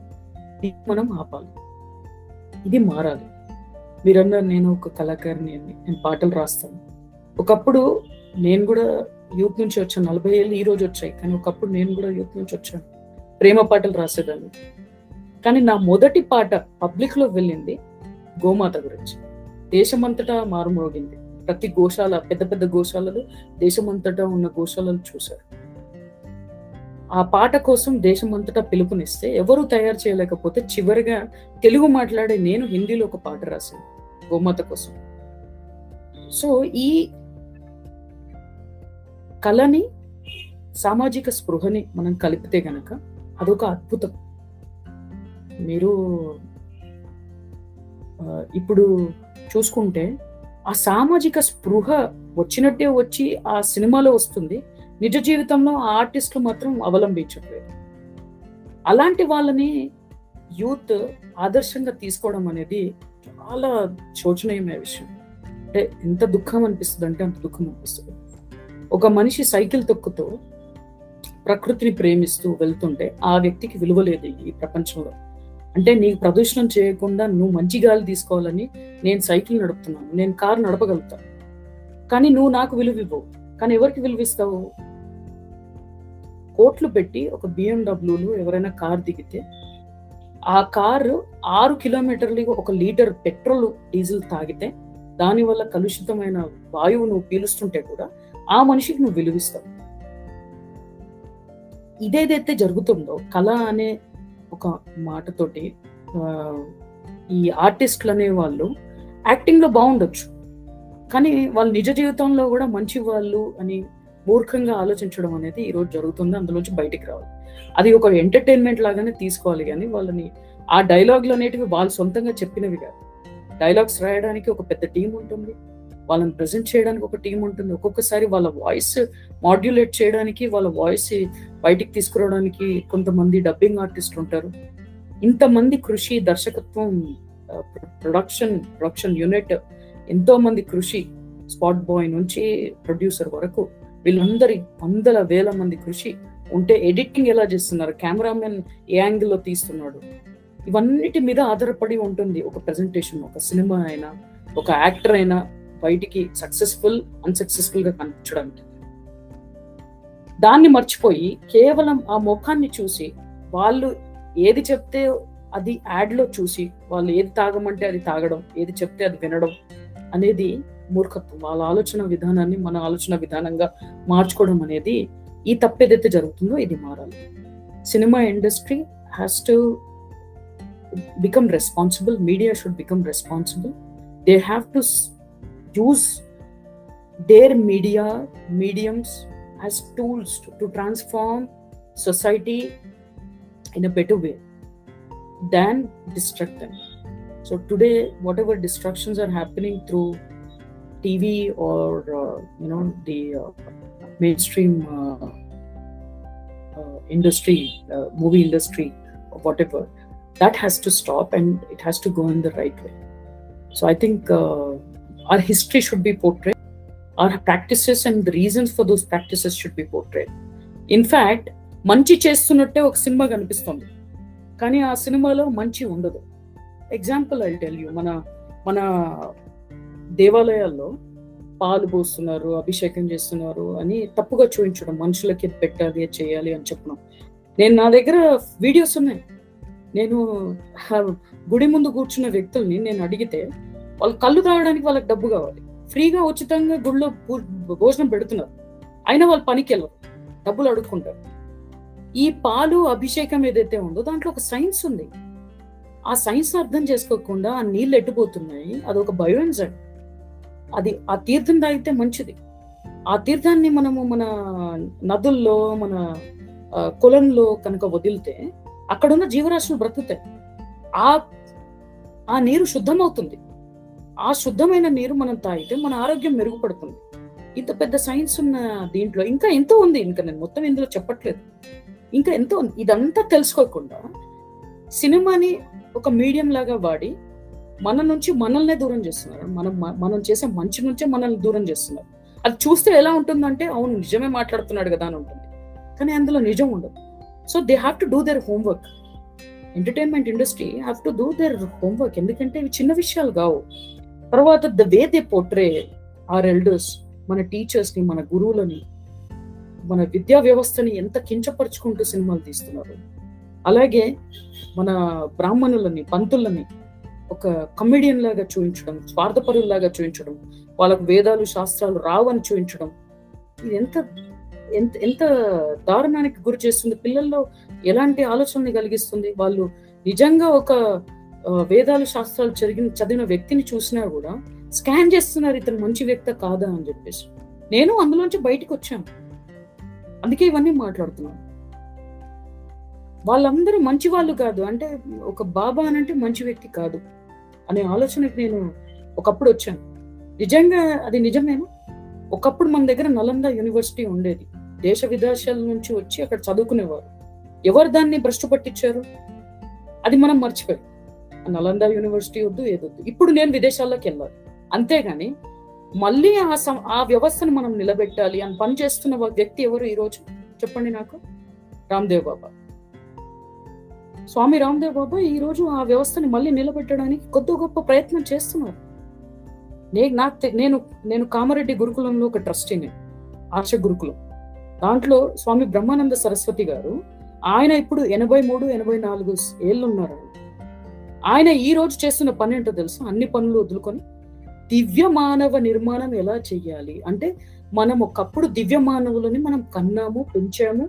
మనం ఆపాలి, ఇది మారాలి. మీరన్నారు నేను ఒక కళాకారిని అని, నేను పాటలు రాస్తాను. ఒకప్పుడు నేను కూడా యూత్ నుంచి వచ్చాను, 40 ఏళ్ళు ఈ రోజు వచ్చాయి, కానీ ఒకప్పుడు నేను కూడా యూత్ నుంచి వచ్చాను, ప్రేమ పాటలు రాసేదాన్ని. కానీ నా మొదటి పాట పబ్లిక్ లో వెళ్ళింది గోమాత గురించి. దేశమంతటా మారుమోగింది. ప్రతి గోశాల, పెద్ద పెద్ద గోశాలలు, దేశమంతటా ఉన్న గోశాలలు చూశారు. ఆ పాట కోసం దేశమంతటా పిలుపునిస్తే ఎవరు తయారు చేయలేకపోతే చివరిగా తెలుగు మాట్లాడే నేను హిందీలో ఒక పాట రాశాను గోమాత కోసం. సో ఈ కళని, సామాజిక స్పృహని మనం కలిపితే గనక అదొక అద్భుతం. మీరు ఇప్పుడు చూసుకుంటే ఆ సామాజిక స్పృహ వచ్చినట్టే వచ్చి ఆ సినిమాలో వస్తుంది, నిజ జీవితంలో ఆ ఆర్టిస్టులు మాత్రం అవలంబించట్లేదు. అలాంటి వాళ్ళని యూత్ ఆదర్శంగా తీసుకోవడం అనేది చాలా శోచనీయమైన విషయం. అంటే ఎంత దుఃఖం అనిపిస్తుంది అంటే అంత దుఃఖం అనిపిస్తుంది. ఒక మనిషి సైకిల్ తొక్కుతూ ప్రకృతిని ప్రేమిస్తూ వెళ్తుంటే ఆ వ్యక్తికి విలువ లేదు ఈ ప్రపంచంలో. అంటే నీకు ప్రదూషణం చేయకుండా నువ్వు మంచి గాలి తీసుకోవాలని నేను సైకిల్ నడుపుతున్నాను, నేను కారు నడపగలుగుతాను, కానీ నువ్వు నాకు విలువ ఇవ్వవు. కానీ ఎవరికి విలువిస్తావు? కోట్లు పెట్టి ఒక BMW ఎవరైనా కారు దిగితే ఆ కారు 6 కిలోమీటర్లు 1 లీటర్ పెట్రోల్ డీజిల్ తాగితే దానివల్ల కలుషితమైన వాయువు నువ్వు పీలుస్తుంటే కూడా ఆ మనిషికి నువ్వు విలువిస్తావు. ఇదేదైతే జరుగుతుందో కళ అనే ఒక మాటతోటి ఈ ఆర్టిస్టులు అనే వాళ్ళు యాక్టింగ్ లో బాగుండొచ్చు, కానీ వాళ్ళు నిజ జీవితంలో కూడా మంచి వాళ్ళు అని మూర్ఖంగా ఆలోచించడం అనేది ఈ రోజు జరుగుతుంది. అందులోంచి బయటికి రావాలి. అది ఒక ఎంటర్టైన్మెంట్ లాగానే తీసుకోవాలి, కానీ వాళ్ళని ఆ డైలాగులు అనేటివి వాళ్ళు సొంతంగా చెప్పినవి కాదు. డైలాగ్స్ రాయడానికి ఒక పెద్ద టీం ఉంటుంది, వాళ్ళని ప్రజెంట్ చేయడానికి ఒక టీం ఉంటుంది. ఒక్కొక్కసారి వాళ్ళ వాయిస్ మాడ్యులేట్ చేయడానికి, వాళ్ళ వాయిస్ బయటికి తీసుకురావడానికి కొంతమంది డబ్బింగ్ ఆర్టిస్టులు ఉంటారు. ఇంతమంది కృషి, దర్శకత్వం, ప్రొడక్షన్ యూనిట్, ఎంతో మంది కృషి, స్పాట్ బాయ్ నుంచి ప్రొడ్యూసర్ వరకు వీళ్ళందరి వందల వేల మంది కృషి ఉంటే ఎడిటింగ్ ఎలా చేస్తున్నారు, కెమెరామెన్ ఏ యాంగిల్లో తీస్తున్నాడు, ఇవన్నిటి మీద ఆధారపడి ఉంటుంది ఒక ప్రెజెంటేషన్. ఒక సినిమా అయినా, ఒక యాక్టర్ అయినా బయటికి సక్సెస్ఫుల్ అన్సక్సెస్ఫుల్ గా కనిపించడానికి. దాన్ని మర్చిపోయి కేవలం ఆ ముఖాన్ని చూసి, వాళ్ళు ఏది చెప్తే అది యాడ్ లో చూసి, వాళ్ళు ఏది తాగమంటే అది తాగడం, ఏది చెప్తే అది వినడం అనేది మూర్ఖత్వం. వాళ్ళ ఆలోచన విధానాన్ని మన ఆలోచన విధానంగా మార్చుకోవడం అనేది, ఈ తప్పు ఏదైతే జరుగుతుందో ఇది మారాలి. Cinema industry has to become responsible. Media should become responsible. They have to use their mediums as tools to transform society in a better way than destruct them. So today, whatever destructions are happening through TV or the mainstream industry, movie industry, or whatever, that has to stop and it has to go in the right way. So I think our history should be portrayed. Our practices and the reasons for those practices should be portrayed. In fact, మంచి చేస్తున్నట్టే ఒక cinema కనిపిస్తుంది, కానీ ఆ సినిమాలో మంచి ఉండదు. Example I tell you, మన దేవాలయాల్లో పాలు పోస్తున్నారు, అభిషేకం చేస్తున్నారు అని తప్పుగా చూపించడం, మనుషులకి పెట్టాలి, చేయాలి అని చెప్పడం. నా దగ్గర వీడియోస్ ఉన్నాయి. నేను గుడి ముందు కూర్చున్న వ్యక్తుల్ని నేను అడిగితే, వాళ్ళు కళ్ళు తాగడానికి వాళ్ళకి డబ్బు కావాలి, ఫ్రీగా ఉచితంగా గుడిలో భోజనం పెడుతున్నారు, అయినా వాళ్ళు పనికి వెళ్ళరు, డబ్బులు అడుక్కుంటారు. ఈ పాలు అభిషేకం ఏదైతే ఉందో దాంట్లో ఒక సైన్స్ ఉంది. ఆ సైన్స్ అర్థం చేసుకోకుండా ఆ నీళ్ళు ఎట్టిపోతున్నాయి. అదొక బయోఎంజైమ్. అది ఆ తీర్థం తాగితే మంచిది. ఆ తీర్థాన్ని మనము మన నదుల్లో, మన కులంలో కనుక వదిలితే అక్కడున్న జీవరాశులు బ్రతుకుతాయి. ఆ నీరు శుద్ధమవుతుంది. ఆ శుద్ధమైన నీరు మనం తాగితే మన ఆరోగ్యం మెరుగుపడుతుంది. ఇంత పెద్ద సైన్స్ ఉన్న దీంట్లో ఇంకా ఎంతో ఉంది. ఇంకా నేను మొత్తం ఇందులో చెప్పట్లేదు, ఇంకా ఎంతో ఉంది. ఇదంతా తెలుసుకోకుండా సినిమాని ఒక మీడియం లాగా వాడి మన నుంచి మనల్నే దూరం చేస్తున్నారు. మనం చేసే మంచి నుంచే మనల్ని దూరం చేస్తున్నారు. అది చూస్తే ఎలా ఉంటుందంటే, అవును నిజమే మాట్లాడుతున్నాడు కదా అని ఉంటుంది, కానీ అందులో నిజం ఉండదు. So they have to do their homework. Entertainment industry have to do their homework. ఎందుకంటే ఇవి చిన్న విషయాలు కావు. తర్వాత the way they portray our elders, మన టీచర్స్ ని, మన గురువులని, మన విద్యా వ్యవస్థని ఎంత కించపరుచుకుంటూ సినిమాలు తీస్తున్నారు. అలాగే మన బ్రాహ్మణులని, పంతులని ఒక కమెడియన్ లాగా చూపించడం, స్వార్థపరులాగా చూపించడం, వాళ్ళకు వేదాలు శాస్త్రాలు రావని చూపించడం, ఇది ఎంత ఎంత ఎంత దారుణానికి గురి చేస్తుంది. పిల్లల్లో ఎలాంటి ఆలోచనని కలిగిస్తుంది. వాళ్ళు నిజంగా ఒక వేదాలు శాస్త్రాలు చదివిన వ్యక్తిని చూసినా కూడా స్కాన్ చేస్తున్నారు, ఇతను మంచి వ్యక్తి కాదా అని చెప్పేసి. నేను అందులోంచి బయటకు వచ్చాను, అందుకే ఇవన్నీ మాట్లాడుతున్నాను. వాళ్ళందరూ మంచి వాళ్ళు కాదు, అంటే ఒక బాబా అనంటే మంచి వ్యక్తి కాదు అనే ఆలోచనకి నేను ఒకప్పుడు వచ్చాను. నిజంగా అది నిజమేనా? ఒకప్పుడు మన దగ్గర నలంద యూనివర్సిటీ ఉండేది. దేశ విదేశాల నుంచి వచ్చి అక్కడ చదువుకునేవారు. ఎవరు దాన్ని భ్రష్టు పట్టించారు? అది మనం మర్చిపోయాం. నలంద యూనివర్సిటీ వద్దు, ఏదొద్దు. ఇప్పుడు నేను విదేశాల్లోకి వెళ్ళాలి, అంతేగాని మళ్ళీ ఆ వ్యవస్థను మనం నిలబెట్టాలి అని పనిచేస్తున్న వ్యక్తి ఎవరు ఈరోజు చెప్పండి నాకు? రామ్దేవ్ బాబా, స్వామి రామ్దేవ్ బాబా ఈరోజు ఆ వ్యవస్థని మళ్ళీ నిలబెట్టడానికి కొద్ది గొప్ప ప్రయత్నం చేస్తున్నారు. నేను కామారెడ్డి గురుకులంలో ఒక ట్రస్టీని, ఆర్ష గురుకులం. దాంట్లో స్వామి బ్రహ్మానంద సరస్వతి గారు, ఆయన ఇప్పుడు 83-84 ఏళ్ళు ఉన్నారు. ఆయన ఈ రోజు చేస్తున్న పని ఏంటో తెలుసు? అన్ని పనులు వదులుకొని దివ్య మానవ నిర్మాణం ఎలా చెయ్యాలి అంటే, మనం ఒకప్పుడు దివ్య మానవులని మనం కన్నాము, పెంచాము,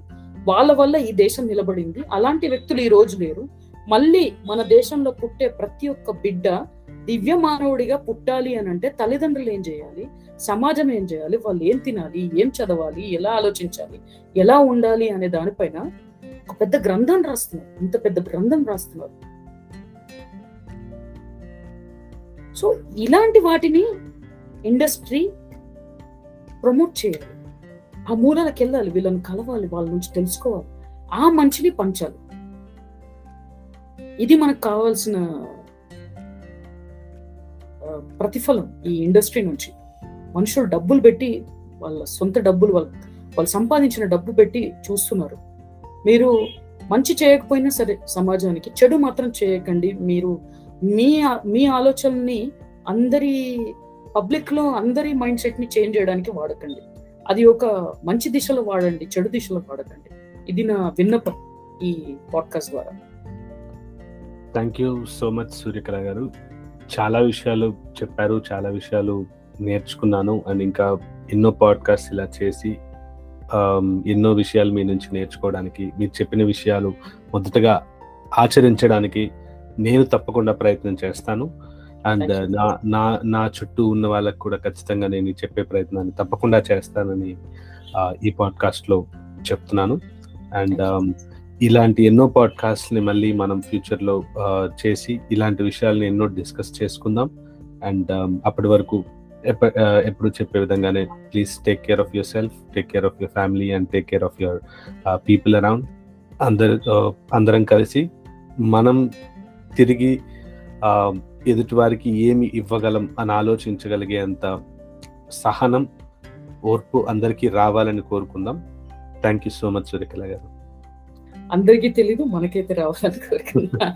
వాళ్ళ వల్ల ఈ దేశం నిలబడింది. అలాంటి వ్యక్తులు ఈ రోజు లేరు. మళ్ళీ మన దేశంలో పుట్టే ప్రతి ఒక్క బిడ్డ దివ్య మానవుడిగా పుట్టాలి అని అంటే తల్లిదండ్రులు ఏం చేయాలి, సమాజం ఏం చేయాలి, వాళ్ళు ఏం తినాలి, ఏం చదవాలి, ఎలా ఆలోచించాలి, ఎలా ఉండాలి అనే దానిపైన ఒక పెద్ద గ్రంథం రాస్తున్నారు. ఇంత పెద్ద గ్రంథం రాస్తున్నారు. సో ఇలాంటి వాటిని ఇండస్ట్రీ ప్రమోట్ చేయాలి, ఆ మూలాలకు వెళ్ళాలి, వీళ్ళని కలవాలి, వాళ్ళ నుంచి తెలుసుకోవాలి, ఆ మంచిని పంచాలి. ఇది మనకు కావాల్సిన ప్రతిఫలం ఈ ఇండస్ట్రీ నుంచి. మనుషులు డబ్బులు పెట్టి, వాళ్ళ సొంత డబ్బులు, వాళ్ళు సంపాదించిన డబ్బు పెట్టి చూస్తున్నారు. మీరు మంచి చేయకపోయినా సరే సమాజానికి, చెడు మాత్రం చేయకండి. మీరు మీ ఆలోచనని అందరి పబ్లిక్ లో అందరి మైండ్ సెట్ ని చేంజ్ చేయడానికి వాడకండి. అది ఒక మంచి దిశలో వాడండి, చెడు దిశలో వాడకండి. ఇది నా విన్నపం ఈ పాడ్కాస్ట్ ద్వారా. Thank you so much Suryakala గారు. చాలా విషయాలు చెప్పారు, చాలా విషయాలు నేర్చుకున్నాను. అండ్ ఇంకా ఎన్నో పాడ్కాస్ట్ ఇలా చేసి ఎన్నో విషయాలు మీ నుంచి నేర్చుకోవడానికి, మీరు చెప్పిన విషయాలు మొదటగా ఆచరించడానికి నేను తప్పకుండా ప్రయత్నం చేస్తాను. అండ్ నా చుట్టూ ఉన్న వాళ్ళకు కూడా ఖచ్చితంగా నేను చెప్పే ప్రయత్నాన్ని తప్పకుండా చేస్తానని ఈ పాడ్కాస్ట్ లో చెప్తున్నాను. అండ్ ఇలాంటి ఎన్నో పాడ్కాస్ట్ని మళ్ళీ మనం ఫ్యూచర్లో చేసి ఇలాంటి విషయాల్ని ఎన్నో డిస్కస్ చేసుకుందాం. అండ్ అప్పటి వరకు ఎప్పుడు చెప్పే విధంగానే please take care of your self, take care of your family and take care of your people around. అందరం కలిసి మనం తిరిగి ఎదుటి వారికి ఏమి ఇవ్వగలం అని ఆలోచించగలిగేంత సహనం, ఓర్పు అందరికీ రావాలని కోరుకుందాం. Thank you so much Suryakala గారు. అందరికీ తెలీదు, మనకైతే రావాలని కోరుకుంటున్నా.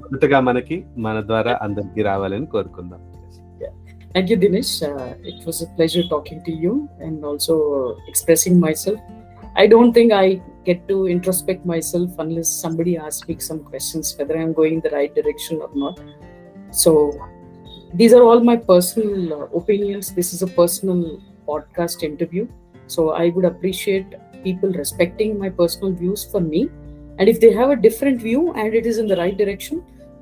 మొదటగా మనకి మన ద్వారా అందరికీ రావాలని కోరుకుందాం. Thank you, Dinesh. It was a pleasure talking to you and also expressing myself. I don't think I get to introspect myself unless somebody asks me some questions whether I'm going the right direction or not. So these are all my personal opinions. This is a personal podcast interview. So I would appreciate people respecting my personal views for me. And if they have a different view and it is in the right direction,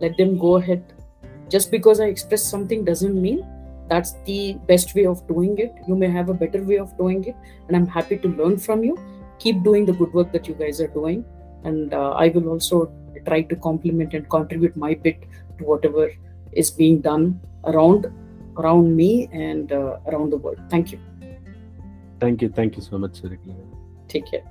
let them go ahead. Just because I express something doesn't mean that's the best way of doing it. You may have a better way of doing it, and I'm happy to learn from you. Keep doing the good work that you guys are doing, and I will also try to complement and contribute my bit to whatever is being done around me and around the world. Thank you. Thank you so much, Surya. Take care.